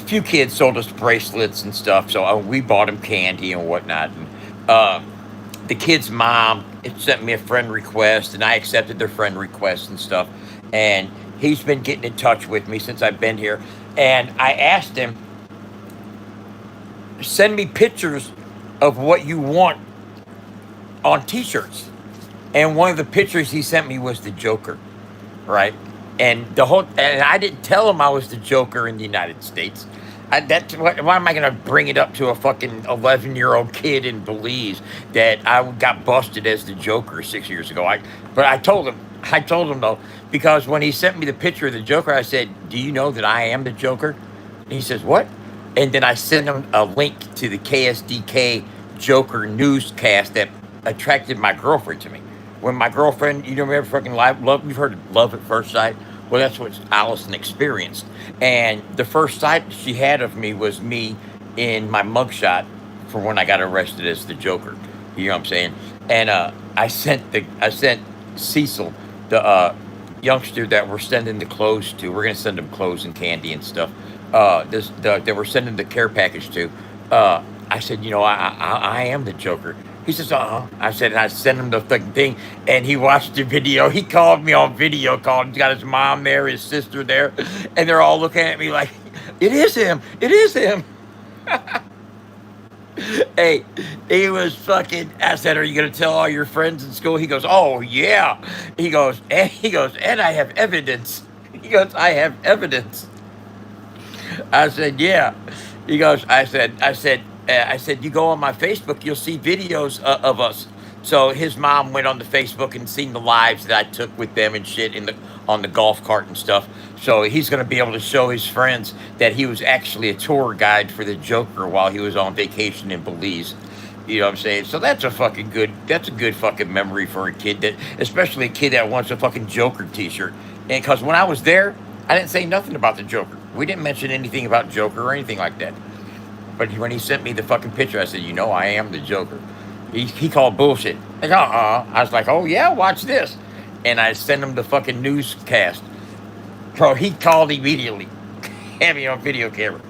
few kids sold us bracelets and stuff, so we bought them candy and whatnot. And the kid's mom sent me a friend request, and I accepted their friend request and stuff. And he's been getting in touch with me since I've been here. And I asked him, send me pictures of what you want on t-shirts. And one of the pictures he sent me was the Joker, right? And I didn't tell him I was the Joker in the United States. That's what. Why am I gonna bring it up to a fucking 11-year-old kid in Belize that I got busted as the Joker 6 years ago? But I told him though, because when he sent me the picture of the Joker, I said, "Do you know that I am the Joker?" And he says, "What?" And then I sent him a link to the KSDK Joker newscast that attracted my girlfriend to me. When my girlfriend, you know, remember fucking live love, you've heard of love at first sight. Well, that's what Allison experienced. And the first sight she had of me was me in my mugshot for when I got arrested as the Joker. You know what I'm saying? And I sent Cecil, the youngster that we're sending the clothes to. We're gonna send him clothes and candy and stuff. That we're sending the care package to. I said, you know, I am the Joker. He says, I said, and I sent him the fucking thing, and he watched the video. He called me on video call. He's got his mom there, his sister there, and they're all looking at me like, it is him. It is him. Hey, he was fucking. I said, "Are you gonna tell all your friends in school?" He goes, "Oh yeah." And I have evidence. He goes, "I have evidence." I said, "Yeah." He goes, I said, "You go on my Facebook, you'll see videos of us." So his mom went on the Facebook and seen the lives that I took with them and shit in the on the golf cart and stuff. So he's gonna be able to show his friends that he was actually a tour guide for the Joker while he was on vacation in Belize. You know what I'm saying? So that's a good fucking memory for a kid that, especially a kid that wants a fucking Joker T-shirt. And because when I was there, I didn't say nothing about the Joker. We didn't mention anything about Joker or anything like that. But when he sent me the fucking picture, I said, you know, I am the Joker. He called bullshit. Like, I was like, oh yeah, watch this. And I sent him the fucking newscast. Bro, he called immediately. Had me on video camera.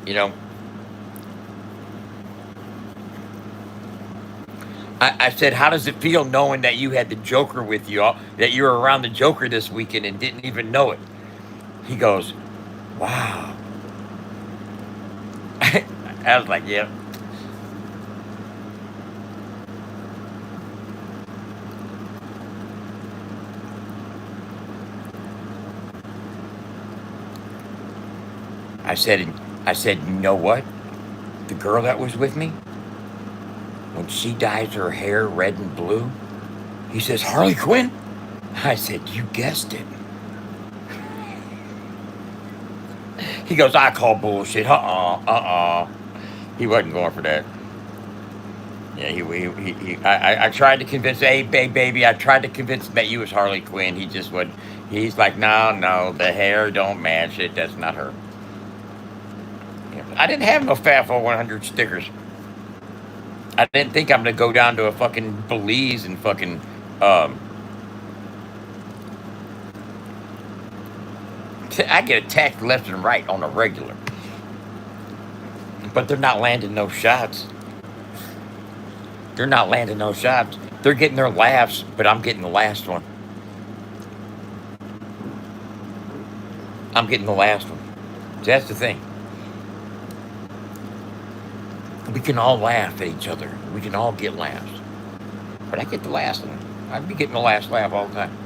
You know, I said, how does it feel knowing that you had the Joker with you, that you were around the Joker this weekend and didn't even know it? He goes, wow. I was like, yeah. I said, you know what? The girl that was with me, when she dyes her hair red and blue, he says, Harley Quinn? I said, you guessed it. He goes, I call bullshit. He wasn't going for that. Yeah, I tried to convince, hey, baby, I tried to convince him that you was Harley Quinn. He just would. He's like, no, the hair don't match it. That's not her. Yeah, I didn't have no FAFO100 stickers. I didn't think I'm gonna go down to a fucking Belize and fucking um. I get attacked left and right on a regular, but they're not landing no shots. They're not landing no shots. They're getting their laughs, but I'm getting the last one. I'm getting the last one. That's the thing. We can all laugh at each other. We can all get laughs. But I get the last one. I'd be getting the last laugh all the time.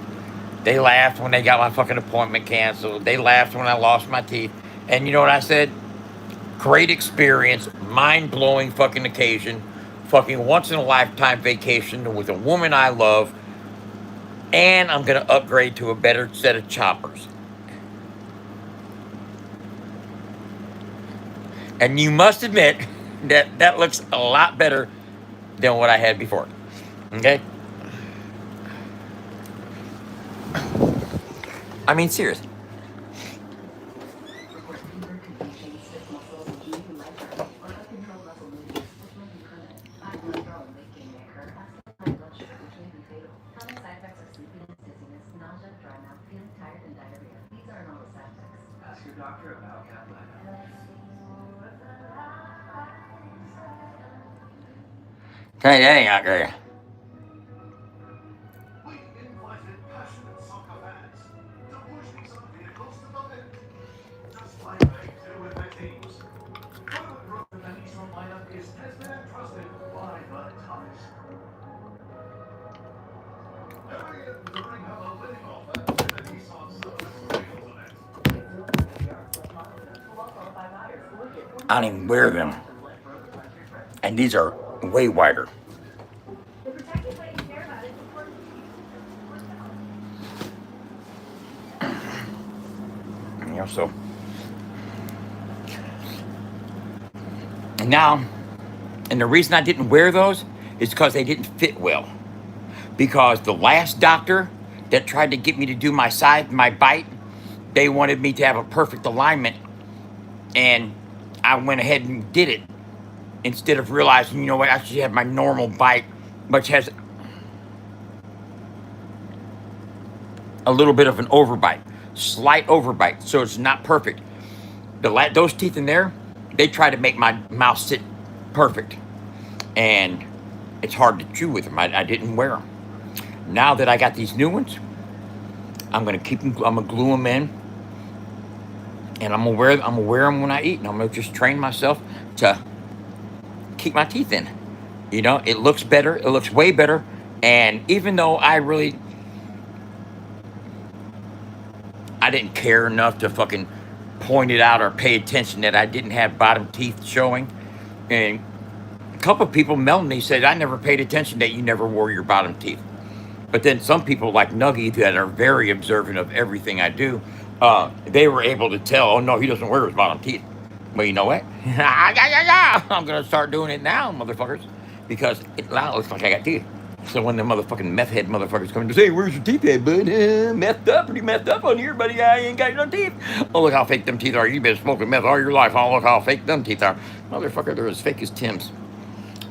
They laughed when they got my fucking appointment canceled. They laughed when I lost my teeth. And you know what I said? Great experience, mind blowing fucking occasion, fucking once in a lifetime vacation with a woman I love, and I'm gonna upgrade to a better set of choppers. And you must admit that that looks a lot better than what I had before. Okay? I mean, seriously. Hey, that ain't out there. I don't even wear them. And these are way wider. So now, and the reason I didn't wear those is because they didn't fit well. Because the last doctor that tried to get me to do my bite, they wanted me to have a perfect alignment, and I went ahead and did it instead of realizing, you know what, I actually have my normal bite, which has a little bit of an overbite, slight overbite, so it's not perfect. Those teeth in there, they try to make my mouth sit perfect, and it's hard to chew with them. I didn't wear them. Now that I got these new ones, I'm gonna keep them. I'm gonna glue them in, and I'm gonna wear them when I eat, and I'm gonna just train myself to keep my teeth in. You know, it looks better. It looks way better. And even though I didn't care enough to fucking point it out or pay attention that I didn't have bottom teeth showing, and a couple of people, Melanie said, I never paid attention that you never wore your bottom teeth. But then some people like Nuggy that are very observant of everything I do, they were able to tell, oh no, he doesn't wear his bottom teeth. Well, you know what? I'm going to start doing it now, motherfuckers, because it now looks like I got teeth. So when the motherfucking meth head motherfuckers come in to say, where's your teeth head, bud? Pretty messed up on here, buddy. I ain't got no teeth. Oh, look how fake them teeth are. You've been smoking meth all your life. Oh, look how fake them teeth are. Motherfucker, they're as fake as Tim's.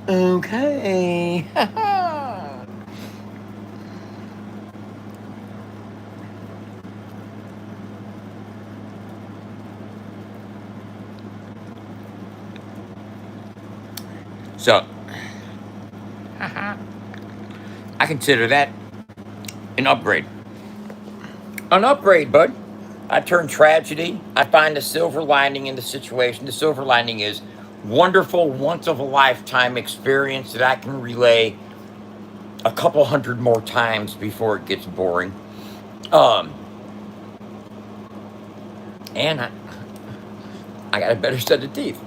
Okay. So, I consider that an upgrade. An upgrade, bud. I turn tragedy. I find the silver lining in the situation. The silver lining is wonderful, once of a lifetime experience that I can relay a couple hundred more times before it gets boring. Um, and I got a better set of teeth.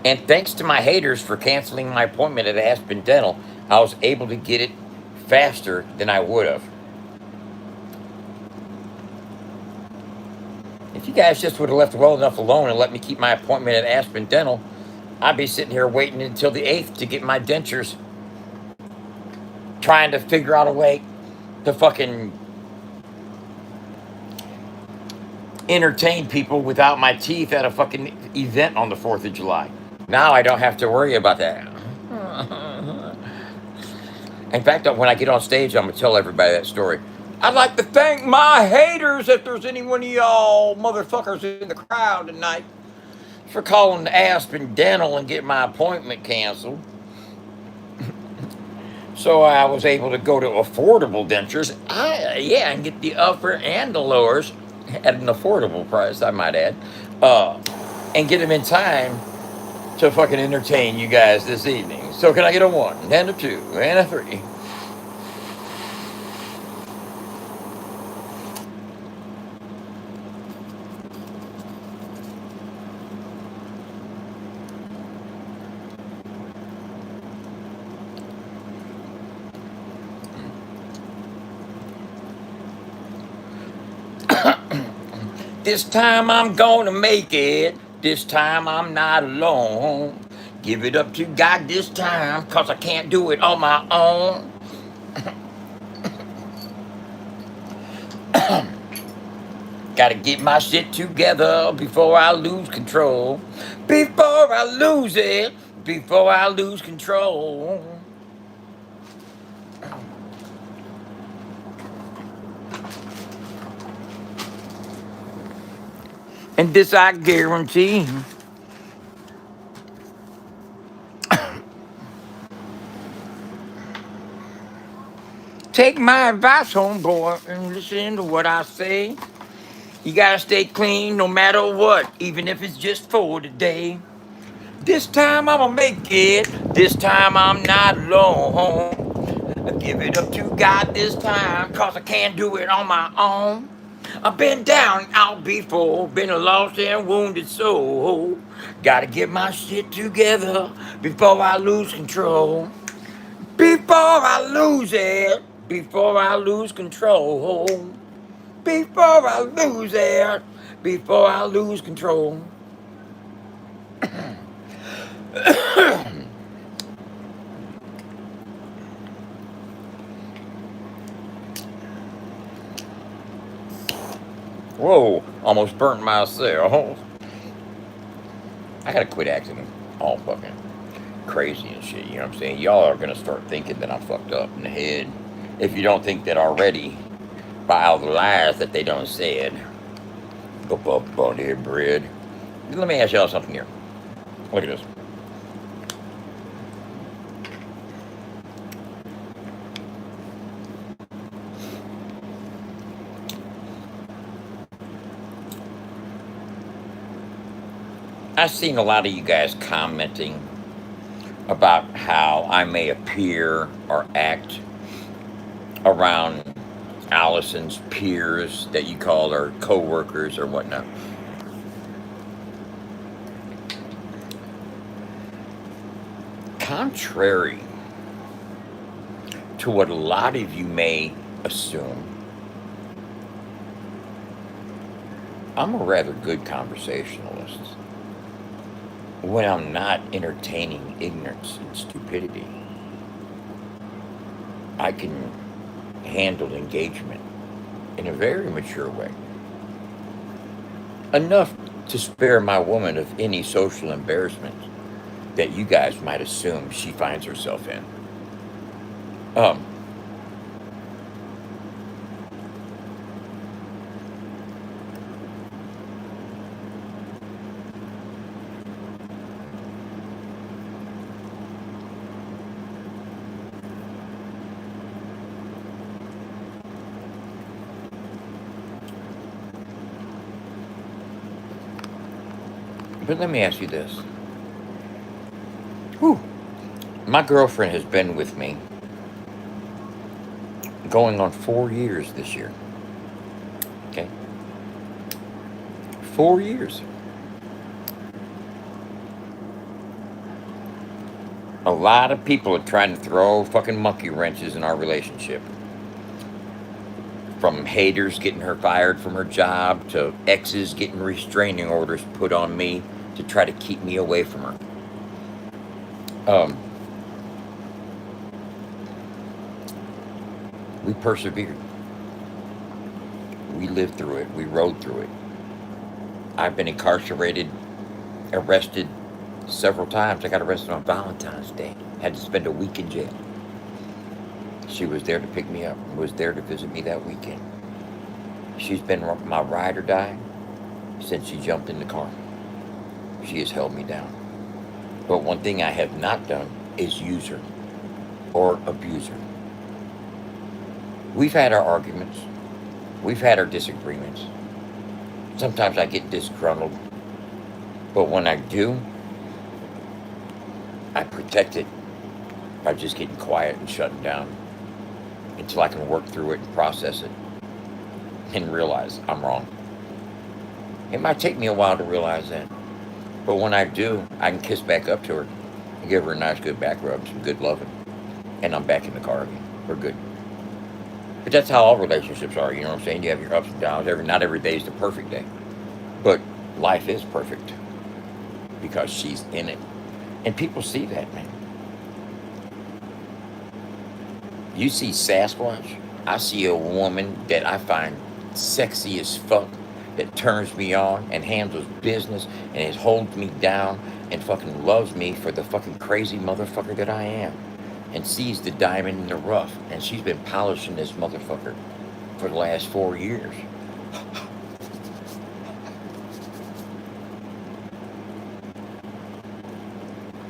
And thanks to my haters for canceling my appointment at Aspen Dental, I was able to get it faster than I would have. If you guys just would have left well enough alone and let me keep my appointment at Aspen Dental, I'd be sitting here waiting until the 8th to get my dentures, trying to figure out a way to fucking entertain people without my teeth at a fucking event on the 4th of July. Now I don't have to worry about that. In fact, when I get on stage, I'm going to tell everybody that story. I'd like to thank my haters, if there's any one of y'all motherfuckers in the crowd tonight, for calling the Aspen Dental and getting my appointment canceled. So I was able to go to affordable dentures. And get the upper and the lowers at an affordable price, I might add. And get them in time to fucking entertain you guys this evening. So can I get a 1 and a 2 and a 3? This time I'm gonna make it. This time I'm not alone. Give it up to God this time, cause I can't do it on my own. Gotta get my shit together before I lose control. Before I lose it. Before I lose control. And this I guarantee. Take my advice, homeboy, and listen to what I say. You gotta stay clean no matter what, even if it's just for today. This time I'ma make it. This time I'm not alone. I give it up to God this time, cause I can't do it on my own. I've been down and out before, been a lost and wounded soul. Gotta get my shit together before I lose control. Before I lose it, before I lose control. Before I lose it, before I lose control. Whoa, almost burnt myself. I gotta quit acting all fucking crazy and shit, you know what I'm saying? Y'all are gonna start thinking that I'm fucked up in the head. If you don't think that already, by all the lies that they done said. Go up on here, bread. Let me ask y'all something here. Look at this. I've seen a lot of you guys commenting about how I may appear or act around Allison's peers that you call her co-workers or whatnot. Contrary to what a lot of you may assume, I'm a rather good conversationalist when I'm not entertaining ignorance and stupidity. I can handle engagement in a very mature way. Enough to spare my woman of any social embarrassment that you guys might assume she finds herself in. Um, but let me ask you this. Whew. My girlfriend has been with me going on 4 years this year. Okay? 4 years. A lot of people are trying to throw fucking monkey wrenches in our relationship. From haters getting her fired from her job to exes getting restraining orders put on me to try to keep me away from her. We persevered. We lived through it. We rode through it. I've been incarcerated, arrested several times. I got arrested on Valentine's Day. Had to spend a week in jail. She was there to pick me up, was there to visit me that weekend. She's been my ride or die since she jumped in the car. She has held me down. But one thing I have not done is use her or abuse her. We've had our arguments. We've had our disagreements. Sometimes I get disgruntled. But when I do, I protect it by just getting quiet and shutting down until I can work through it and process it and realize I'm wrong. It might take me a while to realize that. But when I do, I can kiss back up to her and give her a nice good back rub, some good loving. And I'm back in the car again. We're good. But that's how all relationships are, you know what I'm saying? You have your ups and downs. Not every day is the perfect day. But life is perfect because she's in it. And people see that, man. You see Sasquatch, I see a woman that I find sexy as fuck, that turns me on and handles business and holds me down and fucking loves me for the fucking crazy motherfucker that I am, and sees the diamond in the rough. And she's been polishing this motherfucker for the last 4 years.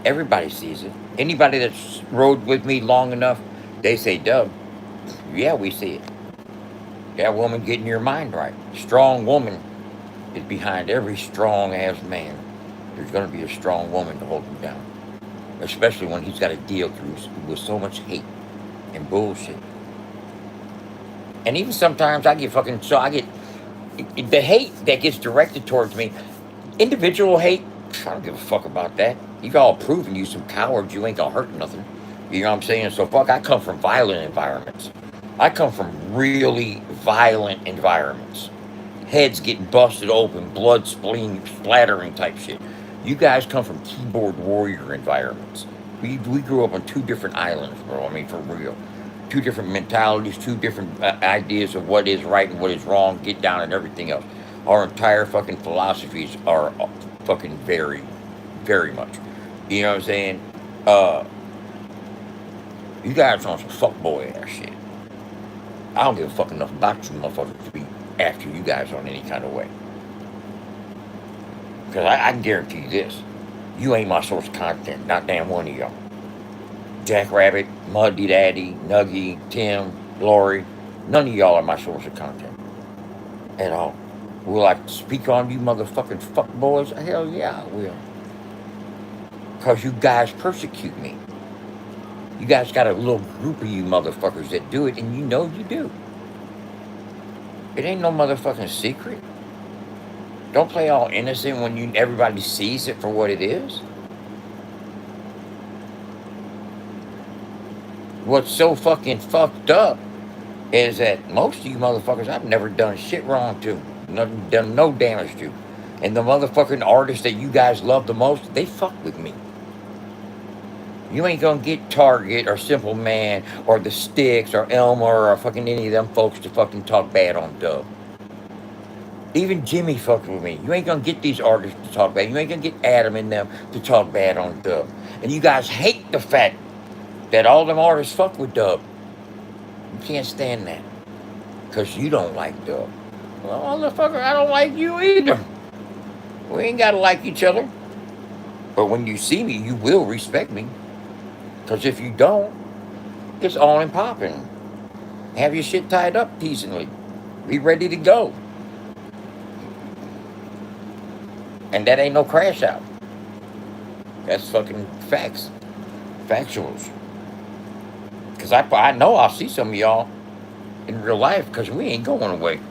Everybody sees it. Anybody that's rode with me long enough, they say, Dub, yeah, we see it. That woman getting your mind right. Strong woman is behind every strong ass man. There's going to be a strong woman to hold him down. Especially when he's got to deal with so much hate and bullshit. And even sometimes I get the hate that gets directed towards me, individual hate, I don't give a fuck about that. You all proving you some cowards, you ain't gonna hurt nothing. You know what I'm saying? So fuck, I come from violent environments. I come from really violent environments. Heads getting busted open, blood spleen splattering type shit. You guys come from keyboard warrior environments. We grew up on two different islands, bro. I mean, for real. Two different mentalities, two different ideas of what is right and what is wrong, get down and everything else. Our entire fucking philosophies are fucking very much. You know what I'm saying? Uh, you guys on some fuckboy ass shit. I don't give a fuck enough about you motherfuckers to be after you guys on any kind of way. Because I can guarantee you this. You ain't my source of content, not damn one of y'all. Jackrabbit, Muddy Daddy, Nuggy, Tim, Glory, none of y'all are my source of content. At all. Will I speak on you motherfucking fuckboys? Hell yeah, I will. Because you guys persecute me. You guys got a little group of you motherfuckers that do it, and you know you do. It ain't no motherfucking secret. Don't play all innocent when everybody sees it for what it is. What's so fucking fucked up is that most of you motherfuckers I've never done shit wrong to. Nothing, done no damage to. And the motherfucking artists that you guys love the most, they fuck with me. You ain't gonna get Target or Simple Man or The Sticks or Elmer or fucking any of them folks to fucking talk bad on Dub. Even Jimmy fucked with me. You ain't gonna get these artists to talk bad. You ain't gonna get Adam and them to talk bad on Dub. And you guys hate the fact that all them artists fuck with Dub. You can't stand that. Because you don't like Dub. Well, motherfucker, I don't like you either. We ain't gotta like each other. But when you see me, you will respect me. Because if you don't, it's on and popping. Have your shit tied up decently. Be ready to go. And that ain't no crash out. That's fucking facts. Factuals. Because I know I'll see some of y'all in real life because we ain't going away.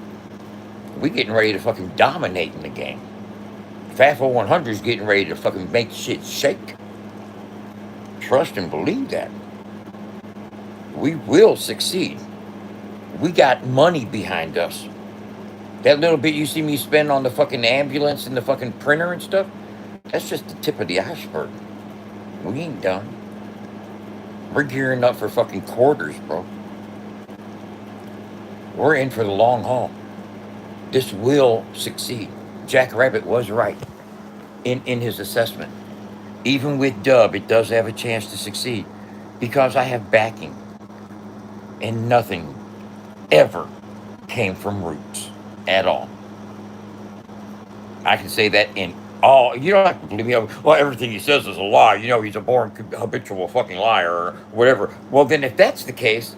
We getting ready to fucking dominate in the game. FAFO100 is getting ready to fucking make shit shake. Trust and believe that. We will succeed. We got money behind us. That little bit you see me spend on the fucking ambulance and the fucking printer and stuff, that's just the tip of the iceberg. We ain't done. We're gearing up for fucking quarters, bro. We're in for the long haul. This will succeed. Jack Rabbit was right in his assessment. Even with Dub, it does have a chance to succeed because I have backing. And nothing ever came from Roots at all. I can say that in all. You don't have to believe me. Well, everything he says is a lie. You know, he's a born habitual fucking liar or whatever. Well, then if that's the case,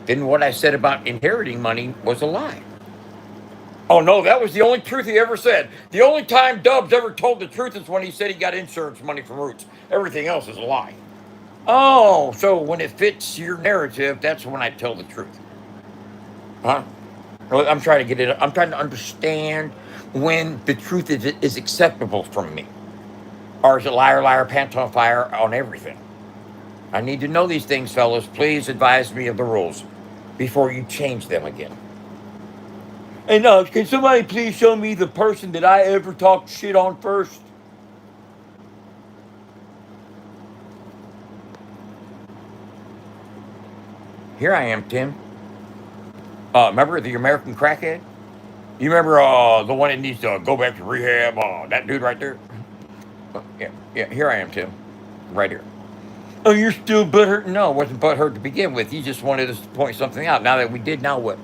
then what I said about inheriting money was a lie. Oh, no, that was the only truth he ever said. The only time Dubs ever told the truth is when he said he got insurance money from Roots. Everything else is a lie. Oh, so when it fits your narrative, that's when I tell the truth. Huh? I'm trying to get it. I'm trying to understand when the truth is acceptable from me. Or is it liar, liar, pants on fire on everything? I need to know these things, fellas. Please advise me of the rules before you change them again. And can somebody please show me the person that I ever talked shit on first? Here I am, Tim. Remember the American crackhead? You remember the one that needs to go back to rehab? That dude right there? Yeah, here I am, Tim. Right here. Oh, you're still butthurt? No, I wasn't butthurt to begin with. You just wanted us to point something out. Now that we did, now what?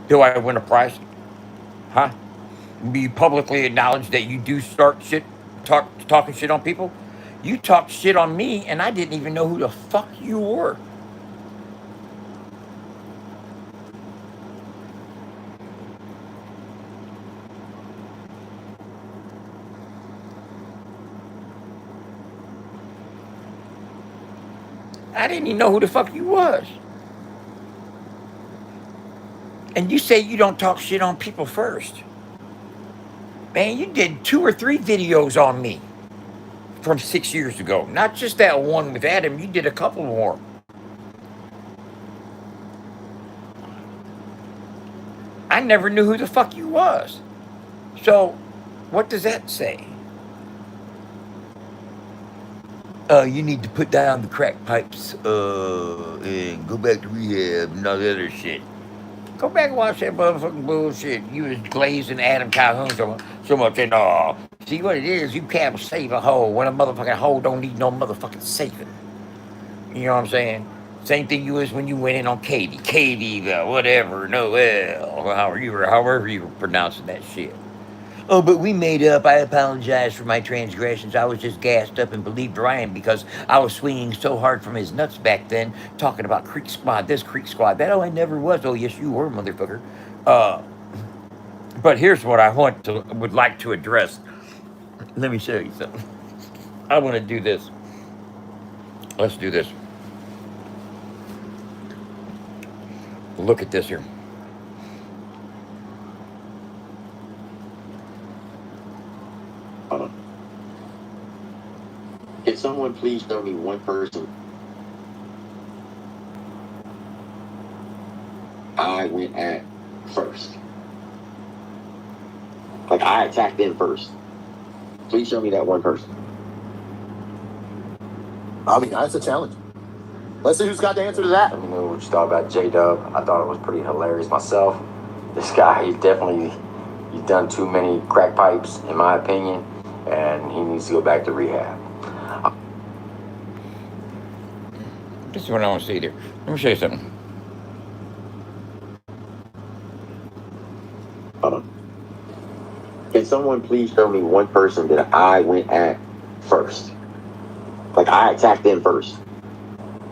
Do I win a prize? Huh? You publicly acknowledge that you do start shit, talking shit on people? You talked shit on me, and I didn't even know who the fuck you were. I didn't even know who the fuck you was. And you say you don't talk shit on people first. Man, you did 2 or 3 videos on me from 6 years ago. Not just that one with Adam, you did a couple more. I never knew who the fuck you was. So, what does that say? You need to put down the crack pipes, and go back to rehab and all the other shit. Go back and watch that motherfucking bullshit. You was glazing Adam Calhoun so much, and see what it is, you can't save a hole when a motherfucking hole don't need no motherfucking saving. You know what I'm saying? Same thing you was when you went in on Katie, whatever, Noel, however you were pronouncing that shit. Oh, but we made up. I apologize for my transgressions. I was just gassed up and believed Ryan because I was swinging so hard from his nuts back then, talking about Creek Squad, this Creek Squad, that. Oh, I never was. Oh, yes, you were, motherfucker. Uh, but here's what I would like to address. Let me show you something. I want to do this. Let's do this. Look at this here. Can someone please show me one person I went at first? Like, I attacked them first. Please show me that one person. I mean, that's a challenge. Let's see who's got the answer to that. Let me know what you thought about J-Dub. I thought it was pretty hilarious myself. This guy, he's done too many crack pipes, in my opinion, and he needs to go back to rehab. This is what I want to see there. Let me show you something. Can someone please show me one person that I went at first? Like, I attacked them first.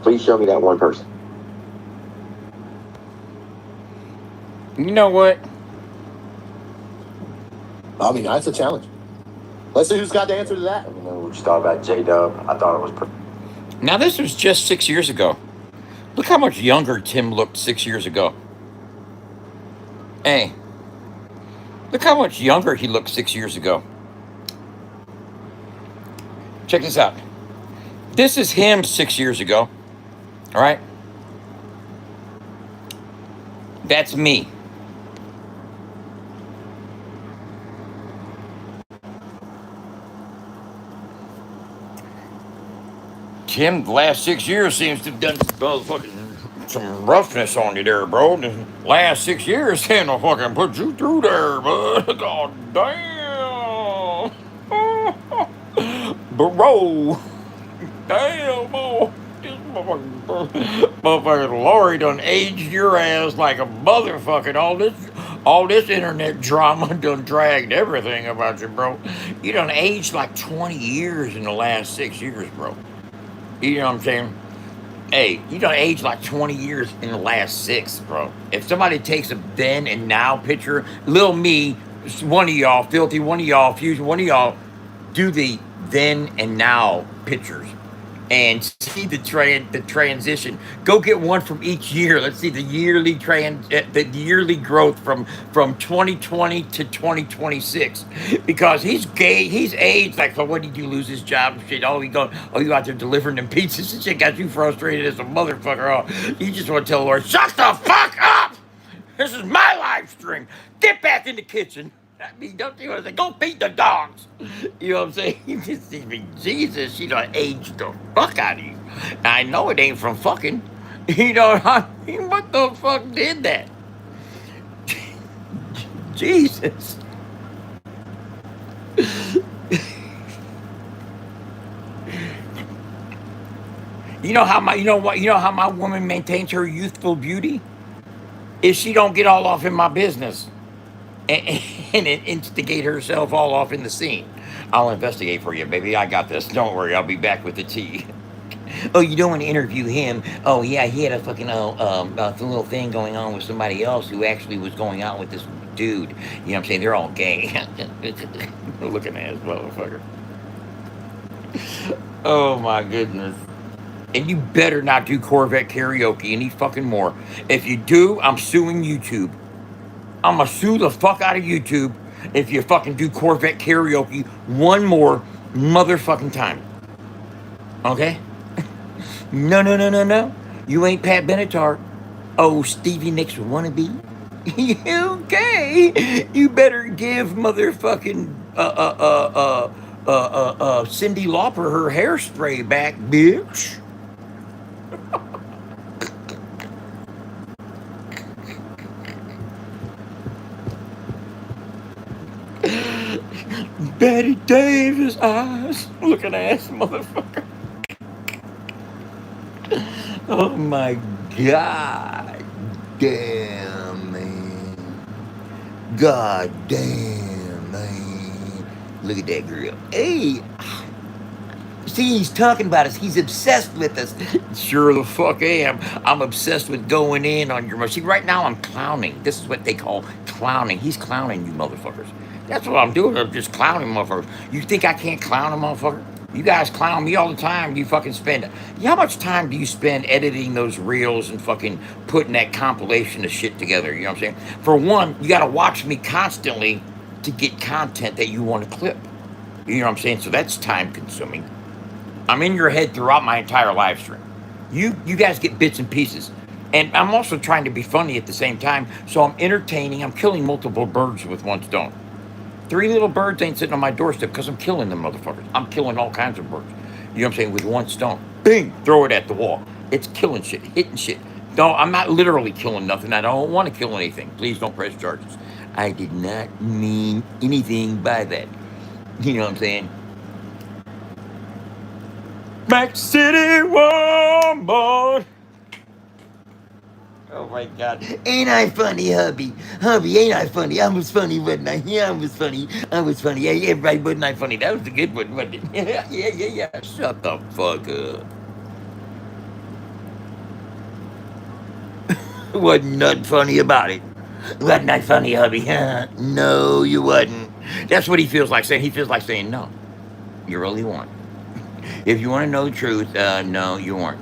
Please show me that one person. You know what? I mean, that's a challenge. Let's see who's got the answer to that. Let me know what you thought about J-Dub. I thought it was pretty. Now, this was just 6 years ago. Look how much younger Tim looked 6 years ago. Hey, look how much younger he looked 6 years ago. Check this out. This is him 6 years ago. All right? That's me. Tim, the last 6 years seems to have done some roughness on you there, bro. The last 6 years seem to fucking put you through there, bud. God damn. Bro. Damn, boy. This motherfucking Lori done aged your ass like a motherfucking all this internet drama done dragged everything about you, bro. You done aged like 20 years in the last 6 years, bro. You know what I'm saying? Hey, you done aged like 20 years in the last 6, bro. If somebody takes a then and now picture, little me, one of y'all, Filthy, one of y'all, Fusion, one of y'all, do the then and now pictures and see the transition. Go get one from each year. Let's see the yearly growth from 2020 to 2026. Because he's aged like, so what did you lose his job and shit? Oh, you out there delivering them pizzas and shit got you frustrated as a motherfucker. Oh, you just want to tell Lord, shut the fuck up! This is my live stream. Get back in the kitchen. I mean, don't you want to say, go feed the dogs? You know what I'm saying? You just see me, Jesus, she done aged the fuck out of you. I know it ain't from fucking. You know, I mean, what the fuck did that? Jesus. You know how my woman maintains her youthful beauty? Is she don't get all off in my business. And instigate herself all off in the scene. I'll investigate for you, baby. I got this. Don't worry. I'll be back with the tea. Oh, you don't want to interview him? Oh, yeah, he had a fucking little thing going on with somebody else who actually was going out with this dude. You know what I'm saying? They're all gay. Looking at this motherfucker. Oh, my goodness. And you better not do Corvette karaoke any fucking more. If you do, I'm suing YouTube. I'm gonna sue the fuck out of YouTube if you fucking do Corvette karaoke one more motherfucking time. Okay? No, no, no, no, no. You ain't Pat Benatar. Oh, Stevie Nicks wannabe. Okay. You better give motherfucking Cindy Lauper her hairspray back, bitch. Betty Davis eyes. Looking ass motherfucker. Oh my god. Damn, man. God damn, man. Look at that girl. Hey. See, he's talking about us. He's obsessed with us. Sure the fuck am. I'm obsessed with going in on your... See, right now I'm clowning. This is what they call clowning. He's clowning you motherfuckers. That's what I'm doing. I'm just clowning motherfuckers. You think I can't clown a motherfucker? You guys clown me all the time. You fucking spend... How much time do you spend editing those reels and fucking putting that compilation of shit together? You know what I'm saying? For one, you gotta watch me constantly to get content that you want to clip. You know what I'm saying? So that's time consuming. I'm in your head throughout my entire live stream. You guys get bits and pieces. And I'm also trying to be funny at the same time, so I'm entertaining. I'm killing multiple birds with one stone. 3 little birds ain't sitting on my doorstep because I'm killing them motherfuckers. I'm killing all kinds of birds. You know what I'm saying? With one stone. Bing! Throw it at the wall. It's killing shit, hitting shit. No, I'm not literally killing nothing. I don't want to kill anything. Please don't press charges. I did not mean anything by that. You know what I'm saying? Back City woman. Oh my god. Ain't I funny, hubby? Hubby, ain't I funny? I was funny, wasn't I? Yeah, I was funny. I was funny. Yeah, everybody wasn't I funny? That was a good one, wasn't it? Yeah. Shut the fuck up. Wasn't nothing funny about it. Wasn't I funny, hubby? No, you wasn't. That's what he feels like saying. He feels like saying, no, you really weren't. If you want to know the truth, no, you weren't.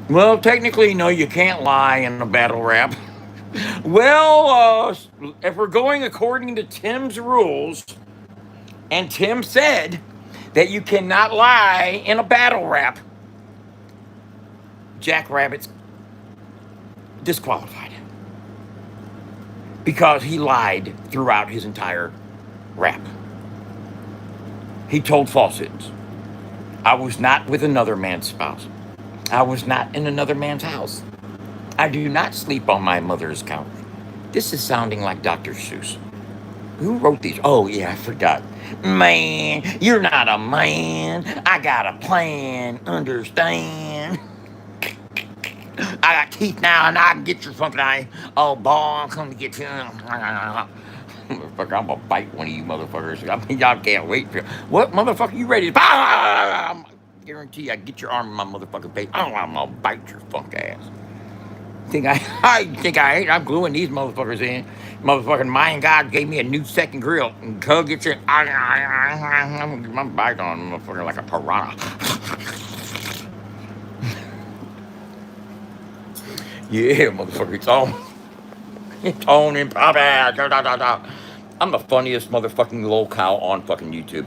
Well, technically, no, you can't lie in a battle rap. Well, if we're going according to Tim's rules, and Tim said that you cannot lie in a battle rap, Jack Rabbit's disqualified. Because he lied throughout his entire rap. He told falsehoods. I was not with another man's spouse. I was not in another man's house. I do not sleep on my mother's couch. This is sounding like Dr. Seuss. Who wrote these? Oh, yeah, I forgot. Man, you're not a man. I got a plan. Understand? I got teeth now, and I can get your fucking eye. Oh, boy, I'm coming to get you. Motherfucker, I'm gonna bite one of you motherfuckers. I mean, y'all can't wait for what, motherfucker? You ready to? I guarantee I get your arm in my motherfucking face. I'm gonna bite your funk ass. I'm gluing these motherfuckers in. Motherfucking Mayan God gave me a new second grill. And Cug gets in. I'm gonna get my bite on motherfucker like a piranha. Yeah, motherfucker, it's on. It's on and pop out. I'm the funniest motherfucking lolcow on fucking YouTube.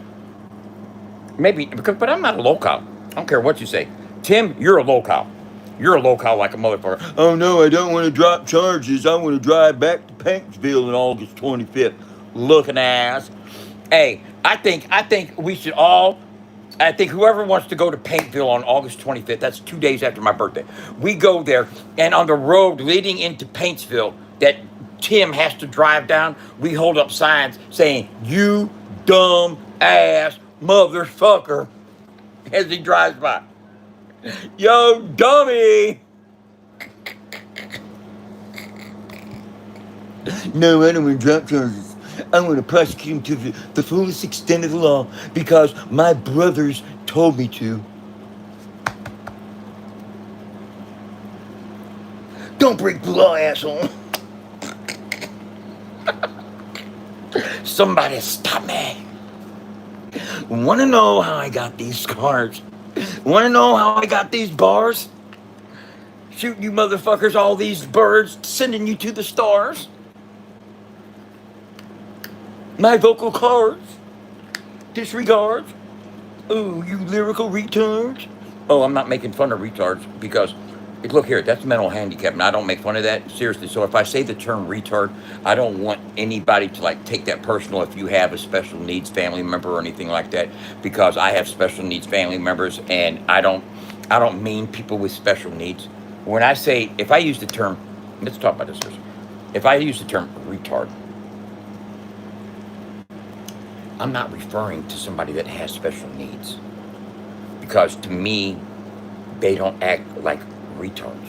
Maybe, but I'm not a lolcow. I don't care what you say. Tim, you're a lolcow. You're a lolcow like a motherfucker. Oh no, I don't want to drop charges. I want to drive back to Paintsville on August 25th. Looking ass. Hey, I think we should all. I think whoever wants to go to Paintsville on August 25th, that's 2 days after my birthday. We go there, and on the road leading into Paintsville that Tim has to drive down, we hold up signs saying, "You dumb ass motherfucker," as he drives by. Yo, dummy! No, I don't want to drop charges. I want to prosecute him to the fullest extent of the law because my brothers told me to. Don't break the law, asshole. Somebody stop me. Want to know how I got these scars? Want to know how I got these bars? Shooting you motherfuckers, all these birds, sending you to the stars. My vocal cords. Disregards. Oh, you lyrical retards. Oh, I'm not making fun of retards because, look here, that's mental handicap, and I don't make fun of that, seriously. So if I say the term retard, I don't want anybody to like take that personal if you have a special needs family member or anything like that, because I have special needs family members, and I don't mean people with special needs. When I say, if I use the term, let's talk about this first. If I use the term retard, I'm not referring to somebody that has special needs, because to me, they don't act like retards.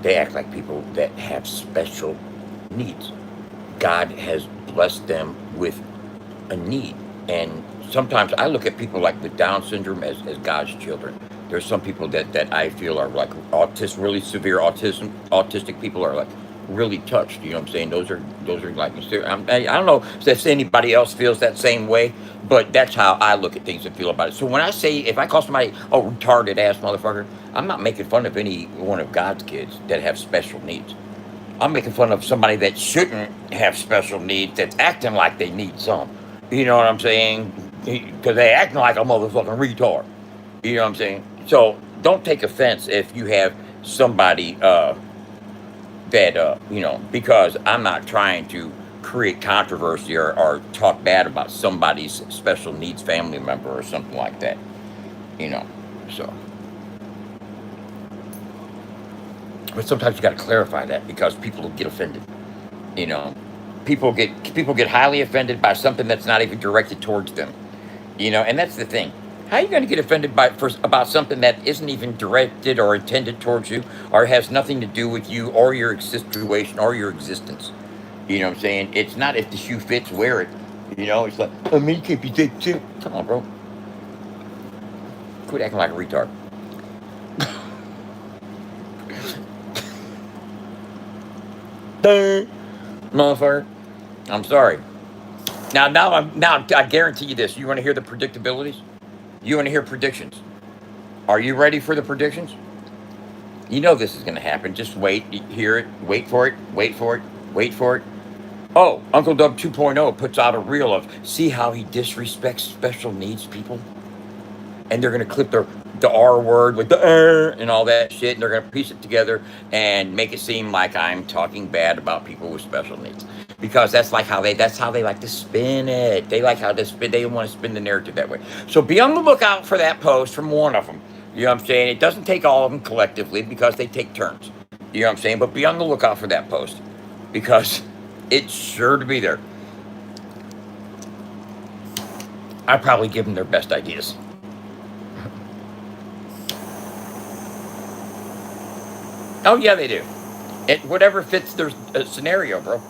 They act like people that have special needs. God has blessed them with a need. And sometimes I look at people like with Down syndrome as God's children. There's some people that I feel are like really severe autistic people are like really touched. You know what I'm saying? Those are like, I don't know if anybody else feels that same way, but that's how I look at things and feel about it. So when I say, if I call somebody, oh, retarded ass motherfucker, I'm not making fun of any one of God's kids that have special needs. I'm making fun of somebody that shouldn't have special needs that's acting like they need some. You know what I'm saying? Because they acting like a motherfucking retard. You know what I'm saying? So don't take offense if you have somebody that, because I'm not trying to create controversy or talk bad about somebody's special needs family member or something like that. You know, so. But sometimes you got to clarify that because people get offended. You know, people get highly offended by something that's not even directed towards them. And that's the thing. How are you going to get offended about something that isn't even directed or intended towards you, or has nothing to do with you or your situation or your existence? You know what I'm saying? It's not if the shoe fits, wear it. It's like, oh, me can't be taken too. Come on, bro. Quit acting like a retard. Motherfucker. I'm sorry. Now I guarantee you this. You want to hear the predictabilities? You want to hear predictions? Are you ready for the predictions? You know this is going to happen. Just wait, hear it, wait for it, wait for it, wait for it. Oh, Uncle Dub 2.0 puts out a reel of see how he disrespects special needs people, and they're going to clip the R word with the and all that shit, and they're going to piece it together and make it seem like I'm talking bad about people with special needs, because that's how they like to spin it. They like how they want to spin the narrative that way. So be on the lookout for that post from one of them. You know what I'm saying? It doesn't take all of them collectively because they take turns. You know what I'm saying? But be on the lookout for that post because it's sure to be there. I probably give them their best ideas. Oh, yeah, they do. Whatever fits their scenario, bro.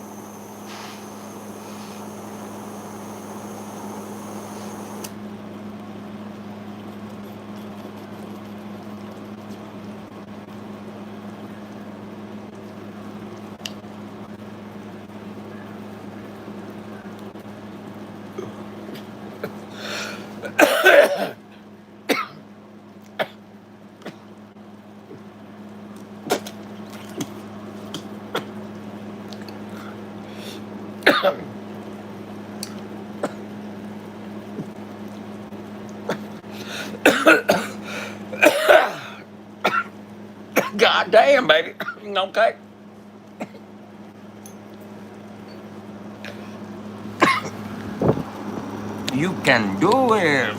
God damn, baby. Okay. You can do it.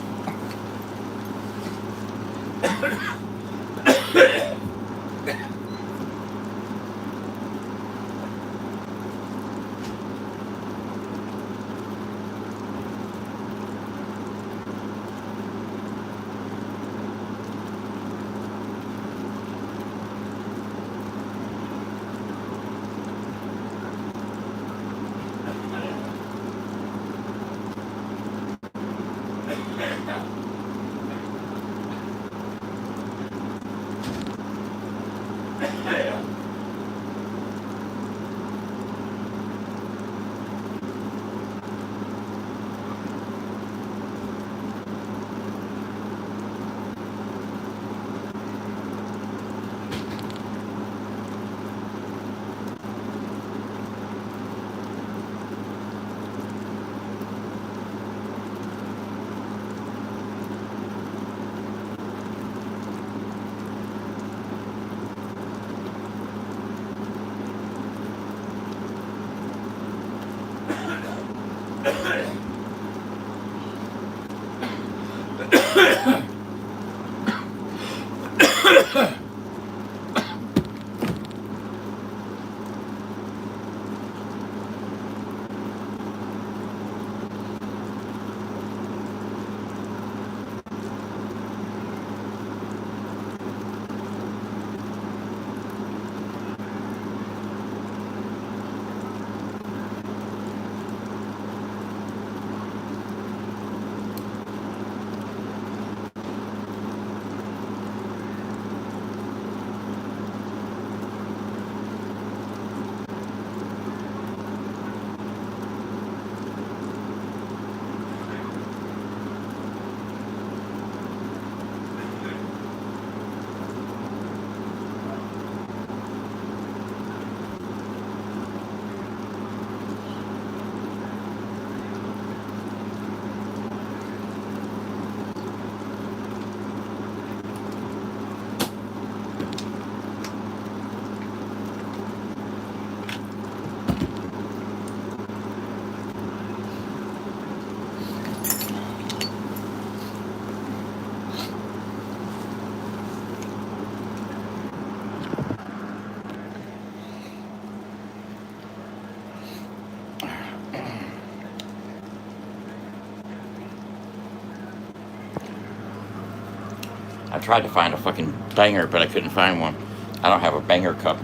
I tried to find a fucking banger, but I couldn't find one. I don't have a banger cup.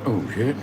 Oh shit.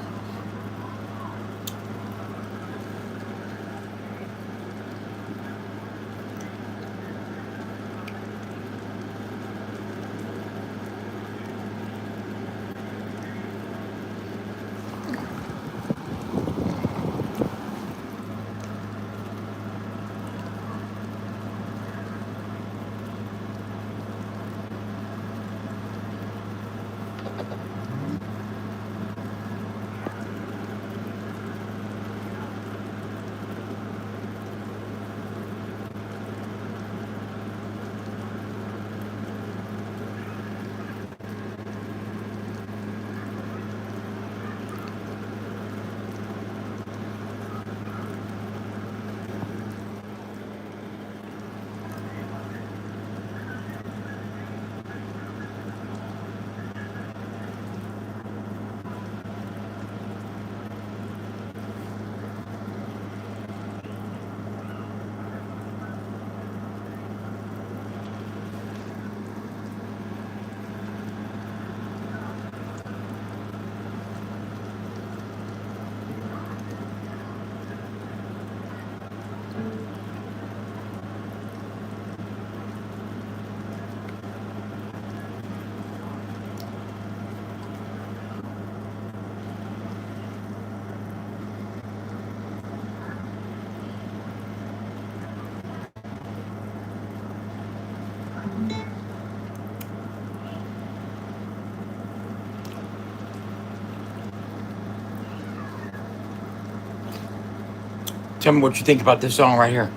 Tell me what you think about this song right here.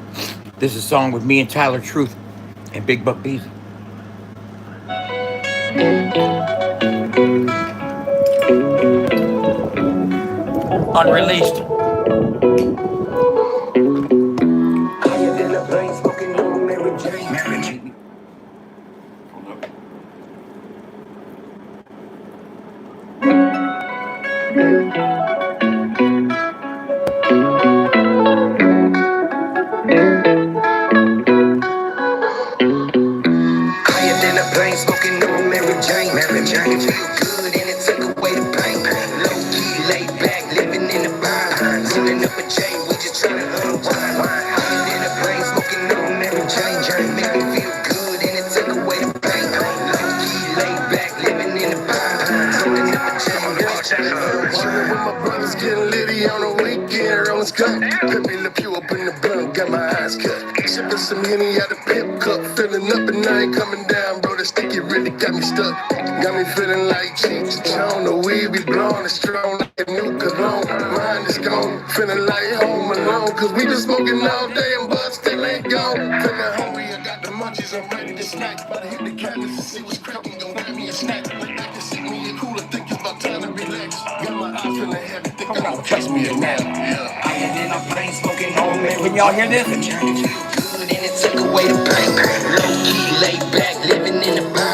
This is a song with me and Tyler Truth and Big Buck Beezy. Unreleased. Higher than a plane, smoking on Mary Jane. Smoking on Mary Jane. Mary Jane feel good and it took away the pain. Low key, laid back, living in the vibe. Rolling up a J, we just tryna unwind. Higher than a plane, smoking on Mary Jane. Make me feel good and it took away the pain. Low key, laid back, living in the vibe. Rolling up a J, we just tryna unwind. With my brothers getting litty on the weekend, rolling skunk. Pippin' the pew up in the blunt, got my eyes cut. Sipping some Henny out the pip cup, filling up and I ain't coming down, bro. This think it really got me stuck. Got me feeling like Cheech and Chong. The weed be blowing, it's strong like a new cologne. Mine is gone, feeling like home alone. Cause we been smoking all day and bud still ain't gone. Feeling hungry, I got the munchies, I'm ready to snack. About to hit the cabins to see what's cracking, gon' grab me a snack. Lay back and sit me a cooler, think it's about time to relax. Got my eyes feeling heavy, think I'm gonna catch me a nap. Yeah. I ain't in a plane smoking home. Can y'all hear this? Good and it took away the pain. Low key, laid back, living in the vibe.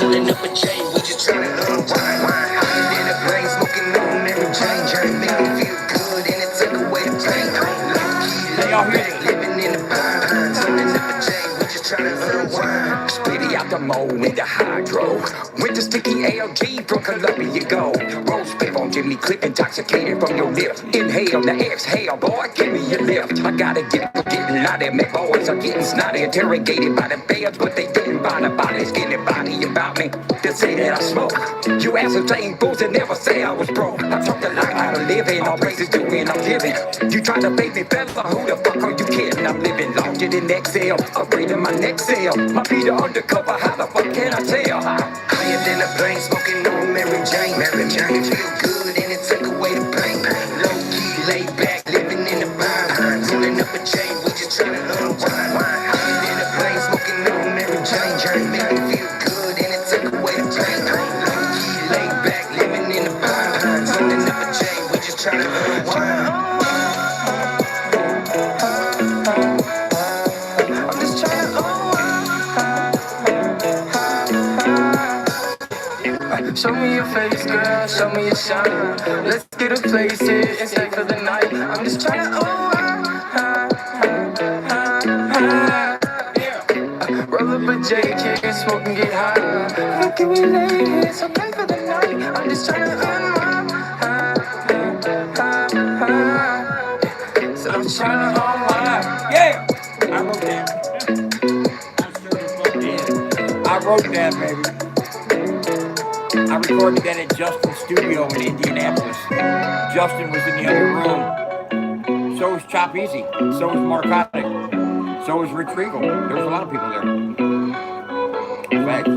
Rolling up a chain, we just tryna unwind. Higher than a plane, smoking on every chain. Tryna make me feel good and it took away the pain. Low key, laid back, living in the vibe. Rolling up a chain, we just tryna unwind. Spitty out the mold with the hydro. With the sticky ALG from Columbia Gold. Roll spit on Jimmy Clip, intoxicated from your lips. Inhale, the exhale, boy, give me a lift. I gotta getting out there. My boys are getting snotty, interrogated by the feds, but they didn't buy the bodies. Getting body about me to say that I smoke. You ascertain fools that never say I was broke. I talk the life how to live in, all praises to when I'm giving. You try to fake me, fella, who the fuck are you kidding? I'm living larger than XL, afraid of my next sale. My feet are undercover, how the fuck can I tell? Higher than a plane, smoking on Mary Jane. Mary Jane feel good and it took away the pain. Low key, laid back, living in the vibe. Rolling up a chain, we just tryna unwind. Higher than a plane, smoking on Mary Jane. Make me feel good and it took away the pain. Low key, laid back, living in the vibe. Rolling up a chain, we just tryna unwind. I'm just tryna show me your face, girl, show me your shine. Let's get a place here and stay for the night. I'm just trying to roll up a JK, smoke and get high. How can we lay here, so play for the night? I'm just trying to unwind. So I'm trying to unwind. Yeah! I wrote that. I wrote that, baby. I recorded that at Justin's studio in Indianapolis. Justin was in the other room. So was Chop Easy. So was Marcotic. So was Rich Regal. There was a lot of people there. Thanks.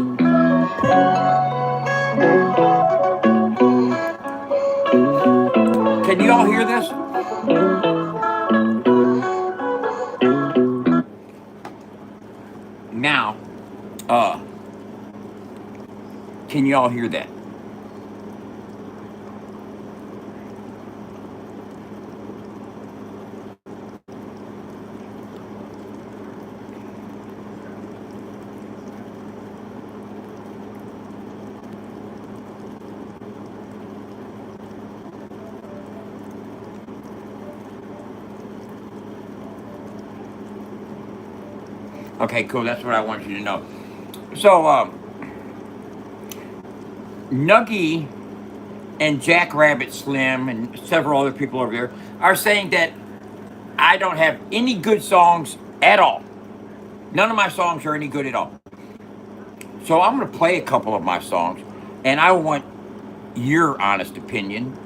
Can you all hear this? Now, can you all hear that? Okay, cool. That's what I want you to know. So, Nuggy and Jackrabbit Slim and several other people over there are saying that I don't have any good songs at all. None of my songs are any good at all. So I'm going to play a couple of my songs, and I want your honest opinion,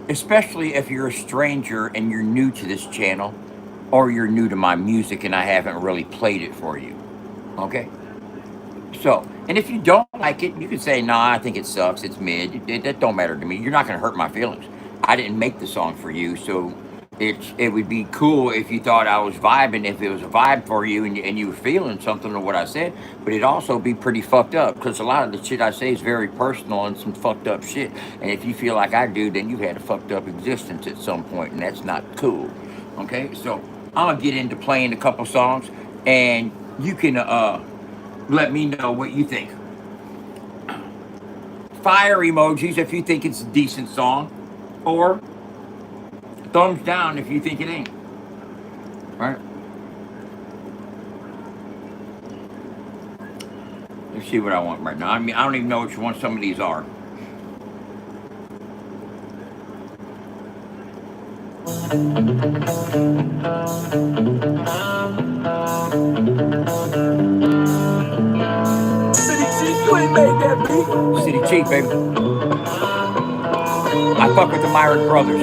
especially if you're a stranger and you're new to this channel, or you're new to my music and I haven't really played it for you. Okay? So, and if you don't like it, you can say, nah, I think it sucks, it's mid. That don't matter to me. You're not going to hurt my feelings. I didn't make the song for you, so it would be cool if you thought I was vibing, if it was a vibe for you and you were feeling something of what I said, but it'd also be pretty fucked up, because a lot of the shit I say is very personal and some fucked up shit. And if you feel like I do, then you've had a fucked up existence at some point, and that's not cool. Okay, so I'm going to get into playing a couple songs, and you can let me know what you think. Fire emojis if you think it's a decent song, or thumbs down if you think it ain't. Right? Let's see what I want right now. I mean, I don't even know which one some of these are. City Chief, you ain't made that beat. City Chief, baby. I fuck with the Myrick Brothers.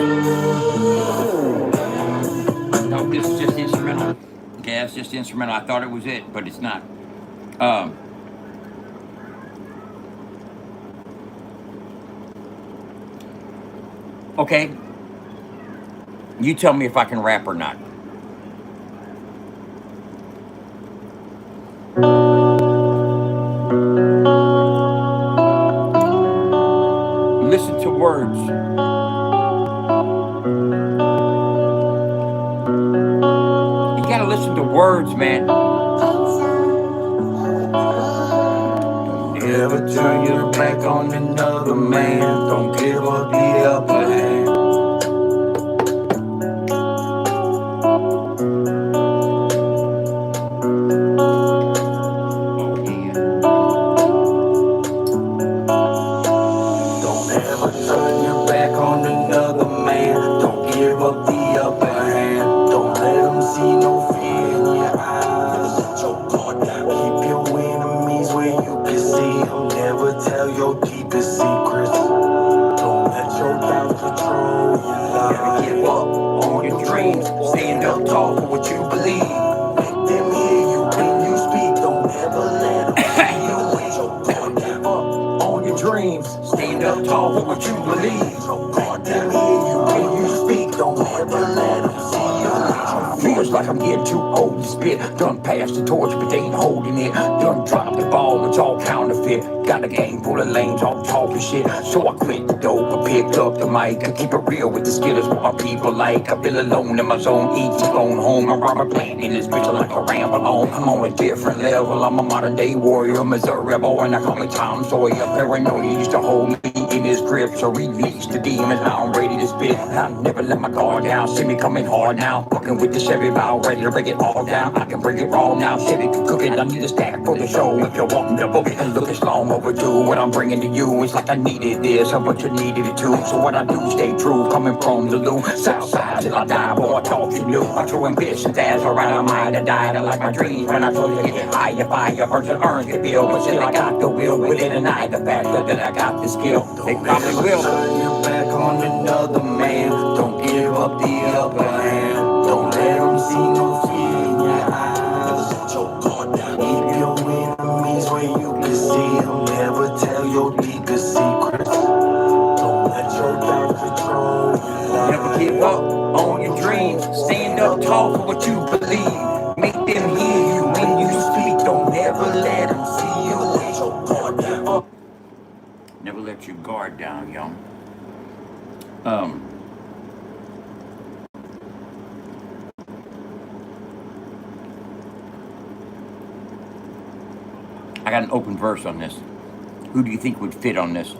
No, this is just instrumental. Okay, that's just instrumental. I thought it was it, but it's not. Okay, you tell me if I can rap or not. Listen to words. You gotta listen to words, man. Never turn your back on another man. Don't give up the upper hand. Oh yeah. Don't ever turn your back on another man. Don't give up the upper hand. Don't let them see no fear in your eyes. Let your guard down. Keep your enemies where you can see them. Never tell your deepest secrets. Don't let your doubts control your life. Never give up on your dreams. Stand up tall for what you believe. Let them hear you when you speak. Don't ever let them see you with your guard down. On your dreams. Stand up tall for what you believe. Let them hear you when you speak. Don't ever let them see you. Feels like I'm getting too old to spit. Done passed the torch, but they ain't holding it. Done dropped the ball, it's all counterfeit. Got a game full of lanes, all talking shit. So I quit the dope, I picked up the mic. I keep it real with the skillers, what my people like. I feel alone in my zone, each phone home. I'm Robert Plant in this bitch like a ramble on. I'm on a different level, I'm a modern day warrior, Missouri boy, and I call me Tom Sawyer. Paranoia used to hold me in his grip, so release the demons, now I'm ready to spit. I never let my guard down, see me coming hard now. Fucking with the Chevy bow, ready to break it all down. I can bring it raw now, Chevy can cook it. I need a stack for the show. If you're wanting to book it, and look, it's long overdue. What I'm bringing to you, it's like I needed this, how much you needed it too. So what I do, stay true, coming from the loop, south side till I die, boy, I talk you new. My true ambitions, as alright, I might have died. I like my dreams when I told you to get higher, fire, person earns the bill. But still I got the will within, and I the fact that I got the skill. They probably will. Turn your back on another man. Don't give up the upper hand. Don't let them see no fear in your eyes. Let your guard down. Keep your enemies where you can see them. Never tell your deepest secrets. Don't let your doubts control your life. Never give up on your dreams. Stand up tall for what you believe. Make them hear you when you speak. Don't ever let them see you. Let your guard down. Never let your guard down, young. I got an open verse on this. Who do you think would fit on this?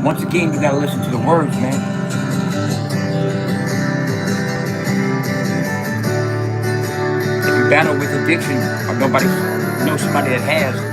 Once again, you gotta listen to the words, man. If you battle with addiction or nobody knows somebody that has,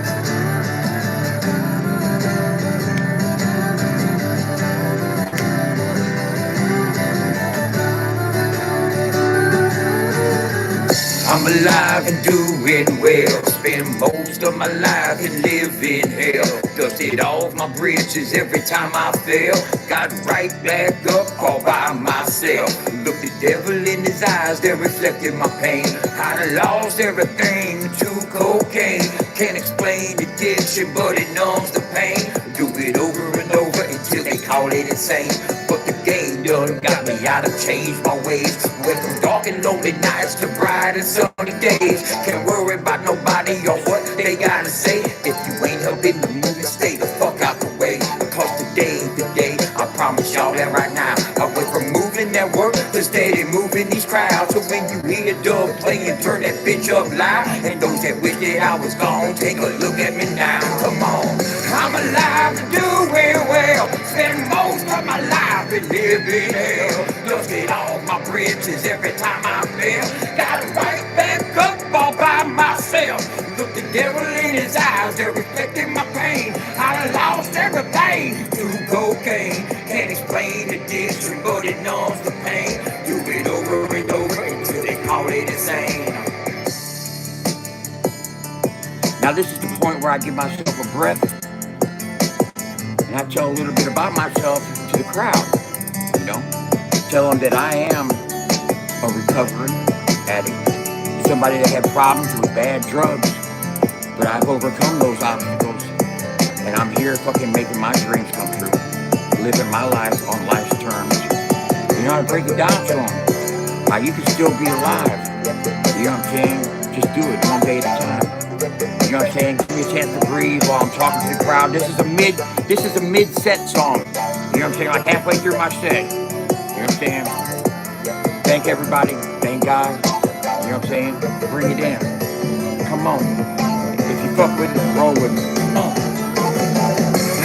I'm alive and doing well. Spend most of my life and live in hell. Dusted off my bridges every time I fell. Got right back up all by myself. Looked the devil in his eyes that reflected my pain. I'd lost everything to cocaine. Can't explain addiction, but it numbs the pain. Do it over and over until they call it insane. But the game done got me out of change my ways. Went from dark and lonely nights to bright and sunny days. Can't worry about nobody or what they gotta say. If you ain't helping the movement, stay the fuck out the way. Because today, I promise y'all that right now, I went from moving that work to steady moving these crowds. So when you hear Dub play and turn that bitch up loud, and those that wish that I was gone, take a look at me now. Come on, I'm alive and doing well. Spend most of my life and live in hell. Dusted off my bridges every time I fell. Got right back up all by myself. Look the devil in his eyes, they're reflecting my pain. I lost everything through cocaine. Can't explain addiction, but it numbs the pain. Do it over and over until they call it insane. Now this is the point where I give myself a breath and I tell a little bit about myself to the crowd, you know? Tell them that I am a recovering addict, somebody that had problems with bad drugs, but I've overcome those obstacles And I'm here fucking making my dreams come true. Living my life on life's terms. You know how to break it down to them. How you can still be alive. You know what I'm saying? Just do it one day at a time. You know what I'm saying? Give me a chance to breathe while I'm talking to the crowd. This is a mid-set song. You know what I'm saying? Like halfway through my set. You know what I'm saying? Thank everybody. Thank God. You know what I'm saying? Bring it in. Come on. If you fuck with it, roll with it.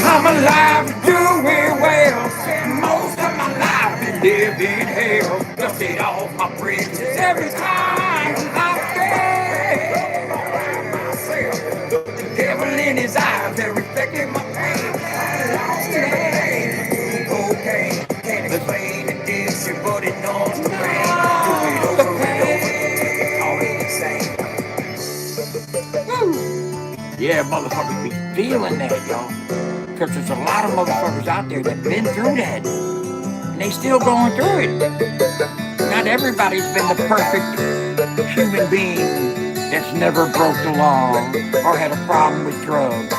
I'm alive, doing well. Spend most of my life been living hell. Dusted off my bridges every time I fail. Myself, look the devil in his eyes that reflected my pain. Okay, can't explain the dish, but it knows the pain. Do it over and over, all the same. Yeah, motherfuckers be feeling that, y'all. Because there's a lot of motherfuckers out there that been through that. And they still going through it. Not everybody's been the perfect human being that's never broke the law or had a problem with drugs.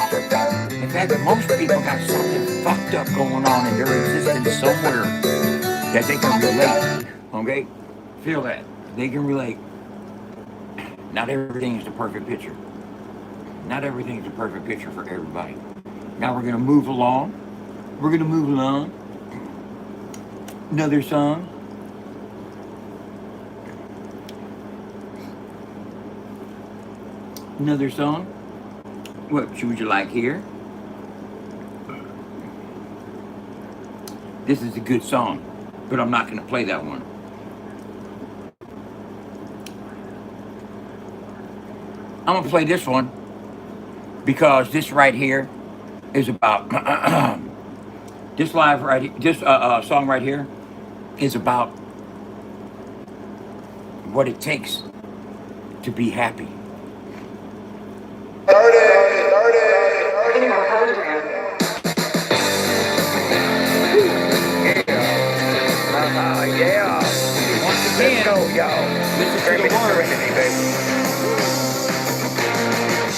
In fact, most people got something fucked up going on in their existence somewhere that they can relate. Okay? Feel that. They can relate. Not everything is the perfect picture. Not everything is a perfect picture for everybody. Now we're going to move along. We're going to move along. Another song. Another song. What would you like here? This is a good song, but I'm not going to play that one. I'm going to play this one because this right here is about this song right here is about what it takes to be happy. Yeah. Once again, y'all. Listen to the words.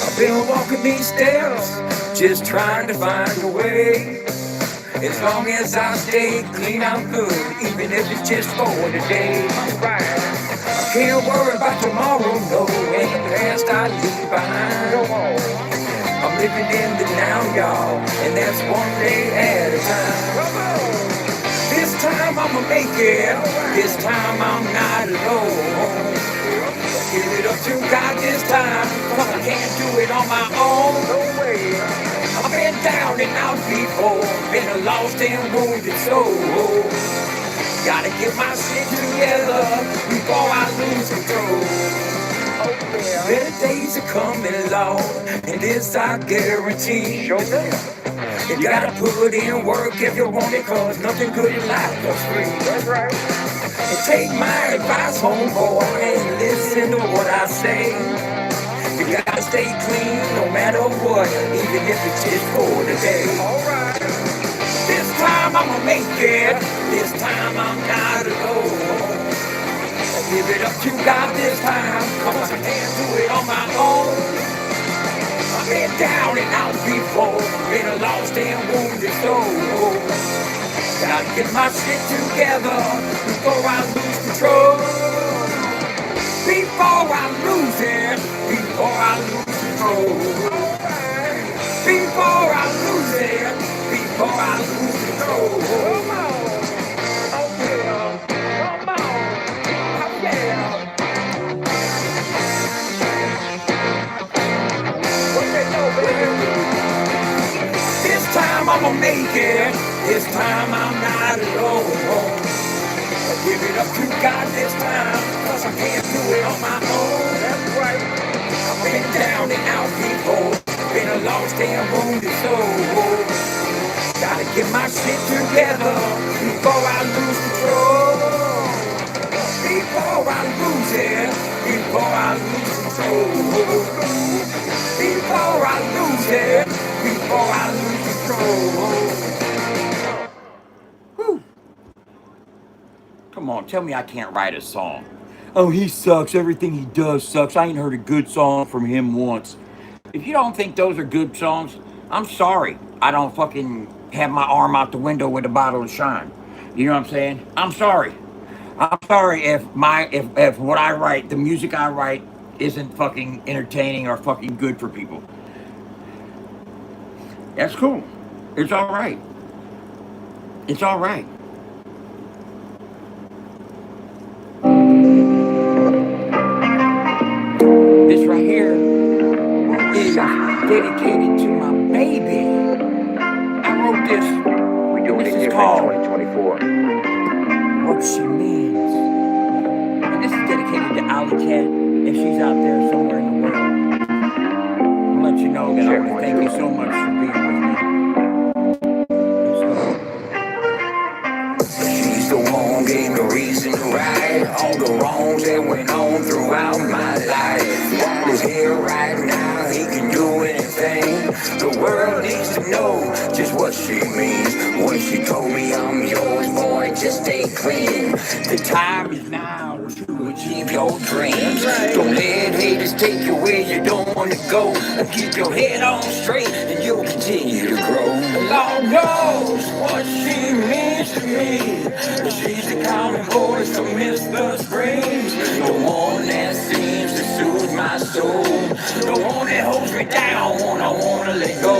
I've been walking these steps, just trying to find a way. As long as I stay clean, I'm good, even if it's just for today. I can't worry about tomorrow, no, and the past I leave behind. I'm living in the now, y'all, and that's one day at a time. This time I'ma make it, this time I'm not alone. Give it up to God this time, cause I can't do it on my own. No way. I've been down and out before, been a lost and wounded soul. Gotta get my shit together before I lose control. Better days are coming, Lord, and this I guarantee. You gotta put in work if you want it, cause nothing good in life comes free. That's right. And take my advice, homeboy, and listen to what I say. You gotta stay clean no matter what, even if it's just for today. Alright. This time I'ma make it, this time I'm not alone. Give it up to God this time, cause I can't do it on my own. I've been down and out before, been a lost and wounded soul. Gotta get my shit together before I lose control. Before I lose it, before I lose control. Before I lose it, before I lose control. Come on. Oh yeah. Come on. Oh yeah. What they know, baby? This time I'ma make it. This time I'm not alone. Give it up to God this time, cause I can't do it on my own. That's right. I've been down and out before, been a lost and wounded soul. Gotta get my shit together before I lose control. Before I lose it, before I lose control. Before I lose it, before I lose control. Come on, tell me I can't write a song. Oh, he sucks. Everything he does sucks. I ain't heard a good song from him once. If you don't think those are good songs, I'm sorry. I don't fucking have my arm out the window with a bottle of shine. You know what I'm saying? I'm sorry. I'm sorry if what I write, the music I write, isn't fucking entertaining or fucking good for people. That's cool. It's all right. It's all right. This right here is dedicated to my baby. I wrote this. We doing This it is different called 2024. What She Means. And this is dedicated to Alley Cat if she's out there somewhere in the world. I'll let you know that I Check want to one, thank two. you so much for being with me. Let's go. She's the one gave me reason to right all the wrongs that went on throughout my life. God is here right now, he can do anything. The world needs to know just what she means. When she told me I'm yours, boy, just stay clean. The time is now to achieve your dreams. Don't let haters take you where you don't want to go. And keep your head on straight and you'll continue to grow. The Lord knows what she means to me. She's the common voice amidst the screams. The one that seems to soothe my soul. The one that holds me down when I wanna let go.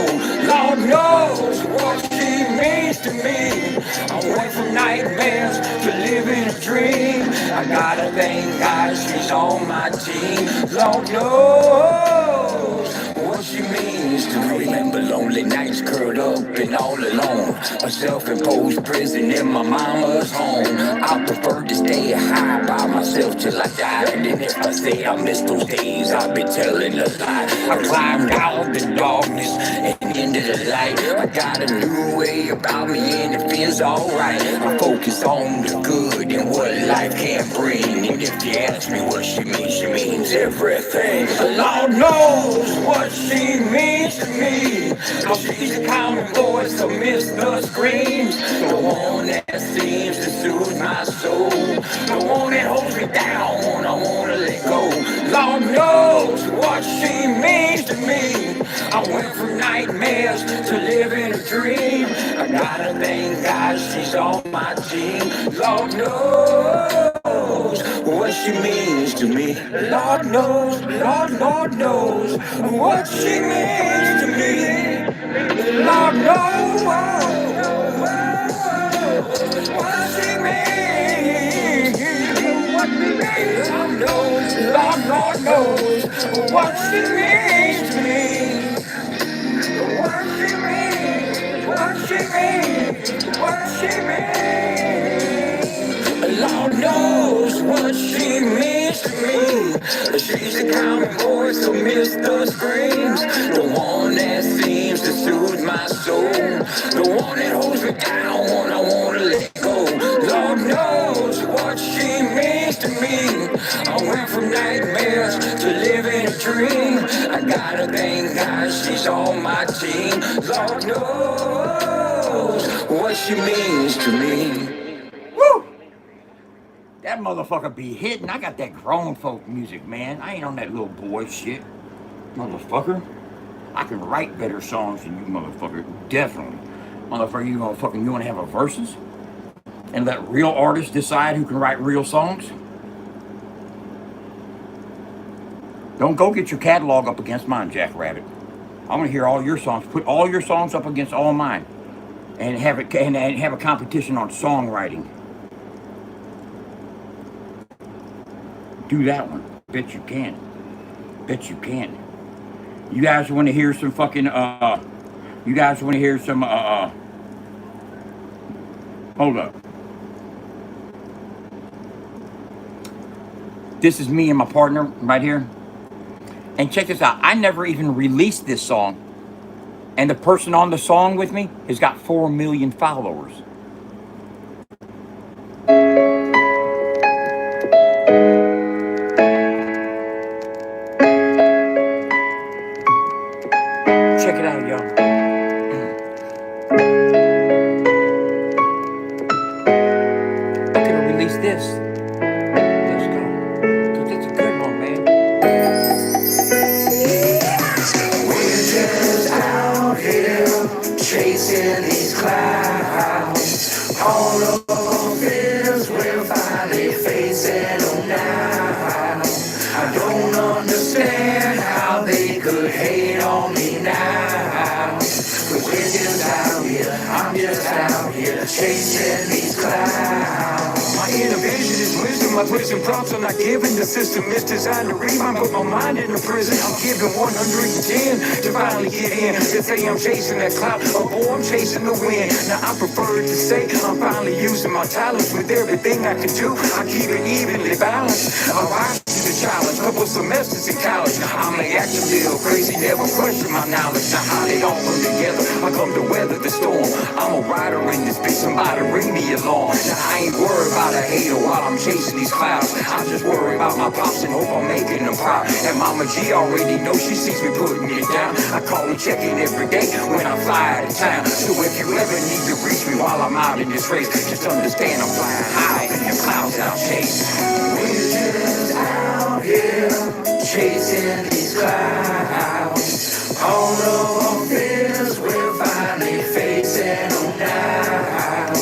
Lord knows what she means to me. I went from nightmares to living a dream. I gotta thank God she's on my team. Lord knows what she means to me. I remember lonely nights curled up and all alone. A self-imposed prison in my mama's home. I prefer to stay high by myself till I die. And if I say I miss those days, I've been telling a lie. I climbed out the darkness and into the light. I got a new way about me and it feels alright. I focus on the good and what life can bring. And if you ask me what she means everything. The Lord knows what she means to me. Cause she's a common voice amidst the screams. The one that seems to soothe my soul. The one that holds me down when I wanna let go. Lord knows what she means to me. I went from nightmares to living a dream. I gotta thank God she's on my team. Lord knows what she means to me. Lord knows, Lord knows what she means to me. Lord knows what she means. What she means. Lord knows what she means to me. What she means, what she means, what she means. Lord knows what she means to me. She's the common voice amidst the screams. The one that seems to soothe my soul. The one that holds me down when I wanna let go. Lord knows what she means to me. I went from nightmares to living a dream. I gotta thank God she's on my team. Lord knows what she means to me. Woo! That motherfucker be hitting. I got that grown folk music, man. I ain't on that little boy shit. Motherfucker. I can write better songs than you, motherfucker. Definitely. Motherfucker, you wanna have a versus? And let real artists decide who can write real songs? Don't go get your catalog up against mine, Jackrabbit. I want to hear all your songs. Put all your songs up against all mine, and have a competition on songwriting. Do that one. Bet you can. Bet you can. You guys want to hear some fucking You guys want to hear some Hold up. This is me and my partner right here. And check this out. I never even released this song. And the person on the song with me has got 4 million followers. Check it out, y'all. I could have released this. Let's go. Because it's a good one, man. We're just out here I'm just out here chasing these clouds. My inner vision is wisdom. My prison prompts are not given. The system is designed to remind, put my mind in a prison. I'm giving 110 to finally get in. They say I'm chasing that cloud, oh boy, I'm chasing the wind. Now I prefer to say I'm finally using my talents with everything I can do. I keep it evenly balanced. I rise to the challenge, couple semesters in college. I may act a little crazy, never question my knowledge. Now how they all come together, I come to weather the storm. I'm a rider in this bitch, somebody ring me along. Now I ain't worried about a hater while I'm chasing these clouds. I just worry about my pops and hope I'm making them proud. And Mama G already knows, she sees me putting it down. I call and check in every day when I fly out of town. So if you ever need to reach me while I'm out in this race, just understand I'm flying high in the clouds out chasing. We're just out here chasing these clouds. All of our fears we're finally facing them now.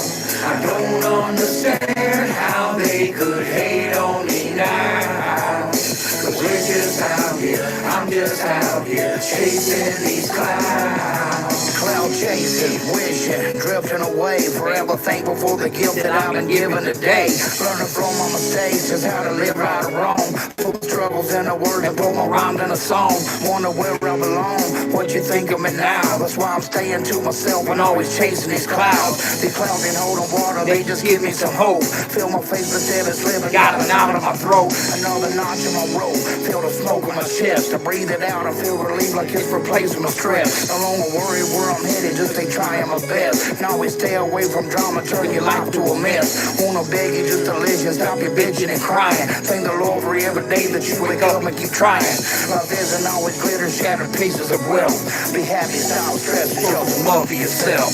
I don't understand how they could hate on me now. Cause we're just out here, I'm just out here chasing these clouds. Cloud chasing, wishing, drifting away. Forever thankful for the gift that I've been given today. Learning from my mistakes, just how to live right or wrong. Put struggles in a word and put my rhymes in a song. Wonder where I belong, what you think of me now? That's why I'm staying to myself and always chasing these clouds. These clouds ain't holding water, they just give me some hope. Feel my face, but still it's living. Got a knot in my throat, another notch in my rope. Feel the smoke in my chest, I breathe it out, I feel relief like it's replacing my stress. No longer worried where I'm headed, just stay trying my best. And always stay away from drama, turn your life to a mess. Wanna beg you just to listen, stop your bitching and crying. Thank the Lord for every day that you wake up and keep trying. Love isn't always glitter, shattered pieces of wealth. Be happy, stop stress, and show some love for yourself.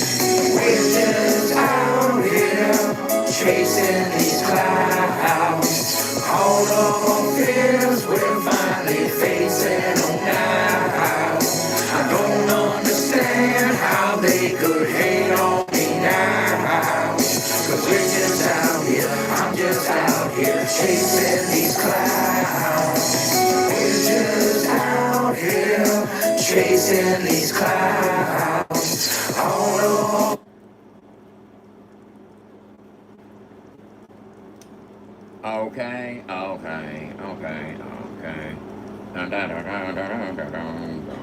We're just out here chasing these clouds. All of our fears we're finally facing them now. I don't understand how they could hate on me now. Cause we're just out here, I'm just out here chasing these clouds. We're just out here chasing these clouds. All of Okay. Dun, dun, dun, dun, dun, dun, dun, dun.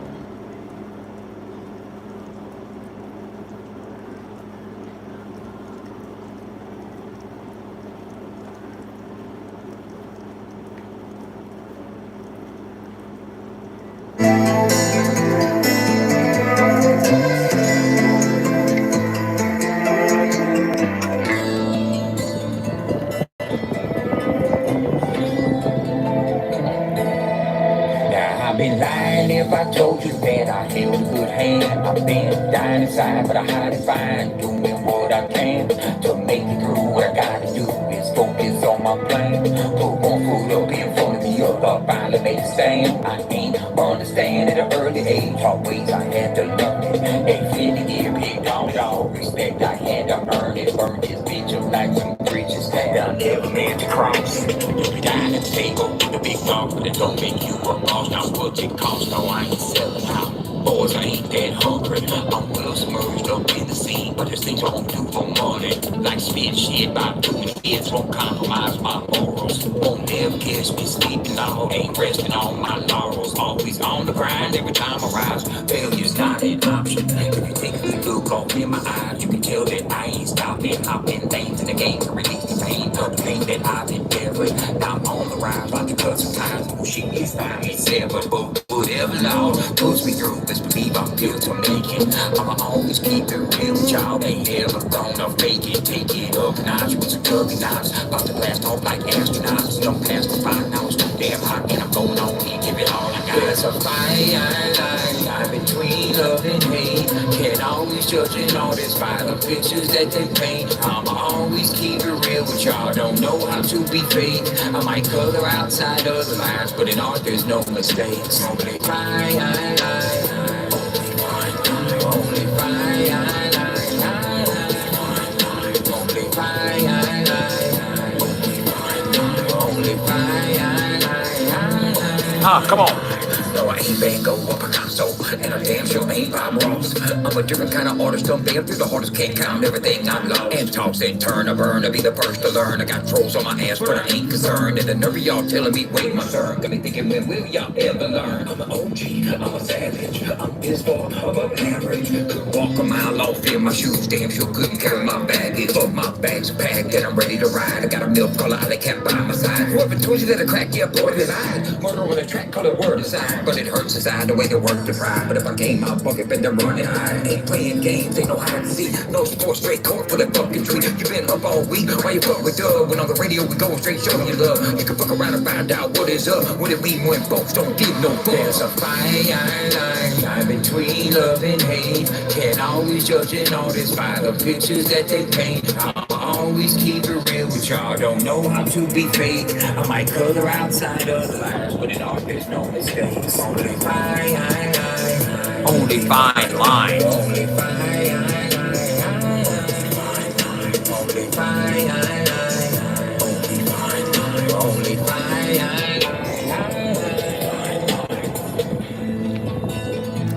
Now I've been lying if I told you that I held a good hand. I've been dying inside, but I hide it fine, doing what I can to make it through. What I gotta do is focus on my plan. Put one foot up in front of the other, finally make a stand. I ain't understand at an early age, always I had to learn it. At 50 year big dog, respect I had to earn it. Burn this bitch up like some bridges that I never meant to cross. You be dying at the table with a big dog, but it don't make you a boss. Now what it costs, no, I ain't selling out. Boys, I ain't that hungry. I'm well submerged up in the scene, but there's things I won't do for money. Like spit shit by doing kids, won't compromise my morals. Won't never catch me sleeping, no, ain't resting on my laurels. Always on the grind every time I rise. Failure's not an option. If you take a good look off in my eyes, you can tell that I ain't stopping. I've been things in the game to release the pain, the pain that I've endeavored. Now I'm on the rise, like the cut sometimes. Oh shit, it's fine, it's severed, but whatever law puts me through, best believe I'm built to make it. I'ma always keep it real with y'all. Ain't ever gonna fake it. Take it up a notch with some curvy knots. About to blast off like astronauts. Don't pass the fire now, it's too damn hot, and I'm going on and give it all I got. There's a fine line between love and hate. Can't always judge in all these violent pictures that they paint. I'ma always keep it real with y'all. Don't know how to be fake. I might color outside of the lines, but in art there's no mistakes. Only fine line. Only fine line. Only fine line. Only fine line. Ah, come on. No, I ain't Van Gogh or Picasso. and I damn sure ain't Bob Ross. I'm a different kind of artist, I'm bam through the hardest, can't count everything I've lost. And toss and turn, I burn, to be the first to learn. I got trolls on my ass, but I ain't concerned. And the nerve of y'all telling me, wait my turn. Got me thinking, when will y'all ever learn? I'm an OG, I'm a savage, I'm this far above average. Could walk a mile off, feel my shoes, damn sure couldn't carry my baggage. But my bag's packed and I'm ready to ride. I got a milk collar, alley cat by my side. Whoever told you that I crack your boy that I murder on a track, color word aside. But it hurts inside the way the work to pride. But if I came out bucket, bet they're running high. Ain't playing games, ain't no hide and seek. No sports, straight court for that fucking tree. You been up all week, why you fuck with Doug? When on the radio we go straight showing you love. You can fuck around and find out what is up. What it mean when folks don't give no fuck. There's a fine line between love and hate. Can't always judge an artist by the pictures that they paint. I'll always keep it real with y'all. Don't know how to be fake. I might color outside of the lines, but in art there's no mistakes. Only fine line. Only fine line. Only fine line. Only fine line. Only fine line. Only fine line.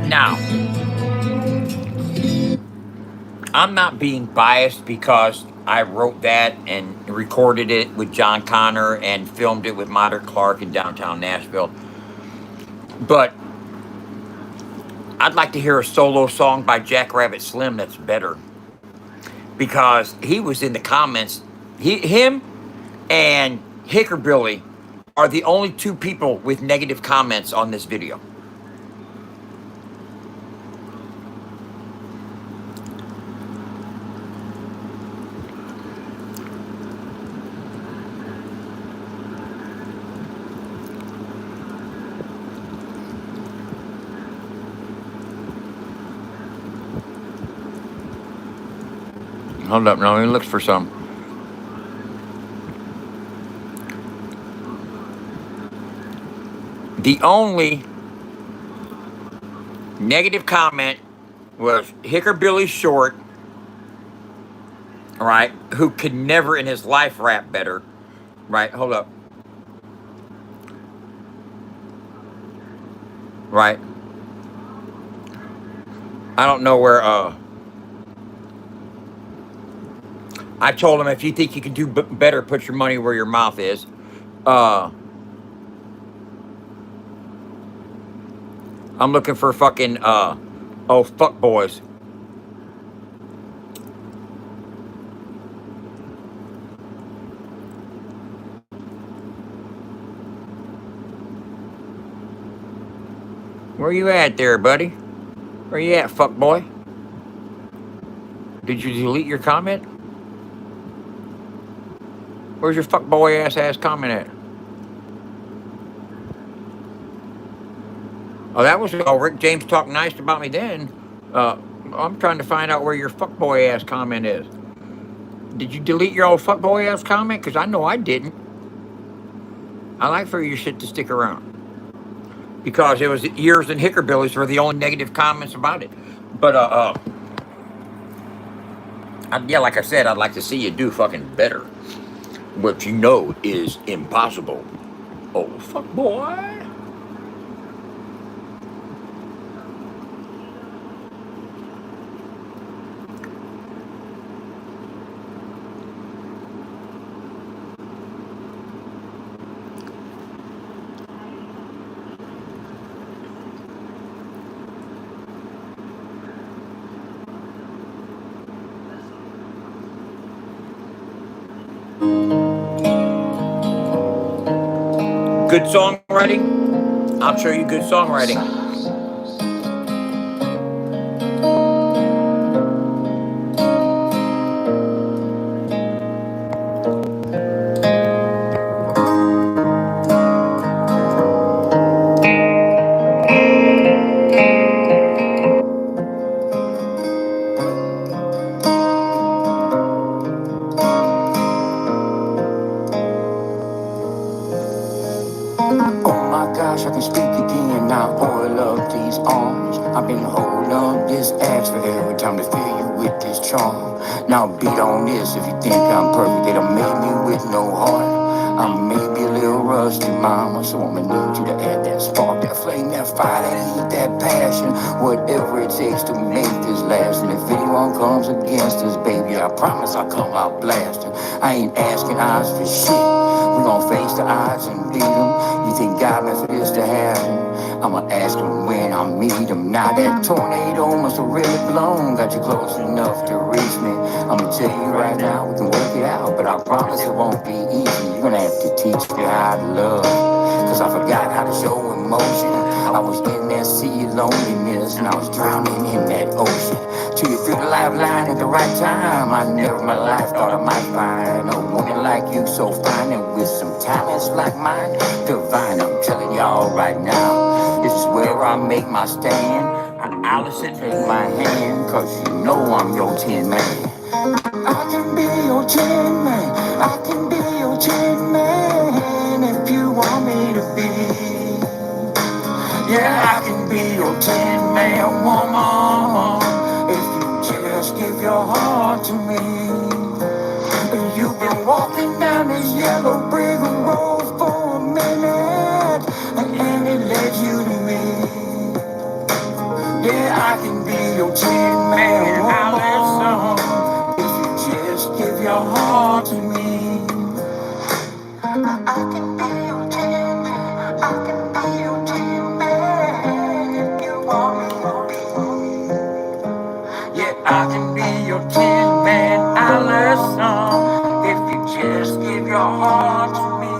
Now, I'm not being biased because I wrote that and recorded it with John Connor and filmed it with Modern Clark in downtown Nashville. But I'd like to hear a solo song by Jackrabbit Slim that's better. Because he was in the comments. Him and Hickerbilly are the only two people with negative comments on this video. Hold up, no, he looks for some. The only negative comment was Hickerbilly Short, right, who could never in his life rap better, right, hold up, right, I don't know where, I told him if you think you can do better, put your money where your mouth is. I'm looking for fucking, oh, fuck boys. Where you at there, buddy? Where you at, fuck boy? Did you delete your comment? Where's your fuck boy ass comment at? Oh, that was, oh, Rick James talked nice about me then. I'm trying to find out where your fuck boy ass comment is. Did you delete your old fuck boy ass comment? Because I know I didn't. I like for your shit to stick around. Because it was yours and Hickerbilly's were the only negative comments about it. But, yeah, like I said, I'd like to see you do fucking better. What you know is impossible. Oh, fuck boy. Good songwriting? I'll show you good songwriting. Oh my gosh, I can speak again now. Oil up these arms. I've been holding up this axe for every time to fill you with this charm. Now beat on this if you think I'm perfect. They done made me with no heart. I'm maybe a little rusty, mama, so I'ma need you to add that spark, that flame, that fire, that heat, that passion. Whatever it takes to make this last. And if anyone comes against us, baby, I promise I'll come out blasting. I ain't asking odds for shit. We gon' face the odds and beat them. You think God meant for this to happen? I'ma ask him when I meet him. Now that tornado must have really blown, got you close enough to reach me. I'ma tell you right now, we can work it out, but I promise it won't be easy. You're gonna have to teach me how to love, cause I forgot how to show emotion. I was in that sea of loneliness, and I was drowning in that ocean. Till you threw the lifeline at the right time. I never in my life thought I might find a woman like you, so fine, and with some talents like mine, divine. I'm telling y'all right now, this is where I make my stand. And Allison, take my hand, cause you know I'm your 10 man. I can be your 10 man. I can be your 10 man if you want me to be. Yeah, I can be your 10 man woman if you just give your heart to me. You've been walking down this yellow brick road for a minute, and it led you to me. Yeah, I can be your 10 man woman if you just give your heart to me. I can be your 10 man. I can be your 10 man if you want me to be. Yeah, I can be your 10 man Allison if you just give your heart to me.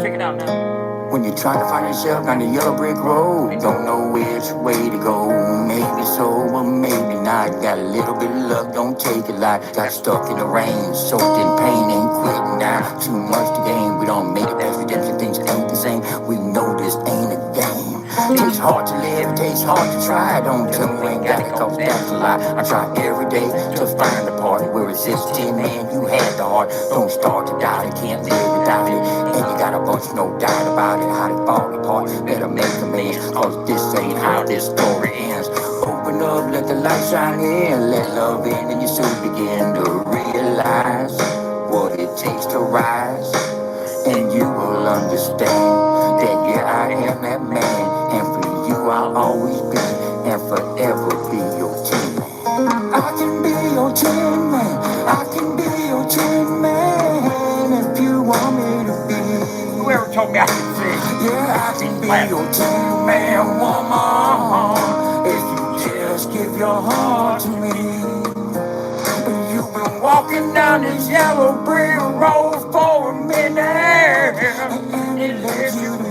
Check it out now. When you're trying to find yourself on the yellow brick road, don't know which way to go. Maybe so, but maybe not. Got a little bit of luck, don't take it like. Got stuck in the rain, soaked in pain, ain't quitting now. Too much to gain, we don't make it past redemption. Things ain't the same. We know this ain't a game. Takes hard to live, takes hard to try. Don't tell me you ain't got it, cause that's a lie. I try every day to find the party where it's this 10 man. You had the heart, don't start to doubt it, can't live without it. And you got a bunch, no doubt about it. How they fall apart, better make amends, cause this ain't how this story ends. Open up, let the light shine in, let love in, and you soon begin to realize what it takes to rise. And you will understand that yeah, I am that man, and for you I'll always be, and forever be your 10 man. I can be your 10 man. I can be your 10 man if you want me to be. Whoever told me I could sing? Yeah, I can be your 10 man woman if you just give your heart to me. You've been walking down this yellow brick road for a minute, and it led you to me.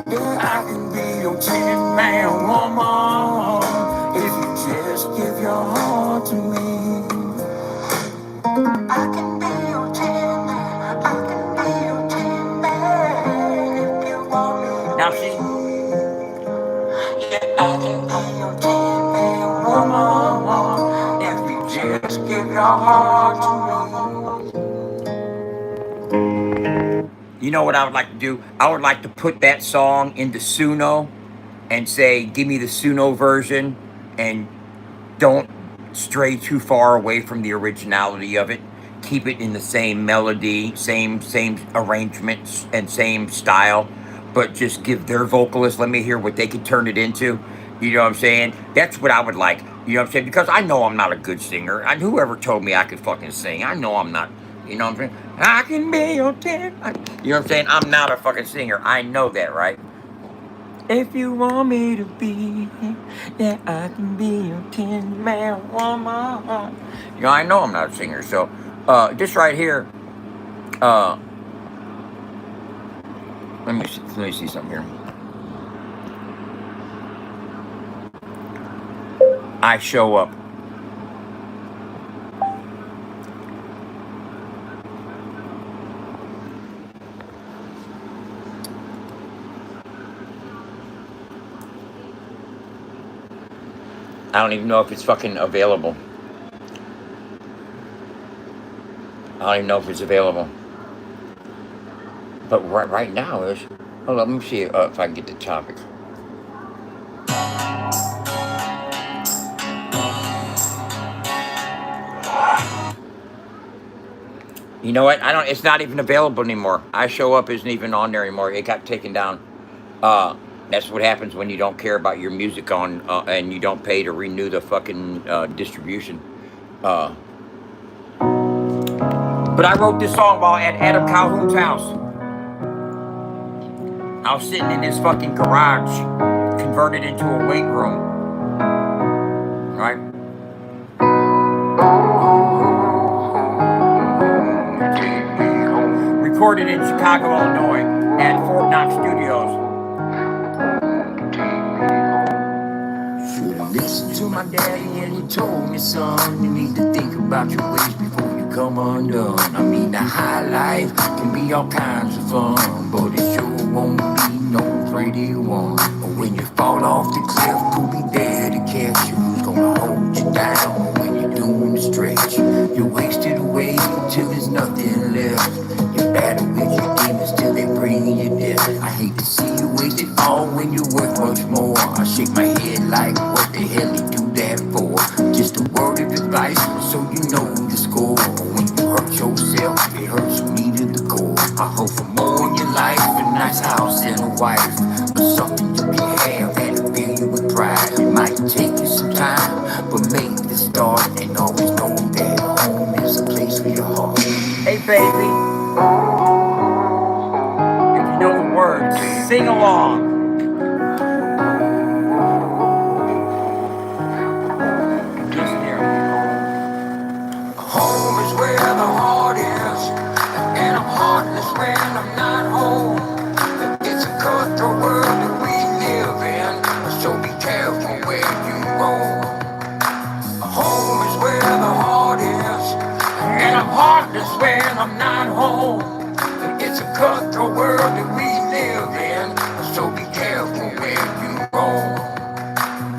Yeah, I can be your 10 man woman if you just give your heart to me. I can be your 10 man. I can be your 10 man if you want me. Now see. Yeah, I can be your 10 man woman if you just give your heart to me. You know what I would like to do? I would like to put that song into Suno and say, give me the Suno version, and don't stray too far away from the originality of it. Keep it in the same melody, same arrangements, and same style, but just give their vocalists, let me hear what they could turn it into. You know what I'm saying? That's what I would like. You know what I'm saying? Because I know I'm not a good singer. And whoever told me I could fucking sing, I know I'm not. You know what I'm saying? I can be your 10. You know what I'm saying? I'm not a fucking singer. I know that, right? If you want me to be, yeah, I can be your 10 man woman. You know, I know I'm not a singer, so this right here, let me see something here. I show up. I don't even know if it's fucking available. I don't even know if it's available. But right now is. Hold on, let me see if I can get the topic. You know what? I don't. It's not even available anymore. I Show Up isn't even on there anymore. It got taken down. That's what happens when you don't care about your music on and you don't pay to renew the fucking distribution. But I wrote this song while at Adam Calhoun's house. I was sitting in his fucking garage, converted into a weight room. Right? Recorded in Chicago, Illinois at Fort Knox Studios. Should've listened to my daddy and he told me, son, you need to think about your ways before you come undone. I mean, the high life can be all kinds of fun, but it sure won't be no pretty one. But when you fall off the cliff, who'll be there to catch you? Who's gonna hold you down when you're doing the stretch? You're wasted away till there's nothing left. You battle with your demons till they bring you death. I hate to see you wasted all when you're worth much more. I shake my head like, what the hell you do that for? Just a word of advice so you know the score. When you hurt yourself, it hurts me to the core. I hope for more in your life, a nice house and a wife, but something you can have that'll fill you with pride. It might take you some time, but make the start and always know that home is a place for your heart. Hey baby, if you know the words, sing along. Listen here. Home is where the heart is, and I'm heartless when I'm not home. It's a cutthroat world that we live in, so be careful where you roam. Home is where the heart is, and I'm heartless when I'm not home. It's a cutthroat world that we live in, so be careful where you roam.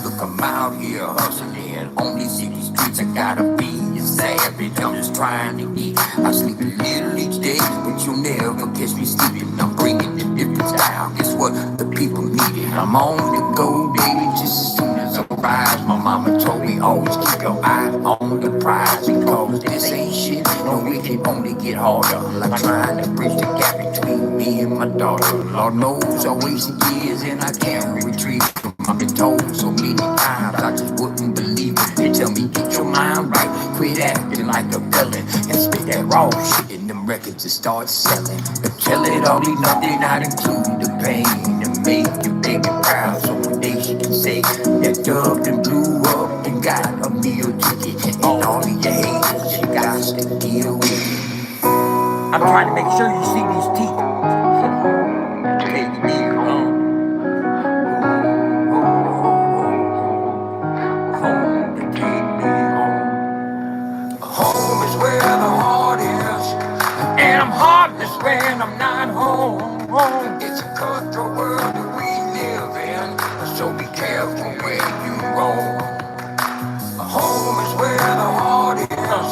Look, I'm out here hustling on these city streets. I gotta be a savage, I'm just trying to eat. I sleep a little each day, but you'll never catch me sleeping. I'm bringing a different style, guess what the people needed. I'm on the go, baby, just as soon as I rise. My mama told me always keep your eye on the prize, because this ain't shit, no, it can only get harder. Like trying to bridge the gap between me and my daughter. Lord knows I wasted years and I can't retrieve them. I've been told so many times I just wouldn't believe it. They tell me get your mind right, quit acting like a villain, and spit that raw shit in them records and start selling. But tell it all, they know they not include the pain, and make your baby proud so one day she can say that dubbed and blew up and got a meal ticket. And all of your haters you got to deal with it. I'm trying to make sure you see these teeth. Take me home. Home to take me home. Home is where the heart is, and I'm heartless when I'm not home. It's a cutthroat world that we live in, so be careful where you roam. Home is where the heart is,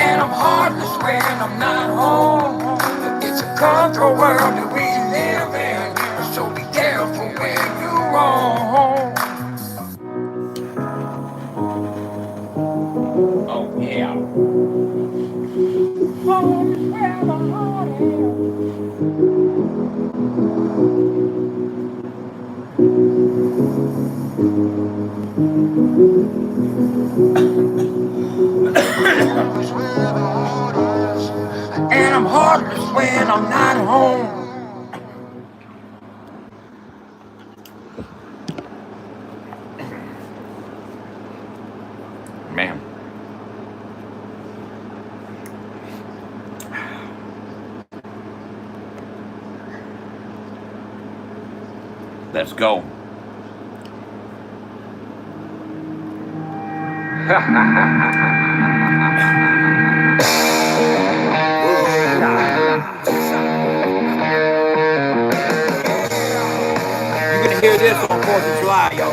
and I'm heartless when I'm not home. It's a cutthroat world that we live in, so be careful where you roam. Oh yeah. Home is where the heart is. And I'm heartless when I'm not home. Man. Let's go. You're gonna hear this on 4th of July, yo.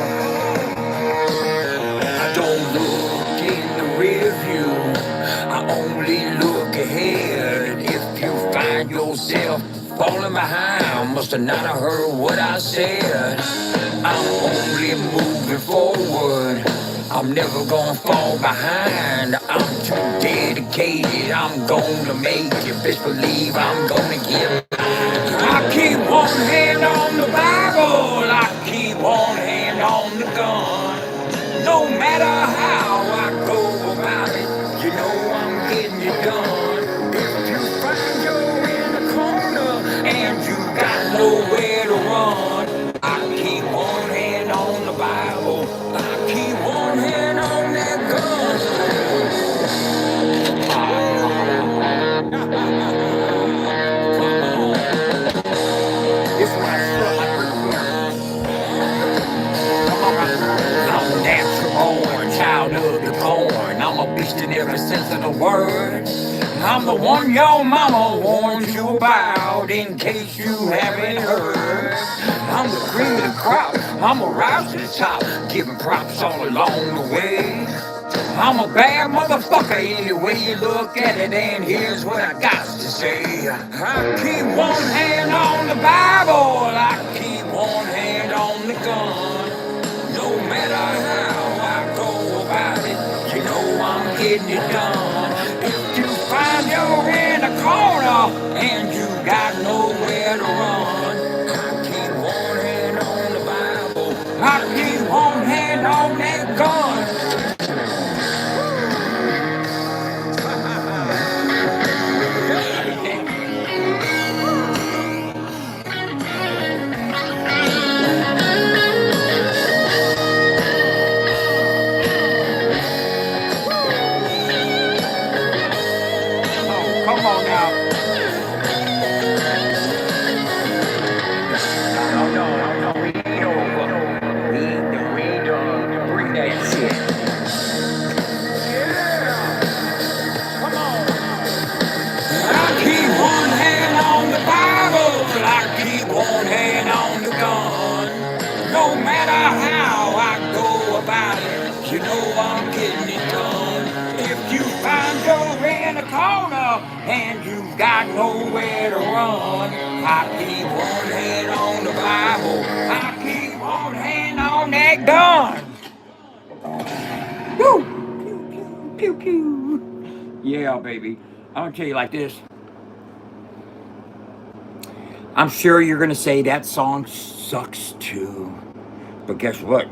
I don't look in the rear view, I only look ahead. If you find yourself falling behind, must have not heard what I said. I'm only moving forward, I I'm never gonna fall behind. I'm too dedicated. I'm gonna make it. Best believe I'm gonna get. I keep one hand on the Bible. I keep one hand on the gun. No matter how I go about it, you know I'm getting it done. If you find you're in a corner and you got nowhere to run, I keep one hand on the Bible. I keep one hand on that gun. Come on. This is when I strut like Ric Flair. I'm a natural born child of the corn. I'm a beast in every sense of the word. I'm the one your mama warned you about in case you haven't heard. I'm the cream of the crop. I'm a rise to the top, giving props all along the way. I'm a bad motherfucker any way you look at it, and here's what I got to say. I keep one hand on the Bible, I keep one hand on the gun. No matter how I go about it, you know I'm getting it done. If you find you're in a corner and you got nowhere to run, I keep one hand on the Bible, I keep one hand on that gun. Oh, come on now. No, we ain't over. We ain't done. Bring that shit. Yeah. Come on. I keep one hand on the Bible, I keep one hand on the gun. No matter how I go about it, you know I'm getting it done. If you find you're in a corner and you've got nowhere to run, I keep one hand on the Bible, I keep one hand on that gun. Woo! Pew, pew, pew. Yeah, baby. I'm gonna tell you like this. I'm sure you're gonna say that song sucks too. But guess what?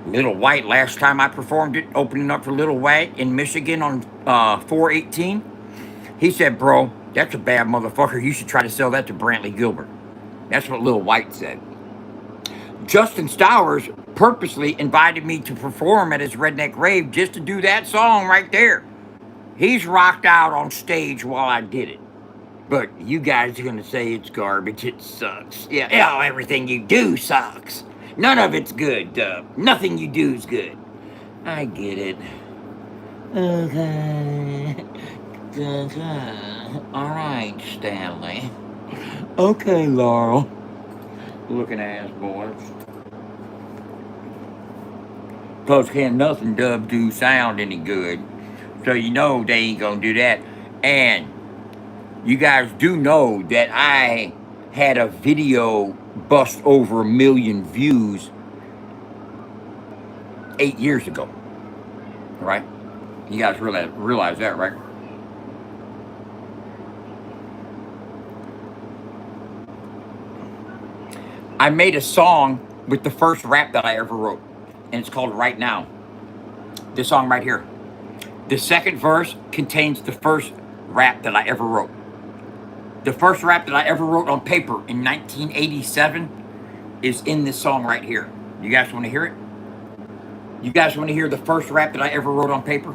Little White, last time I performed it, opening up for Little White in Michigan on 4/18, he said, bro, that's a bad motherfucker. You should try to sell that to Brantley Gilbert. That's what Little White said. Justin Stowers purposely invited me to perform at his redneck rave just to do that song right there. He's rocked out on stage while I did it. But you guys are gonna say it's garbage, it sucks. Yeah, everything you do sucks. None of it's good, nothing you do is good. I get it. Okay. Alright, Stanley. Okay, Laurel. Looking ass boys. Cause can't nothing dub do sound any good. So you know they ain't gonna do that. And you guys do know that I had a video bust over 1 million views 8 years ago, right? You guys realize that, right? I made a song with the first rap that I ever wrote, and it's called Right Now. This song right here. The second verse contains the first rap that I ever wrote. The first rap that I ever wrote on paper in 1987 is in this song right here. You guys want to hear it? You guys want to hear the first rap that I ever wrote on paper?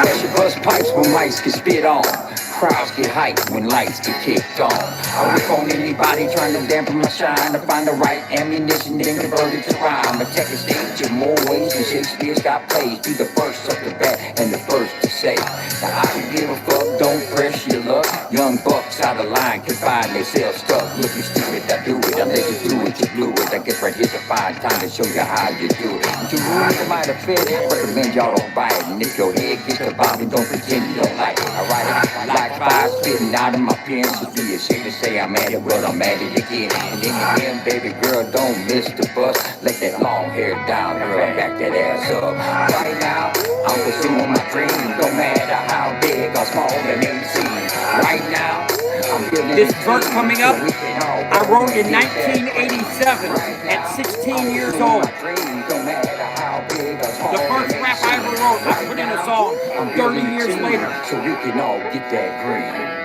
Pressure bust pipes when mics get spit on. Crowds get hyped when lights get kicked on. I rip on anybody trying to dampen my shine. To find the right ammunition, then convert it to rhyme. Attack the stage in more ways than Shakespeare's got plays. Be the first off the bat and the first to say, now I don't give a fuck, don't press your luck. Young bucks out of line can find themselves stuck. Looking stupid, I do it, I let you do it, you blew it. I guess right here's a fine time to show you how you do it. But you rules it might have fit, recommend y'all don't buy it. And if your head gets the bobbing, don't pretend you don't like it. I write it like fire spitting out of my pen. Just be ashamed to say I'm at it, well I'm at it again. And in the end, baby girl, don't miss the bus. Let that long hair down, girl, back that ass up. Right now, I'm pursuing my dreams. Don't matter how big or small they may seem. Right now, I'm feeling this verse coming up. I wrote it in 1987 at 16 years old. The first rap I ever wrote, I put in a song 30 years later. So we can all get that green.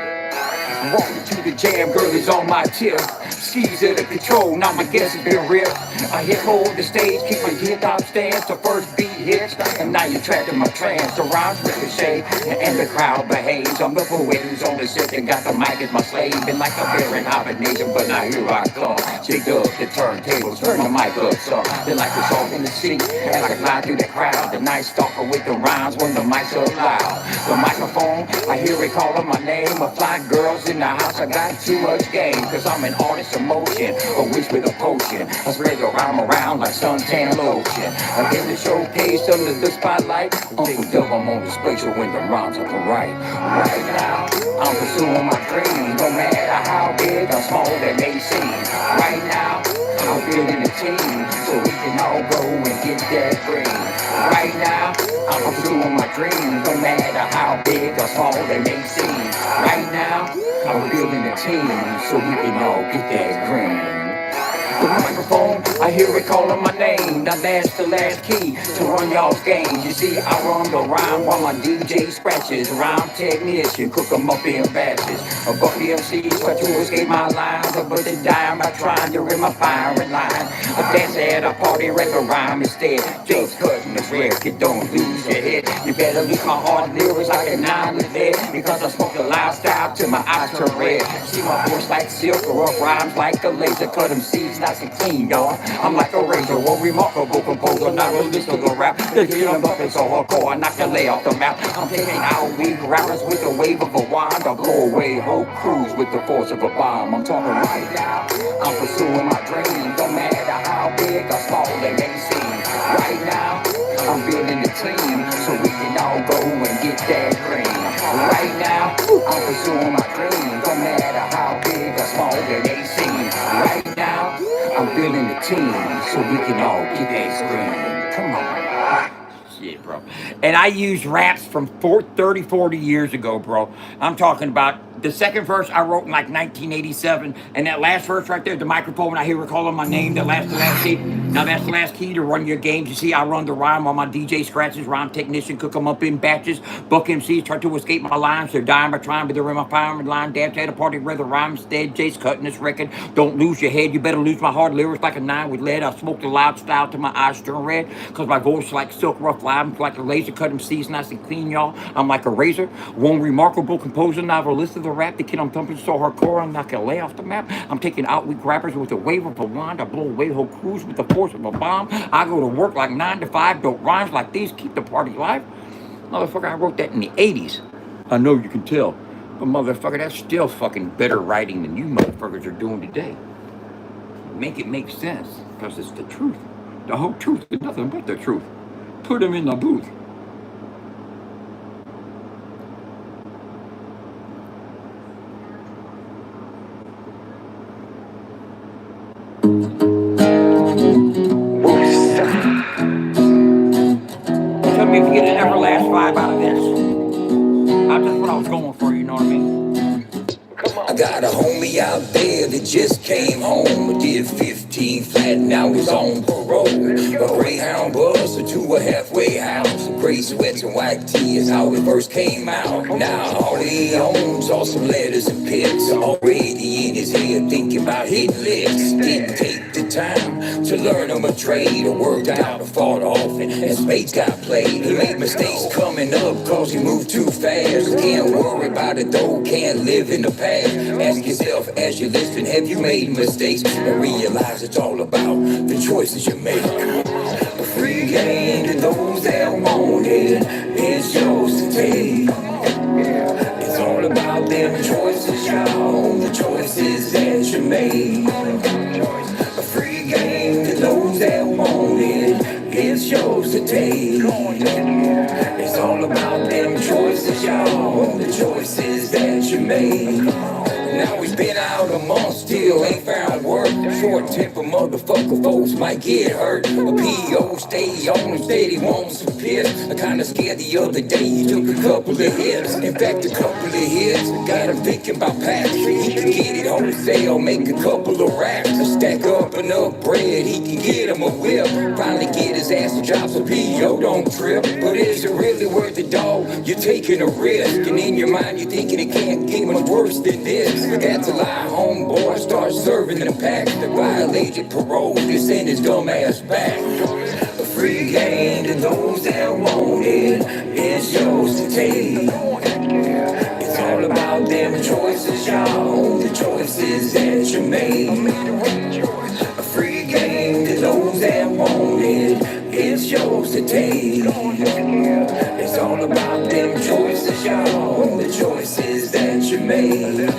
Walking to the jam, girl is on my tip. Skis at the control, now my guess has been ripped. I hit hold the stage, keep my hip-hop stance. The first beat hits, and now you're trapped in my trance. The rhymes ricochet, and the crowd behaves. I'm the poet who's on the set and got the mic as my slave. Been like a bear in hibernation, but now here I come. Shake up the turntables, turn the mic up some. Then like a song in the seat, as I glide through the crowd. The night stalker with the rhymes when the mic's up loud. The microphone, I hear it calling my name. A fly girls in the house, I got too much game. Cause I'm an artist of motion, a witch with a potion. I spread the rhyme around like suntan lotion. I get the showcase under the spotlight. Uncle Dub, I'm on display, so when the rhymes are right. Right now, I'm pursuing my dreams. No matter how big or small they may seem. Right now, I'm building a team, so we can all go and get that green. Right now, I'm pursuing my dreams. No matter how big or small they may seem. Right now, I'm building a team, so we can all get that green. The microphone, I hear it calling my name. Now that's the last key to run y'all's games. You see, I run the rhyme while my DJ scratches. Rhyme technician, cook 'em up in batches. A buck MCs try to escape my lines, but they die by trying to rid my firing line. A dancer at a party, wreck a rhyme instead. Just cutting the record, don't lose your head. You better lose my hard lyrics like a 9 to lead. Because I smoke the lifestyle till my eyes turn red. See my voice like silk, or rough rhymes like a laser. Cut 'em seeds nice and clean, y'all. I'm like a razor, a remarkable composer, not a list of the rap. They get them up and so hardcore, I knock the lay off the map. I'm taking out weak rappers with the wave of a wand. I'll blow away whole crews with the force of a bomb. I'm talking right now, I'm pursuing my dreams. No matter how big or small they may seem. Right now, I'm building a team, so we can all go and get that green. Right now, I'm pursuing my dreams. No matter how big or small they may seem. Right now, I'm building a team, so we can all get that green. Come on. Shit, bro. And I use raps from 40 years ago, bro. I'm talking about the second verse I wrote in like 1987, and that last verse right there, the microphone, I hear it calling my name, the last key. Now that's the last key to run your games. You see, I run the rhyme while my DJ scratches, rhyme technician, cook 'em up in batches. Buck MCs try to escape my lines, they're dying by trying, but they're in my firing line. Dance at a party, rather rhyme instead. Jay's cutting this record. Don't lose your head, you better lose my hard lyrics like a 9 with lead. I smoke the loud style till my eyes turn red, cause my voice like silk rough lime, like a laser. Cut 'em seeds nice and clean, y'all. I'm like a razor. One remarkable composer, novelist of the rap. The kid I'm thumping so hardcore, I'm not gonna lay off the map. I'm taking out weak rappers with a wave of a wand. I blow away whole crews with the force of a bomb. I go to work like 9 to 5, dope rhymes like these, keep the party alive. Motherfucker, I wrote that in the 80s. I know you can tell. But motherfucker, that's still fucking better writing than you motherfuckers are doing today. Make it make sense, because it's the truth. The whole truth is nothing but the truth. Put them in the booth. Tell me if you get an everlast vibe out of this. That's just what I was going for, you know what I mean? I got a homie out there that just came home. Did 15 flat, now he's on parole. A Greyhound bus to a halfway house. Gray sweats and white tee is how it first came out. Now all he owns are some letters and pics. Already in his head thinking about hitting licks. Didn't take the time to learn him a trade, or worked out or fought often, and spades got played. He made mistakes coming up cause he moved too fast. Can't worry about it though, can't live in the past. Ask yourself as you listen, have you made mistakes? And realize it's all about the choices you make. A free game to those that want it, it's yours to take. It's all about them choices, y'all, the choices that you make. A free game to those that want it, it's yours to take. It's all about them choices, y'all, the choices that you make. Now he's been out a month, still ain't found work. Short temper motherfucker, folks might get hurt. A PO stay on him, steady won't some piss. I kinda scared the other day, he took a couple of hits. In fact, a couple of hits got him thinking about packs. He can get it wholesale, make a couple of racks. Stack up enough bread, he can get him a whip. Finally get his ass to drop some PO, don't trip. But is it really worth it, dog? You're taking a risk, and in your mind you're thinking it can't get much worse than this. That's a lie, homeboy. Start serving the pack. The violated parole, they send his dumb ass back. A free game to those that want it, it's yours to take. It's all about them choices, y'all, the choices that you make. A free game to those that want it, it's yours to take. It's all about them choices, y'all, the choices that you make.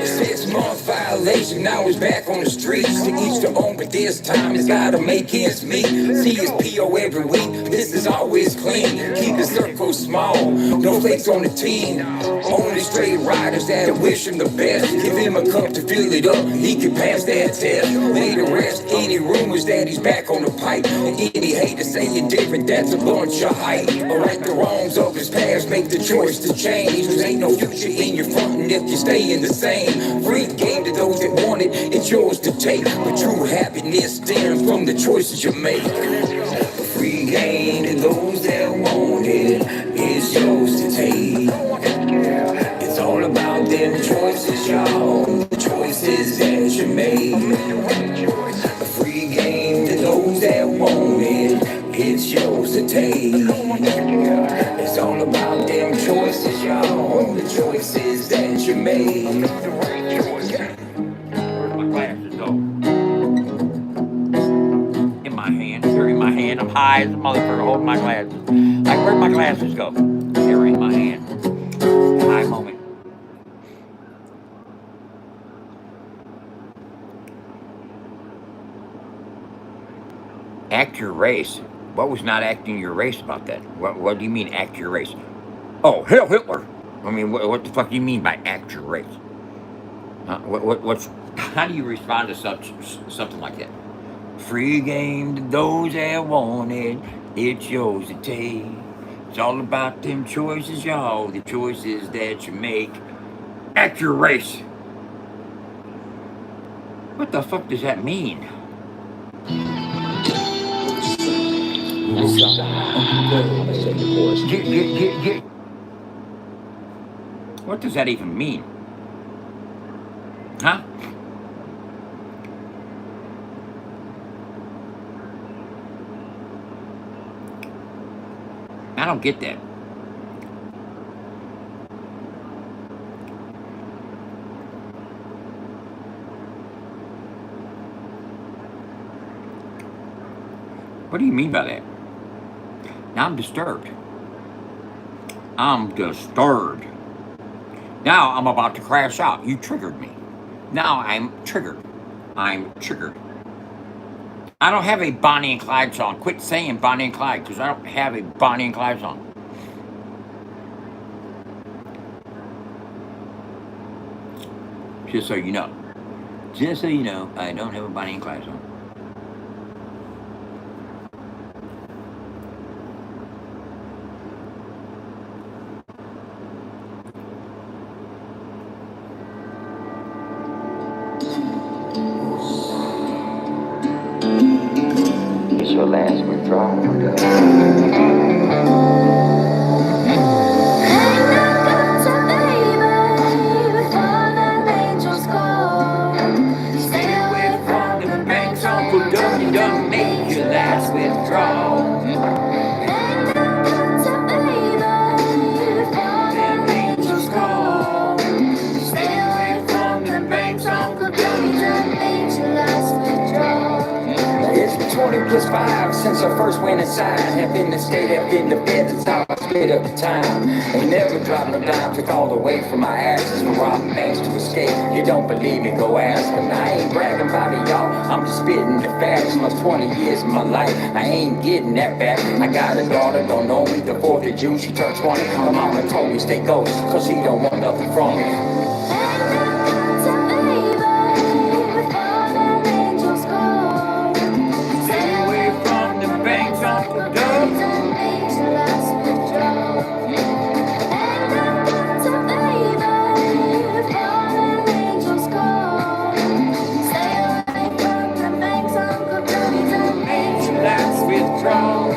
6-month violation, now he's back on the streets. To each their own, but this time he's gotta make ends meet. See his PO every week, this is always clean. Keep his circle small, no flakes on the team. Only straight riders that wish him the best. Give him a cup to fill it up, he can pass that test. Lay to rest any rumors that he's back on the pipe. And any haters saying different, that's a bunch of hype. Or right the wrongs of his past, make the choice to change. Cause ain't no future in your front and if you stay in the same. Free game to those that want it, it's yours to take. But true happiness stems from the choices you make. A free game to those that want it, it's yours to take. It's all about them choices, y'all, the choices that you make. A free game to those that want it, it's yours to take. It's all about them choices, y'all, the choices that you make. Where'd my glasses go? In my hand. They're in my hand. I'm high as a motherfucker holding my glasses. Like, where'd my glasses go? They're in my hand. High moment. Act your race. What was not acting your race about that? What do you mean act your race? Oh, hell Hitler! I mean, what the fuck do you mean by act your race? What's? How do you respond to something like that? Free game to those that want it, it's yours to take. It's all about them choices, y'all, the choices that you make. Act your race. What the fuck does that mean? What does that even mean? Huh? I don't get that. What do you mean by that? Now I'm disturbed. I'm disturbed. Now I'm about to crash out. You triggered me. Now I'm triggered. I'm triggered. I don't have a Bonnie and Clyde song. Quit saying Bonnie and Clyde, because I don't have a Bonnie and Clyde song. Just so you know. Just so you know, I don't have a Bonnie and Clyde song. It's your last withdrawal. Stay away from the banks, Uncle Dummy Dum. stay there in the bed, that's how I split up the time. Ain't never dropped no dime, took all the weight from my asses for robbing banks to escape. You don't believe me, go ask them. I ain't bragging about it, y'all, I'm just spitting the facts. My 20 years of my life, I ain't getting that back. I got a daughter, don't know me, the 4th of June, she turned 20. My mama told me stay ghost, cause she don't want nothing from me. Stay away from the banks, Uncle Doug. Last withdrawal. I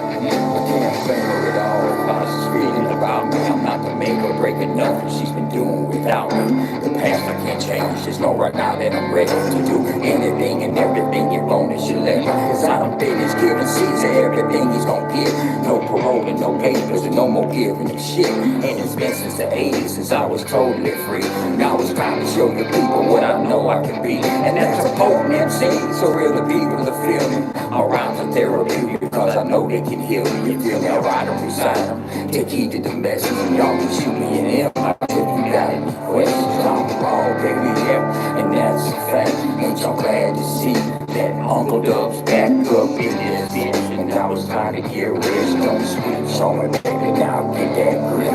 can't blame her at all if I was feeling about me. I'm not the make or break of nothing she's been doing without me. The past I can't change, just know right now that I'm ready to do anything and everything you want and should let me. Cause I don't think it's giving Caesar everything he's gonna give. No parole and no papers and no more giving him shit. And it's been since the 80s since I was totally free. Now it's time to show the people what I know I can be. And that's a potent MC, so real the people to feel me. I'll rhyme for therapy because I know they can heal me. You feel me? I'll ride them, recite them. Take heed to the message and y'all can shoot me in them. If you got any questions, I'm wrong, baby, yeah. And that's a fact. Ain't y'all glad to see that Uncle Dub's back up in this bitch? And I was trying to get rich, don't switch on me, baby. Now get that grip.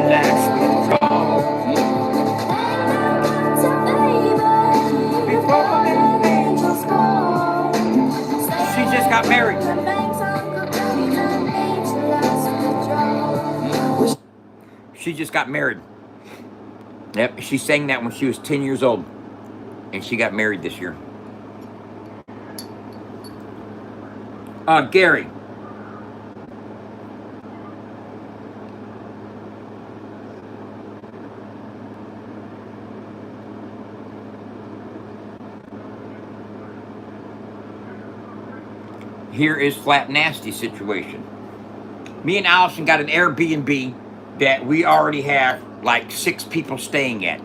Last withdrawal. Before the angels call. She just got married. She just got married. Yep, she sang that when she was 10 years old. And she got married this year. Gary. Here is Flat Nasty situation. Me and Allison got an Airbnb that we already have like 6 people staying at.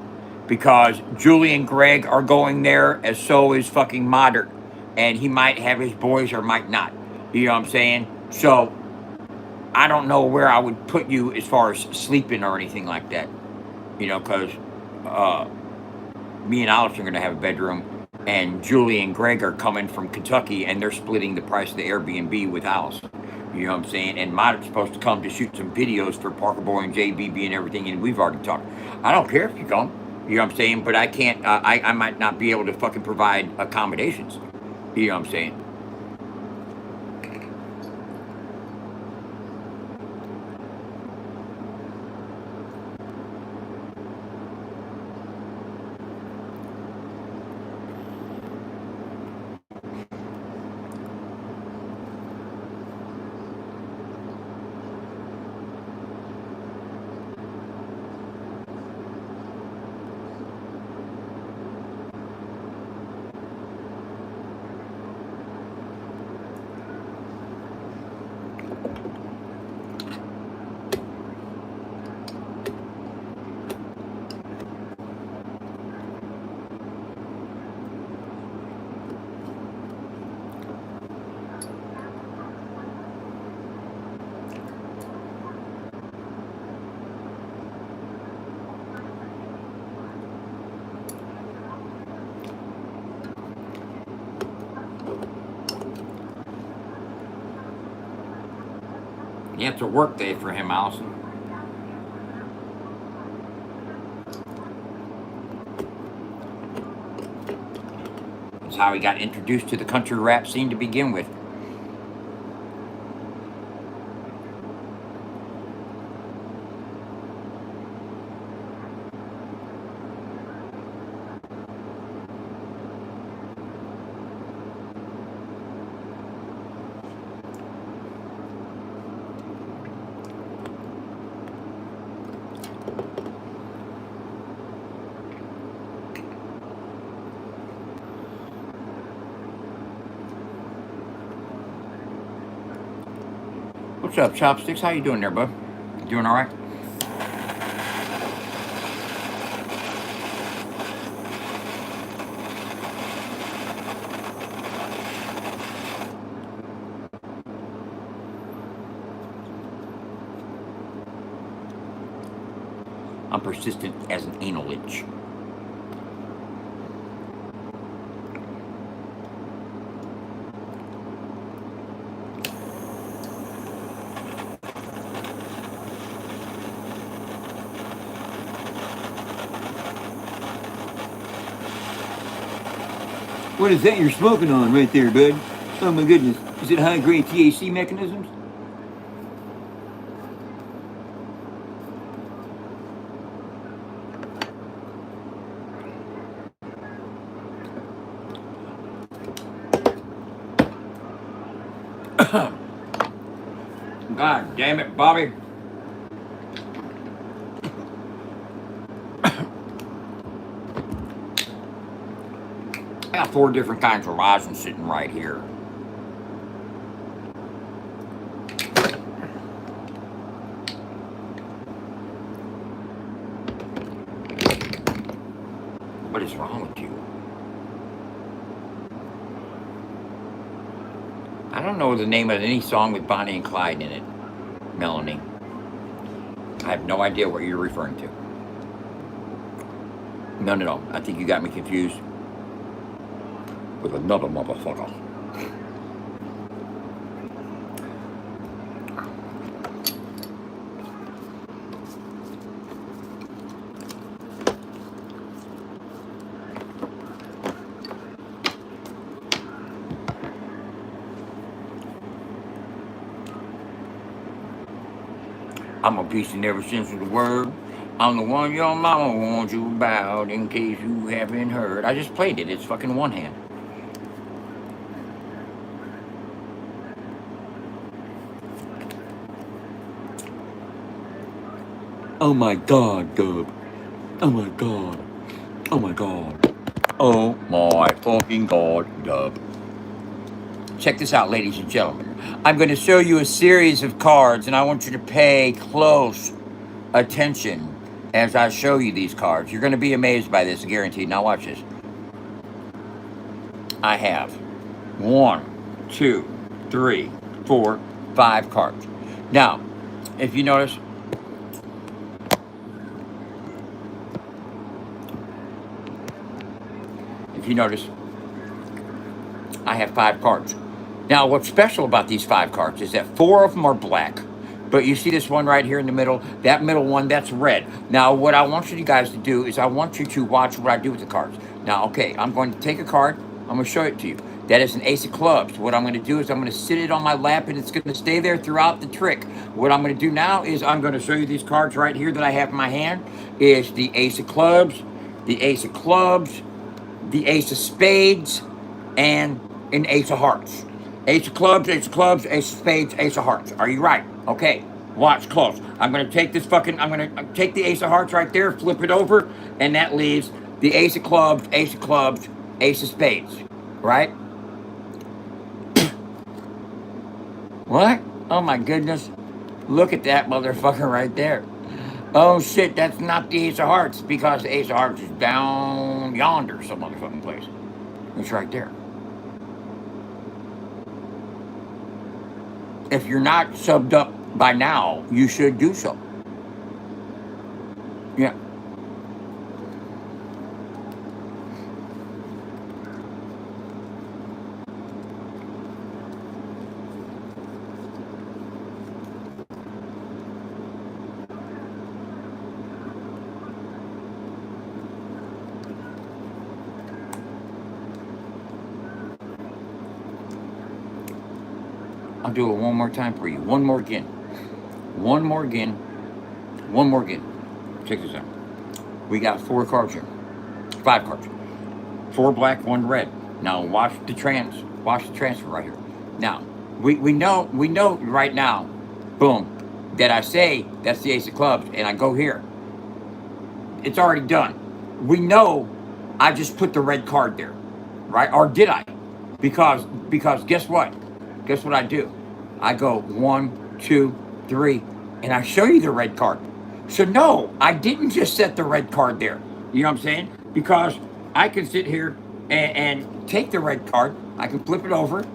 Because Julie and Greg are going there, as so is fucking Modern. And he might have his boys or might not. You know what I'm saying? So, I don't know where I would put you as far as sleeping or anything like that. You know, because me and Allison are going to have a bedroom. And Julie and Greg are coming from Kentucky, and they're splitting the price of the Airbnb with Allison. You know what I'm saying? And Modern's supposed to come to shoot some videos for Parker Boy and JBB and everything, and we've already talked. I don't care if you come. You know what I'm saying? But I can't, I might not be able to fucking provide accommodations. You know what I'm saying? Yeah, it's a work day for him, Allison. That's how he got introduced to the country rap scene to begin with. What's up, Chopsticks? How you doing there, bud? Doing all right? I'm persistent as an anal itch. What is that you're smoking on right there, bud? Oh my goodness. Is it high-grade THC mechanisms? God damn it, Bobby. I got 4 different kinds of rosin sitting right here. What is wrong with you? I don't know the name of any song with Bonnie and Clyde in it, Melanie. I have no idea what you're referring to. No. I think you got me confused with another motherfucker. I'm a piece in every sense of the word. I'm the one your mama warned you about, in case you haven't heard. I just played it. It's fucking one hand. Oh my God, Dub. Oh my God. Oh my God. Oh my fucking God, Dub. Check this out, ladies and gentlemen. I'm going to show you a series of cards, and I want you to pay close attention as I show you these cards. You're going to be amazed by this, guaranteed. Now watch this. I have 1, 2, 3, 4, 5 cards. Now, if you notice, I have 5 cards. Now, what's special about these 5 cards is that 4 of them are black. But you see this one right here in the middle? That middle one, that's red. Now, what I want you guys to do is I want you to watch what I do with the cards. Now, okay, I'm going to take a card. I'm going to show it to you. That is an ace of clubs. What I'm going to do is I'm going to sit it on my lap, and it's going to stay there throughout the trick. What I'm going to do now is I'm going to show you these cards right here that I have in my hand. Is the ace of clubs, the ace of clubs, the ace of spades, and an ace of hearts. Ace of clubs, ace of clubs, ace of spades, ace of hearts. Are you right? Okay, watch close. I'm going to take this I'm going to take the ace of hearts right there, flip it over, and that leaves the ace of clubs, ace of spades. Right? What? Oh my goodness. Look at that motherfucker right there. Oh shit, that's not the ace of hearts, because the ace of hearts is down yonder some motherfucking place. It's right there. If you're not subbed up by now, you should do so. Yeah. I'll do it one more time for you. One more again. Check this out. We got 4 cards here. 5 cards. 4 black, 1 red. Now watch the transfer right here. Now, we know right now, boom, that I say that's the ace of clubs, and I go here. It's already done. We know I just put the red card there, right? Or did I? Because guess what? Guess what I do? I go 1, 2, 3, and I show you the red card. So no, I didn't just set the red card there. You know what I'm saying? Because I can sit here and take the red card. I can flip it over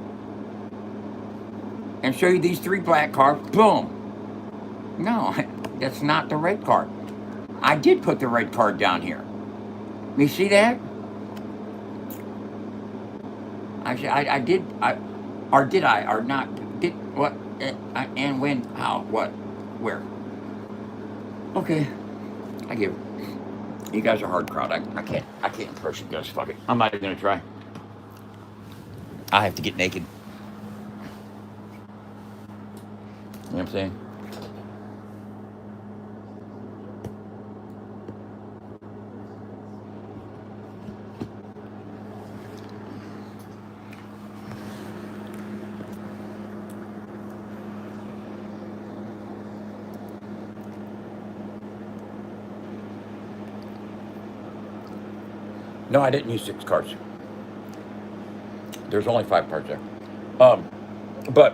and show you these 3 black cards. Boom. No, that's not the red card. I did put the red card down here. You see that? I did. Or did I? Or not? Did what? And when? How? What? Where? Okay. I give it. You guys are hard crowd. I can't approach you guys. Fuck it. I'm not even gonna try. I have to get naked. You know what I'm saying? No, I didn't use 6 cards. There's only 5 cards there. But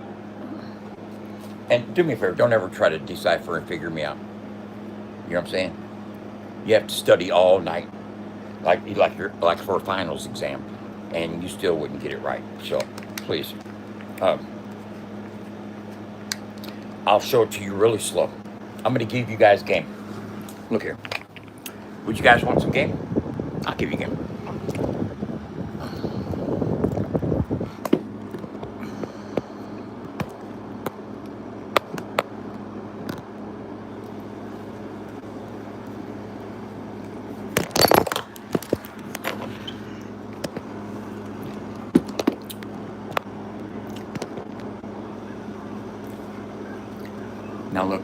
and do me a favor, don't ever try to decipher and figure me out. You know what I'm saying? You have to study all night, like for a finals exam, and you still wouldn't get it right. So please, I'll show it to you really slow. I'm gonna give you guys game. Look here. Would you guys want some game? I'll give you game. Now look.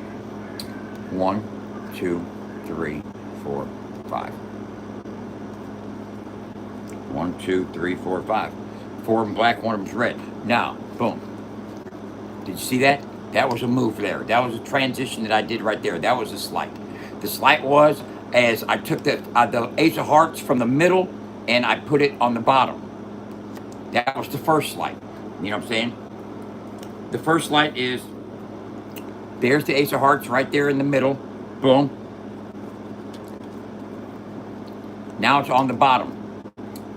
1, 2, 3, 4, 5. 1, 2, 3, 4, 5. 4 of them black, 1 of them's red. Now, boom. Did you see that? That was a move there. That was a transition that I did right there. That was a slight. The slight was as I took the Ace of Hearts from the middle and I put it on the bottom. That was the first slight. You know what I'm saying? The first slight is, there's the Ace of Hearts right there in the middle. Boom. Now it's on the bottom.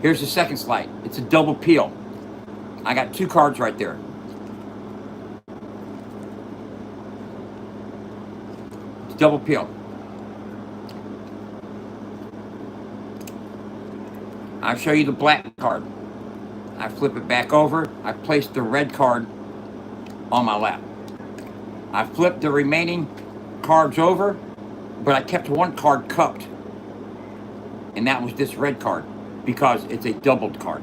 Here's the second slight. It's a double peel. I got 2 cards right there. It's double peel. I'll show you the black card. I flip it back over. I place the red card on my lap. I flipped the remaining cards over, but I kept 1 card cupped. And that was this red card because it's a doubled card.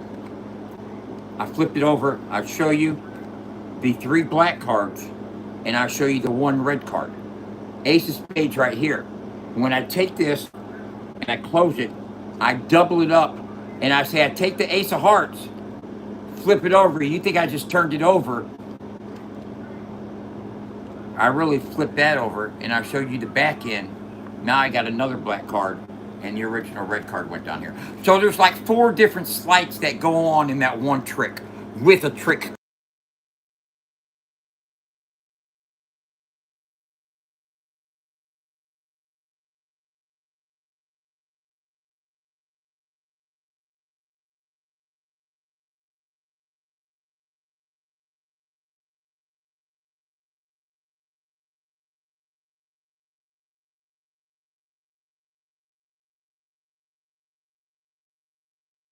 I flipped it over. I'll show you the 3 black cards and I'll show you the 1 red card. Ace of Spades right here. When I take this and I close it, I double it up and I say I take the Ace of Hearts, flip it over. You think I just turned it over. I really flipped that over and I'll show you the back end. Now I got another black card and the original red card went down here. So there's like 4 different sleights that go on in that one trick with a trick.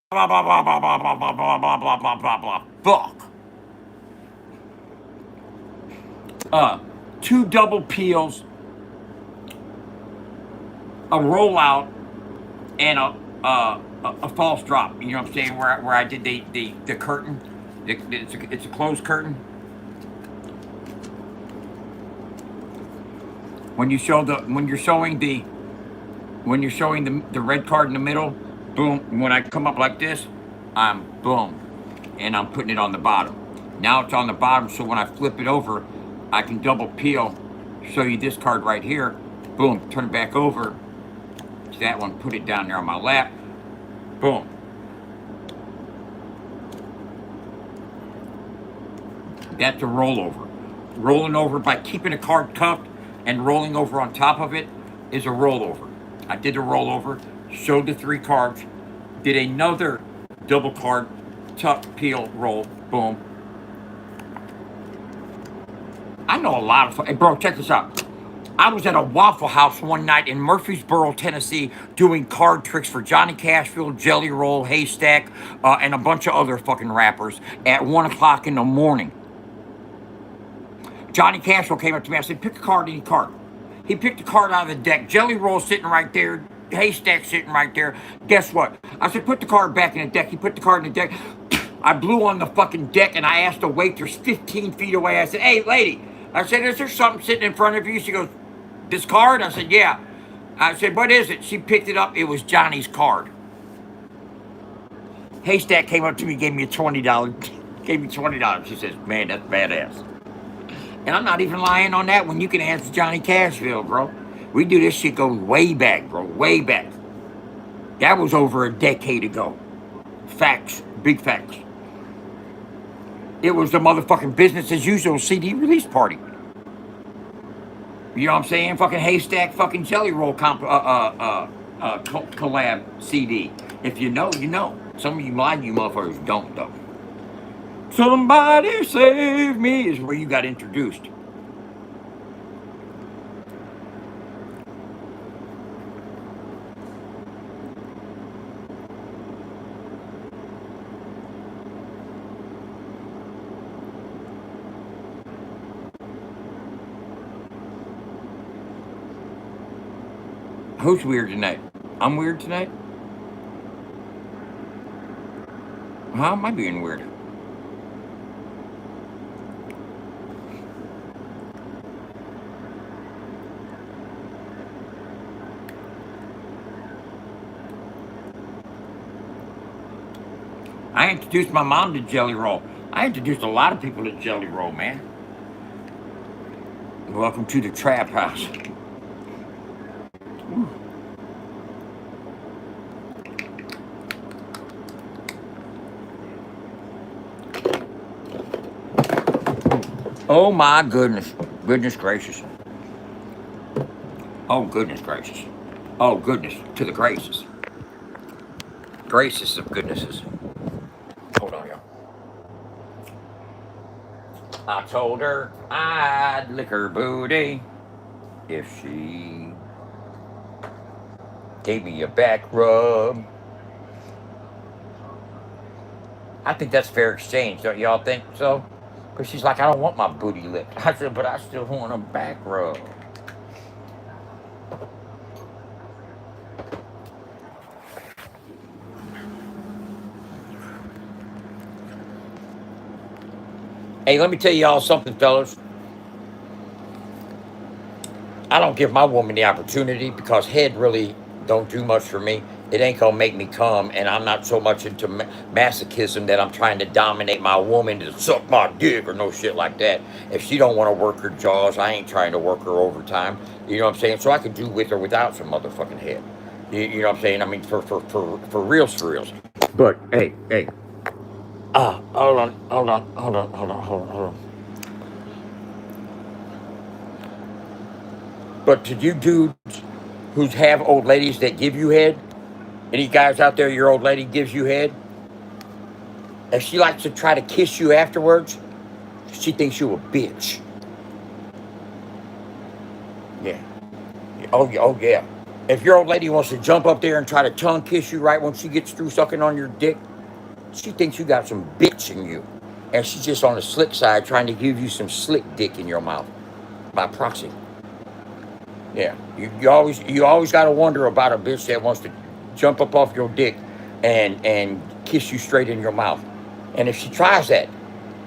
Blah, blah, blah, blah, blah, blah, blah, blah, blah, blah, blah, blah, blah, fuck. 2 double peels, a rollout, and a false drop. You know what I'm saying? Where I did the curtain. It's a closed curtain. When you're showing the red card in the middle, boom. When I come up like this, I'm boom, and I'm putting it on the bottom. Now it's on the bottom, so when I flip it over, I can double peel, show you this card right here. Boom, turn it back over to that one, put it down there on my lap. Boom. That's a rollover. Rolling over by keeping a card cupped and rolling over on top of it is a rollover. I did a rollover, showed the 3 cards, did another double card tuck peel roll. Boom. I know a lot of. Hey, bro, check this out. I was at a Waffle House one night in Murfreesboro, Tennessee, doing card tricks for Johnny Cashville, Jelly Roll, Haystack, and a bunch of other fucking rappers at 1 o'clock in the morning. Johnny Cashville came up to me. I said, pick a card, any card. He picked a card out of the deck. Jelly Roll sitting right there. Haystack sitting right there. Guess what? I said, put the card back in the deck. He put the card in the deck. I blew on the fucking deck, and I asked the waitress 15 feet away. I said, hey, lady. I said, is there something sitting in front of you? She goes, this card? I said, yeah. I said, what is it? She picked it up. It was Johnny's card. Haystack came up to me, gave me $20. Gave me $20. She says, man, that's badass. And I'm not even lying on that when you can ask Johnny Cashville, bro. We do this shit goes way back, bro, way back. That was over a decade ago. Facts, big facts. It was the motherfucking business as usual CD release party. You know what I'm saying? Fucking Haystack, fucking Jelly Roll collab CD. If you know, you know. Some of you motherfuckers don't, though. Somebody save me is where you got introduced. Who's weird tonight? I'm weird tonight? How am I being weird? I introduced my mom to Jelly Roll. I introduced a lot of people to Jelly Roll, man. Welcome to the trap house. Ooh. Oh my goodness. Goodness gracious. Oh goodness gracious. Oh goodness to the graces. Graces of goodnesses. Hold on, y'all. I told her I'd lick her booty if she gave me a back rub. I think that's fair exchange, don't y'all think so? Because she's like, I don't want my booty licked. I said, but I still want a back rub. Hey, let me tell y'all something, fellas. I don't give my woman the opportunity because head really don't do much for me. It ain't gonna make me come, and I'm not so much into masochism that I'm trying to dominate my woman to suck my dick or no shit like that. If she don't want to work her jaws, I ain't trying to work her overtime. You know what I'm saying? So I could do with or without some motherfucking head. You know what I'm saying? I mean, for reals, for reals. But hey. Hold on. But to you dudes who have old ladies that give you head, any guys out there, your old lady gives you head, if she likes to try to kiss you afterwards, she thinks you a bitch. Yeah. Oh yeah. If your old lady wants to jump up there and try to tongue kiss you right when she gets through sucking on your dick, she thinks you got some bitch in you. And she's just on the slick side trying to give you some slick dick in your mouth by proxy. Yeah, you always got to wonder about a bitch that wants to jump up off your dick and kiss you straight in your mouth. And if she tries that,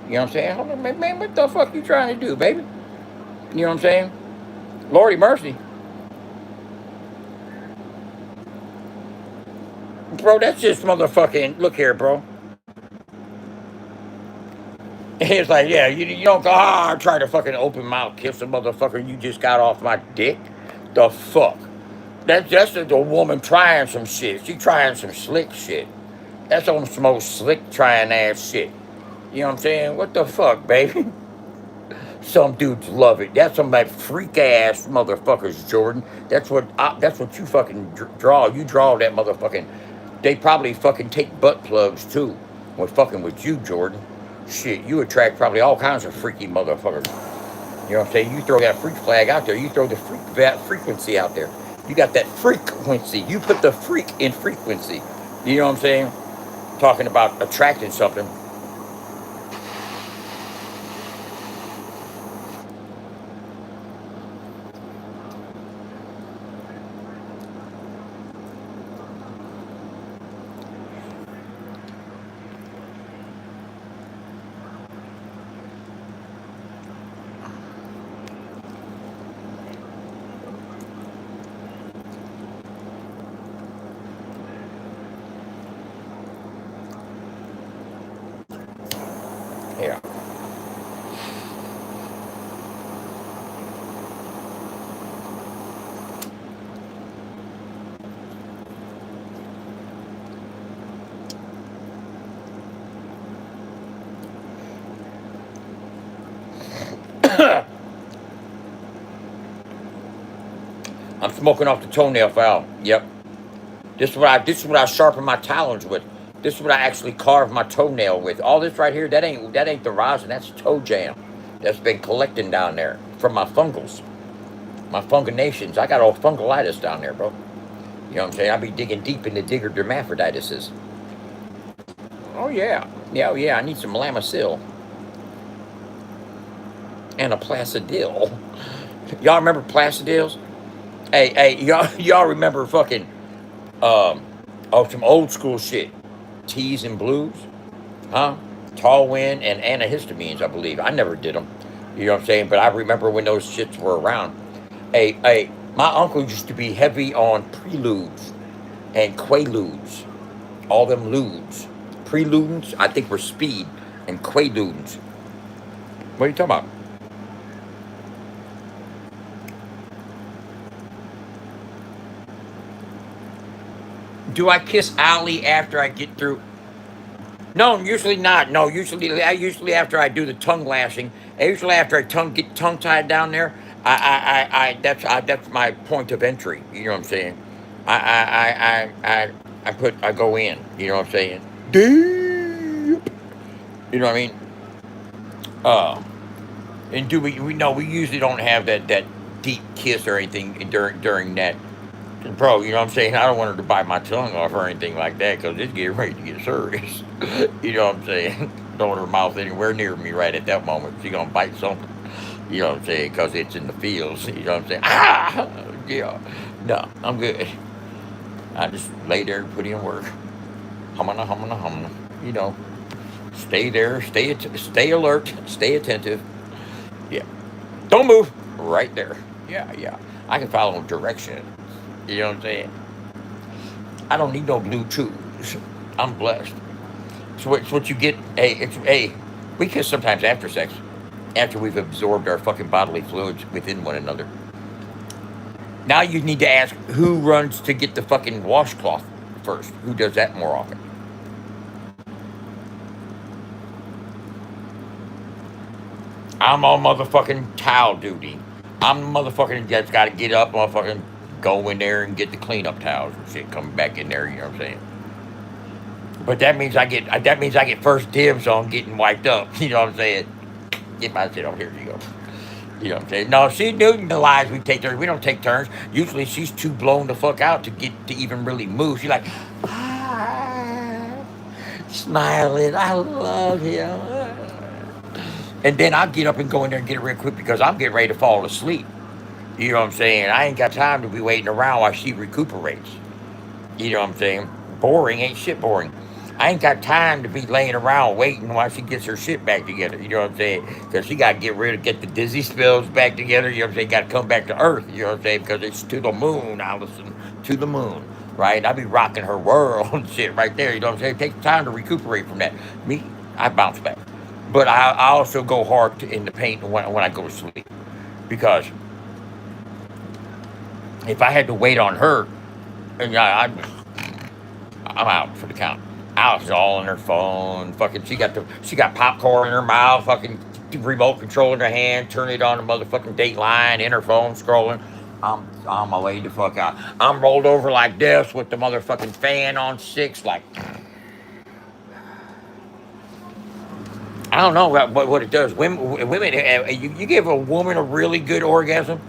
you know what I'm saying? Hold on, man, what the fuck you trying to do, baby? You know what I'm saying? Lordy mercy. Bro, that's just motherfucking, look here, bro. It's like, yeah, you don't go, I try to fucking open mouth kiss a motherfucker you just got off my dick. The fuck? That's just a woman trying some shit. She trying some slick shit. That's on some old slick trying ass shit. You know what I'm saying? What the fuck, baby? Some dudes love it. That's some like freak ass motherfuckers, Jordan. That's what you fucking draw. You draw that motherfucking. They probably fucking take butt plugs too when fucking with you, Jordan. Shit, you attract probably all kinds of freaky motherfuckers. You know what I'm saying? You throw that freak flag out there. You throw the that frequency out there. You got that frequency. You put the freak in frequency. You know what I'm saying? Talking about attracting something. Yeah. I'm smoking off the toenail file. Yep. This is what I sharpen my talons with. This is what I actually carve my toenail with. All this right here, that ain't the rosin, that's toe jam. That's been collecting down there from my fungals. My funginations. I got all fungalitis down there, bro. You know what I'm saying? I be digging deep into digger dermaphroditis. Oh yeah. Yeah, oh, yeah, I need some Lamisil and a Placidil. Y'all remember Placidils? Hey, y'all remember fucking some old school shit. Teas and blues, huh? Tallwind and antihistamines, I believe. I never did them. You know what I'm saying? But I remember when those shits were around. My uncle used to be heavy on preludes and quaaludes. All them ludes. Preludes, I think, were speed, and quaaludes. What are you talking about? Do I kiss Allie after I get through? No, usually not. No, usually after I do the tongue lashing, usually after I get tongue tied down there, that's my point of entry. You know what I'm saying? I go in. You know what I'm saying? Deep. You know what I mean? Uh, and do we know we usually don't have that deep kiss or anything during that. Bro, you know what I'm saying? I don't want her to bite my tongue off or anything like that because it's getting ready to get serious. You know what I'm saying? Don't want her mouth anywhere near me right at that moment. She gonna bite something. You know what I'm saying? Because it's in the fields. You know what I'm saying? Ah! Yeah. No, I'm good. I just lay there and put in work. Humming, humming, humming. You know, stay there, stay alert, stay attentive. Yeah. Don't move. Right there. Yeah, yeah. I can follow direction. You know what I'm saying? I don't need no Bluetooth. I'm blessed. So it's what you get. We kiss sometimes after sex, after we've absorbed our fucking bodily fluids within one another. Now you need to ask who runs to get the fucking washcloth first. Who does that more often? I'm on motherfucking towel duty. I'm the motherfucking that's got to get up, motherfucking go in there and get the cleanup towels and shit. Coming back in there, you know what I'm saying? But that means I get first dibs on getting wiped up. You know what I'm saying? Get my shit over here. You go. You know what I'm saying? No, she knew the lies we take turns. We don't take turns. Usually she's too blown the fuck out to get to even really move. She's like, smiling. I love him. And then I'll get up and go in there and get it real quick because I'm getting ready to fall asleep. You know what I'm saying? I ain't got time to be waiting around while she recuperates. You know what I'm saying? Boring ain't shit boring. I ain't got time to be laying around waiting while she gets her shit back together. You know what I'm saying? Because she got to get the dizzy spells back together. You know what I'm saying? Got to come back to Earth. You know what I'm saying? Because it's to the moon, Allison. To the moon. Right? I be rocking her world and shit right there. You know what I'm saying? It takes time to recuperate from that. Me, I bounce back. But I also go hard in the paint when I go to sleep. Because if I had to wait on her, and I'm out for the count. Alice all on her phone. Fucking, she got popcorn in her mouth. Fucking remote control in her hand. Turn it on the motherfucking Dateline in her phone, scrolling. I'm on my way the fuck out. I'm rolled over like this with the motherfucking fan on 6. Like, don't know what it does. Women, you give a woman a really good orgasm,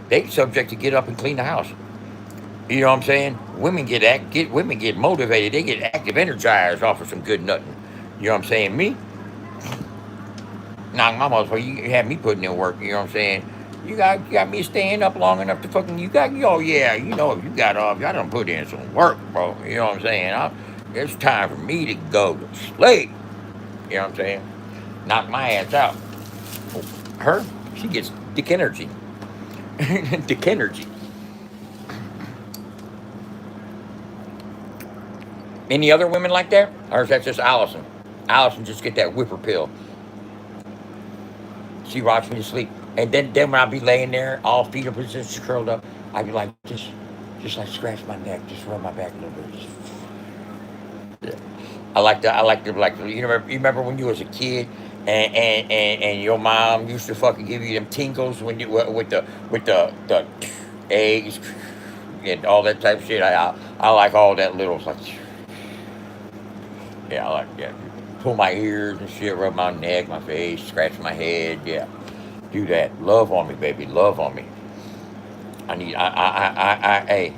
they subject to get up and clean the house. You know what I'm saying? Women get motivated. They get active, energized off of some good nutting. You know what I'm saying? Me, nah, my motherfucker, you have me putting in work. You know what I'm saying? You got me staying up long enough to fucking. Oh yeah, you know if you got off, I done put in some work, bro. You know what I'm saying? It's time for me to go to sleep. You know what I'm saying? Knock my ass out. Her, she gets dick energy. Dick energy. Any other women like that? Or is that just Allison? Allison just get that whipper pill. She rocks me to sleep. And then when I be laying there, all feet up just curled up, I'd be like, just like scratch my neck, just rub my back a little bit. Yeah. I like you remember when you was a kid and your mom used to fucking give you them tingles when you with the eggs and all that type of shit. I like all that little like yeah, I like that. Pull my ears and shit, rub my neck, my face, scratch my head, yeah. Do that. Love on me, baby. Love on me. I need hey,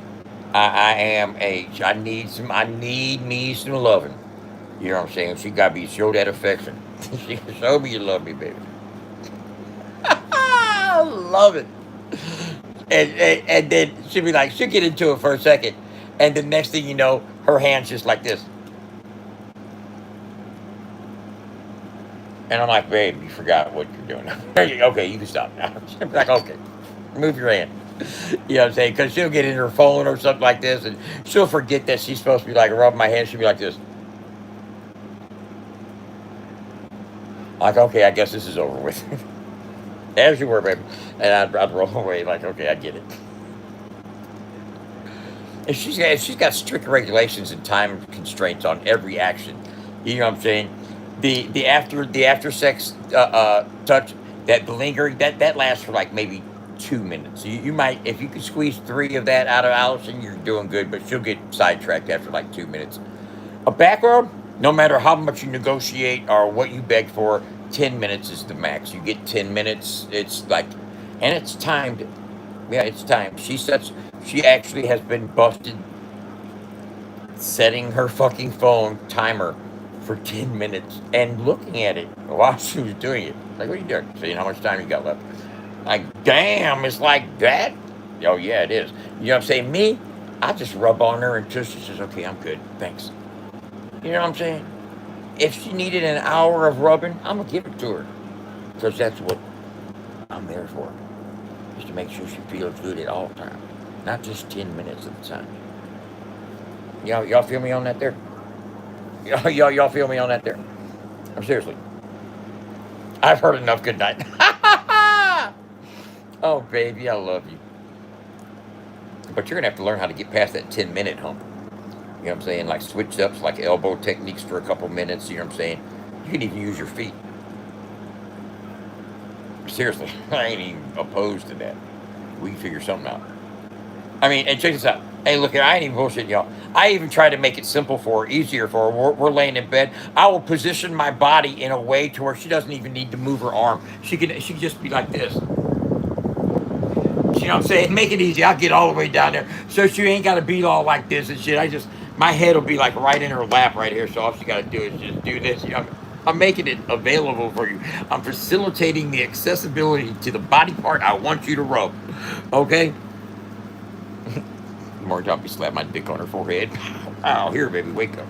I need me some loving. You know what I'm saying? She gotta be show that affection. She show me you love me, baby. I love it. And then she'll get into it for a second, and the next thing you know, her hand's just like this. And I'm like, babe, you forgot what you're doing. Okay, you can stop now. She'll be like, okay, move your hand. You know what I'm saying? Because she'll get in her phone or something like this, and she'll forget that she's supposed to be like rubbing my hand. She'll be like this. Like, okay, I guess this is over with. As you were, baby. And I'd roll away like, okay, I get it. And she's got strict regulations and time constraints on every action. You know what I'm saying? The after sex touch, that lingering, that lasts for like maybe 2 minutes. You might, if you can squeeze 3 of that out of Allison, you're doing good. But she'll get sidetracked after like 2 minutes. A back rub, no matter how much you negotiate or what you beg for, 10 minutes is the max. You get 10 minutes. It's like, and it's timed. Yeah, it's timed. She actually has been busted setting her fucking phone timer for 10 minutes and looking at it while she was doing it. Like, what are you doing? Seeing how much time you got left. Like, damn, it's like that? Oh, yeah, it is. You know what I'm saying? Me, I just rub on her until she says, okay, I'm good. Thanks. You know what I'm saying? If she needed an hour of rubbing, I'm going to give it to her. Because that's what I'm there for. Just to make sure she feels good at all times. Not just 10 minutes at a time. Y'all feel me on that there? Y'all feel me on that there? I'm seriously. I've heard enough good night. Oh, baby, I love you. But you're going to have to learn how to get past that 10-minute hump. You know what I'm saying? Like switch ups, like elbow techniques for a couple minutes. You know what I'm saying? You can even use your feet. Seriously, I ain't even opposed to that. We can figure something out. I mean, and check this out. Hey, look, I ain't even bullshitting y'all. I even try to make it simple for her, easier for her. We're laying in bed. I will position my body in a way to where she doesn't even need to move her arm. She can just be like this. You know what I'm saying? Make it easy. I'll get all the way down there. So she ain't got to be all like this and shit. My head will be like right in her lap right here. So all she got to do is just do this. You know, I'm making it available for you. I'm facilitating the accessibility to the body part I want you to rub. Okay? More time be slap my dick on her forehead. Oh, here, baby, wake up.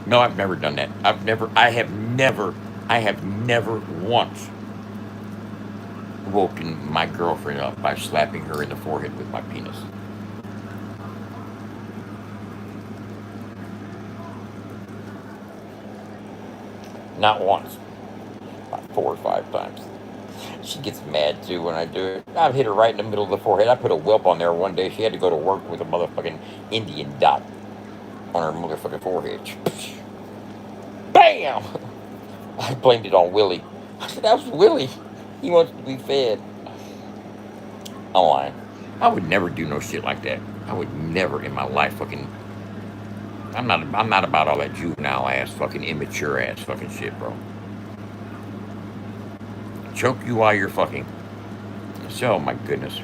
No, I've never done that. I have never once woken my girlfriend up by slapping her in the forehead with my penis. Not once. Like 4 or 5 times. She gets mad too when I do it. I've hit her right in the middle of the forehead. I put a whelp on there one day. She had to go to work with a motherfucking Indian dot on her motherfucking forehead. Bam! I blamed it on Willie. I said, that was Willie. He wants to be fed. I'm lying. I would never do no shit like that. I would never in my life fucking... I'm not about all that juvenile ass fucking immature ass fucking shit, bro. choke you while you're fucking. So, my goodness.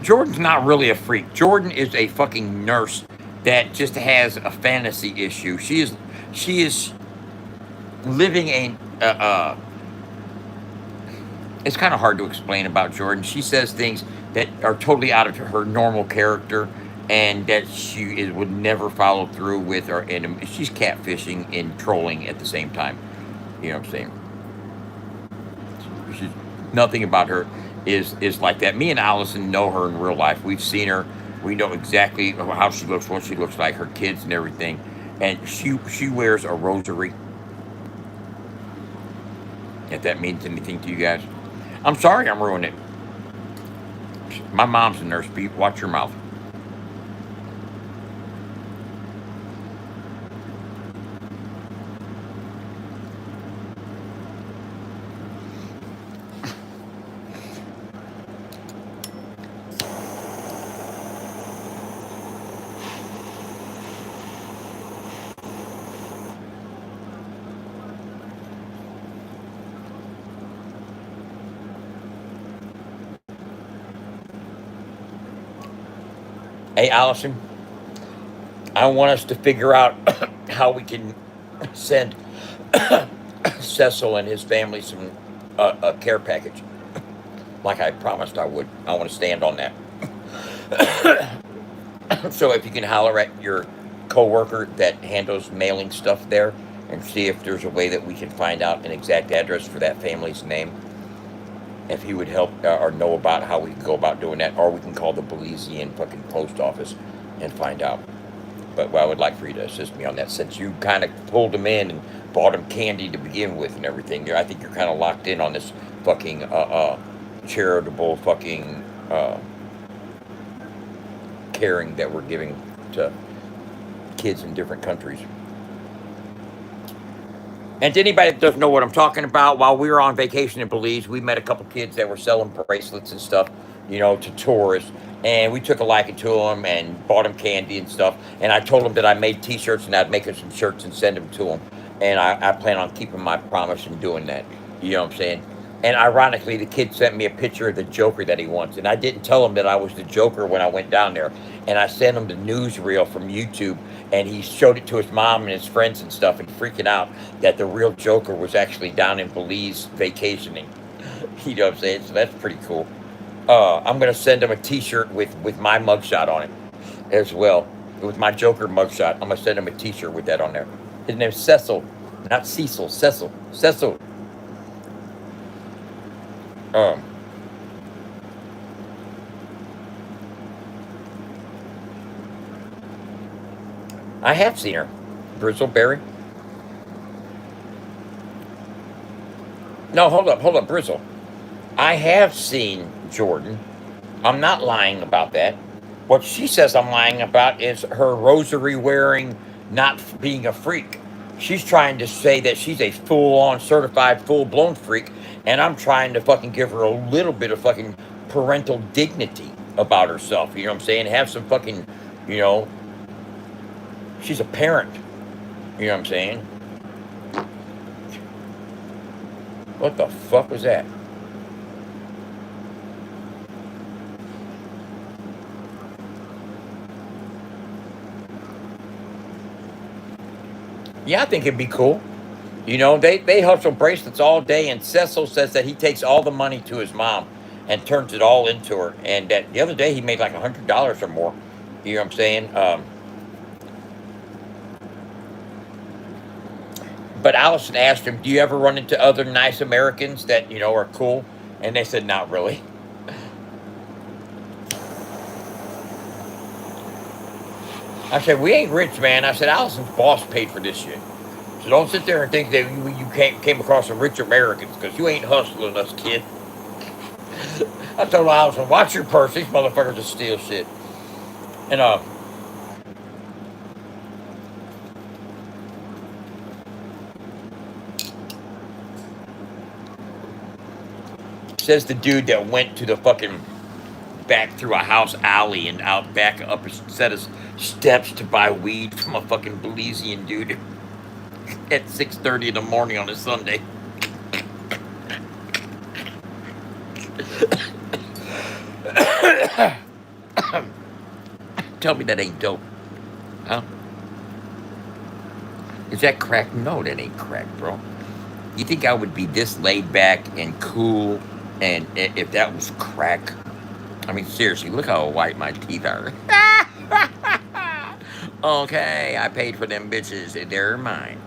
Jordan's not really a freak. Jordan is a fucking nurse that just has a fantasy issue. She is living it's kind of hard to explain about Jordan. She says things that are totally out of her normal character, and that would never follow through with, and she's catfishing and trolling at the same time. You know what I'm saying? She's, nothing about her is like that. Me and Allison know her in real life. We've seen her. We know exactly how she looks, what she looks like, her kids and everything. And she wears a rosary. If that means anything to you guys. I'm sorry I'm ruining it. My mom's a nurse, Pete. Watch your mouth. Hey, Allison, I want us to figure out how we can send Cecil and his family some a care package, like I promised I would. I want to stand on that. So if you can holler at your coworker that handles mailing stuff there and see if there's a way that we can find out an exact address for that family's name, if he would help or know about how we can go about doing that, or we can call the Belizean fucking post office and find out. But well, I would like for you to assist me on that, since you kind of pulled him in and bought him candy to begin with and everything. I think you're kind of locked in on this fucking charitable fucking caring that we're giving to kids in different countries. And to anybody that doesn't know what I'm talking about, while we were on vacation in Belize, we met a couple kids that were selling bracelets and stuff, to tourists. And we took a liking to them and bought them candy and stuff. And I told them that I made T-shirts and I'd make them some shirts and send them to them. And I plan on keeping my promise and doing that. You know what I'm saying? And ironically, the kid sent me a picture of the Joker that he wants. And I didn't tell him that I was the Joker when I went down there. And I sent him the newsreel from YouTube. And he showed it to his mom and his friends and stuff, and freaking out that the real Joker was actually down in Belize vacationing. You know what I'm saying? So that's pretty cool. I'm going to send him a T-shirt with my mugshot on it as well. With my Joker mugshot. I'm going to send him a T-shirt with that on there. His name's Cecil. Not Cecil. Cecil. Cecil. I have seen her. Brizzleberry. No, hold up, Brizzle. I have seen Jordan. I'm not lying about that. What she says I'm lying about is her rosary wearing, not being a freak. She's trying to say that she's a full-on certified, full-blown freak, and I'm trying to fucking give her a little bit of fucking parental dignity about herself. You know what I'm saying? Have some fucking, she's a parent. You know what I'm saying? What the fuck was that? Yeah, I think it'd be cool. They hustle bracelets all day, and Cecil says that he takes all the money to his mom and turns it all into her. And that the other day he made like $100 or more. You know what I'm saying? But Allison asked him, do you ever run into other nice Americans that, are cool? And they said, not really. I said, we ain't rich, man. I said, Allison's boss paid for this shit. So don't sit there and think that you came across some rich Americans, because you ain't hustling us, kid. I told Allison, watch your purse. These motherfuckers will steal shit. And, says the dude that went to the fucking back through a house alley and out back up a set of steps to buy weed from a fucking Belizean dude. at 6:30 in the morning on a Sunday. Tell me that ain't dope, huh? Is that crack? No, that ain't crack, bro. You think I would be this laid back and cool, and if that was crack? I mean, seriously, look how white my teeth are. Okay, I paid for them bitches. They're mine.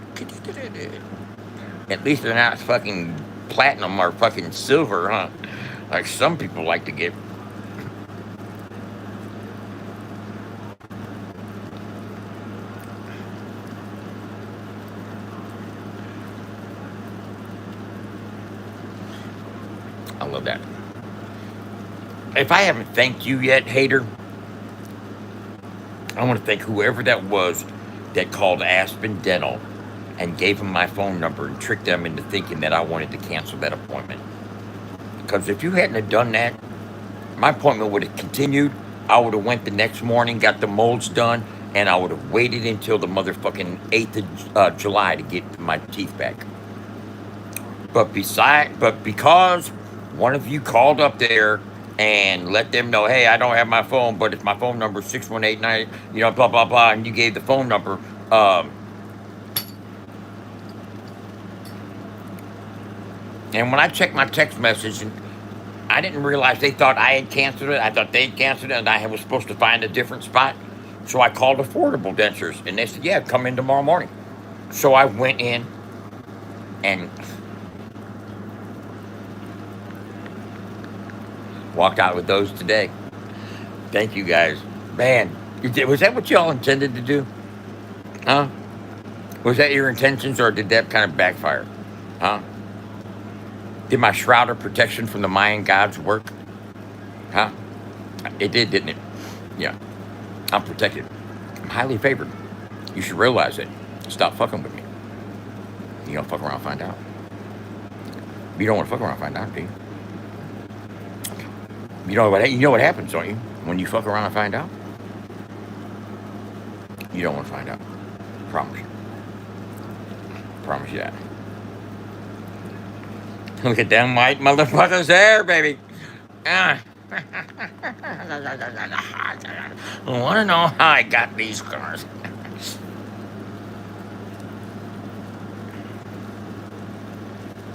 At least they're not fucking platinum or fucking silver, huh? Like some people like to get. I love that. If I haven't thanked you yet, hater, I want to thank whoever that was that called Aspen Dental and gave them my phone number and tricked them into thinking that I wanted to cancel that appointment. Because if you hadn't have done that, my appointment would have continued. I would have went the next morning, got the molds done, and I would have waited until the motherfucking 8th of July to get my teeth back. But because one of you called up there and let them know, hey, I don't have my phone, but it's my phone number 6189, blah blah blah, and you gave the phone number. And when I checked my text message, I didn't realize they thought I had canceled it. I thought they'd canceled it, and I was supposed to find a different spot. So I called Affordable Dentures, and they said, yeah, come in tomorrow morning. So I went in and walked out with those today. Thank you guys. Man, was that what y'all intended to do? Huh? Was that your intentions, or did that kind of backfire? Huh? Did my shroud of protection from the Mayan gods work? Huh? It did, didn't it? Yeah. I'm protected. I'm highly favored. You should realize it. Stop fucking with me. You gonna fuck around and find out. You don't want to fuck around and find out, do you? You know what happens, don't you? When you fuck around and find out? You don't want to find out. Promise you. Promise you that. Look at them white motherfuckers there, baby. I want to know how I got these cars.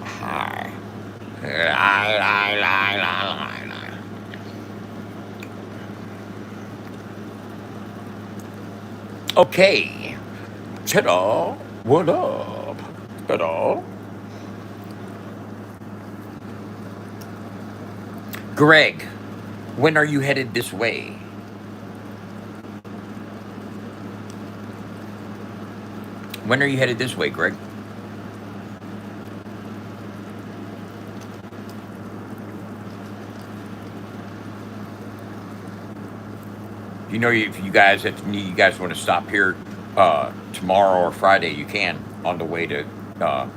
Hi. Okay. Ta-da. What up? Ta-da. Greg, when are you headed this way? When are you headed this way, Greg? You know, if you guys want to stop here tomorrow or Friday, you can on the way to the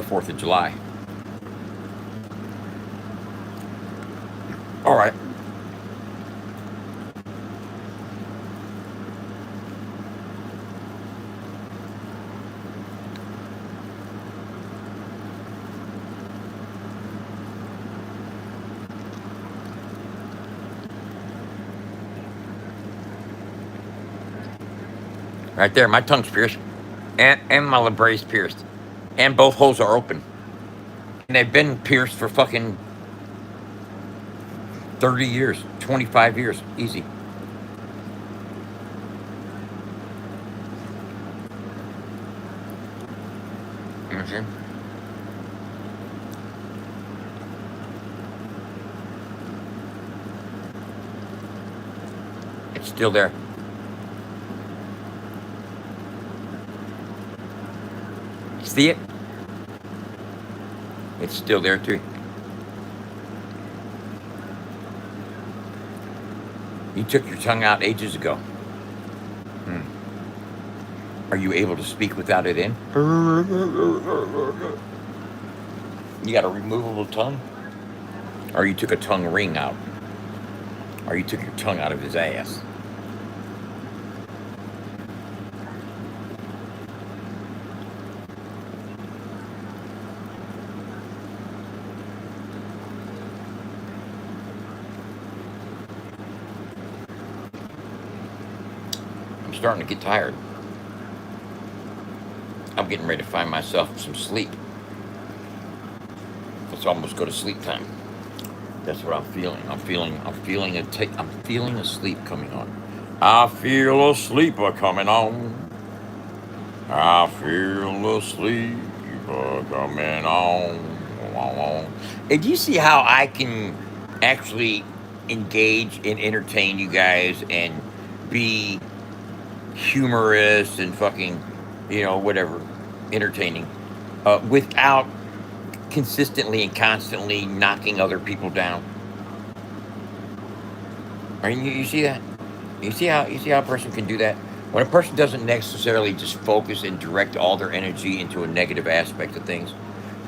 4th of July. All right. Right there, my tongue's pierced, and my labrie's pierced, and both holes are open, and they've been pierced for fucking 30 years, 25 years, easy. You know what I'm saying? It's still there. See it? It's still there too. You took your tongue out ages ago. Are you able to speak without it in? You got a removable tongue? Or you took a tongue ring out? Or you took your tongue out of his ass? starting to get tired. I'm getting ready to find myself some sleep. It's almost go to sleep time. That's what I'm feeling. I'm feeling a sleep coming on. I feel a sleeper coming on. I feel a sleeper coming on. And do you see how I can actually engage and entertain you guys and be humorous and fucking, whatever, entertaining, without consistently and constantly knocking other people down? I mean, you see that? You see how a person can do that? When a person doesn't necessarily just focus and direct all their energy into a negative aspect of things,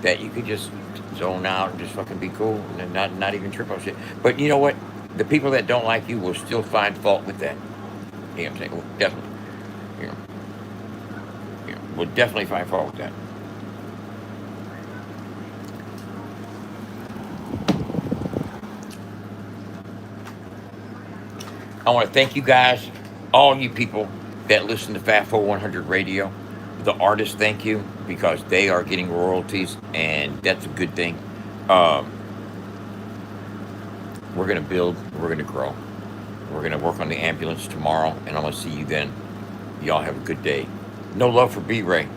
that you could just zone out and just fucking be cool and not even trip on shit. But you know what? The people that don't like you will still find fault with that. You know what I'm saying? Well, definitely. You know, will definitely find fault with that. I want to thank you guys, all you people that listen to FAFO100 radio. The artists, thank you, because they are getting royalties, and that's a good thing. Um, we're going to build, we're going to grow. We're going to work on the ambulance tomorrow, and I'm going to see you then. Y'all have a good day. No love for B-Ray.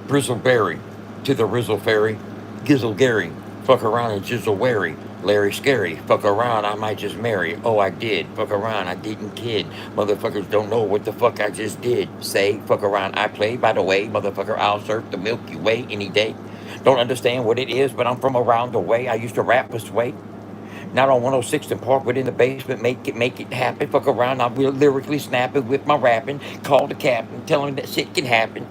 Brizzleberry to the Rizzle Fairy. Gizzle Gary. Fuck around and jizzle wary. Larry Scary. Fuck around, I might just marry. Oh, I did. Fuck around, I didn't kid. Motherfuckers don't know what the fuck I just did. Say, fuck around, I play. By the way, motherfucker, I'll surf the Milky Way any day. Don't understand what it is, but I'm from around the way. I used to rap this way. Not on 106th and Park, but in the basement, make it happen. Fuck around, I'm lyrically snapping with my rapping. Call the captain, tell him that shit can happen.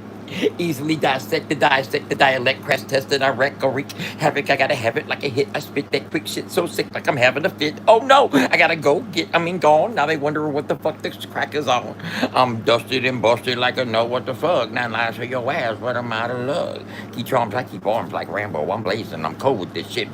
Easily dissect the dialect, crash test and I wreck or wreak havoc. I gotta have it like a hit. I spit that quick shit so sick like I'm having a fit. Oh no, I gotta go gone. Now they wonder what the fuck this crack is on. I'm dusted and busted like a know what the fuck. 9 lives for your ass, but I'm out of luck. Keep charms, I keep arms like Rambo. I'm blazing, I'm cold with this shit.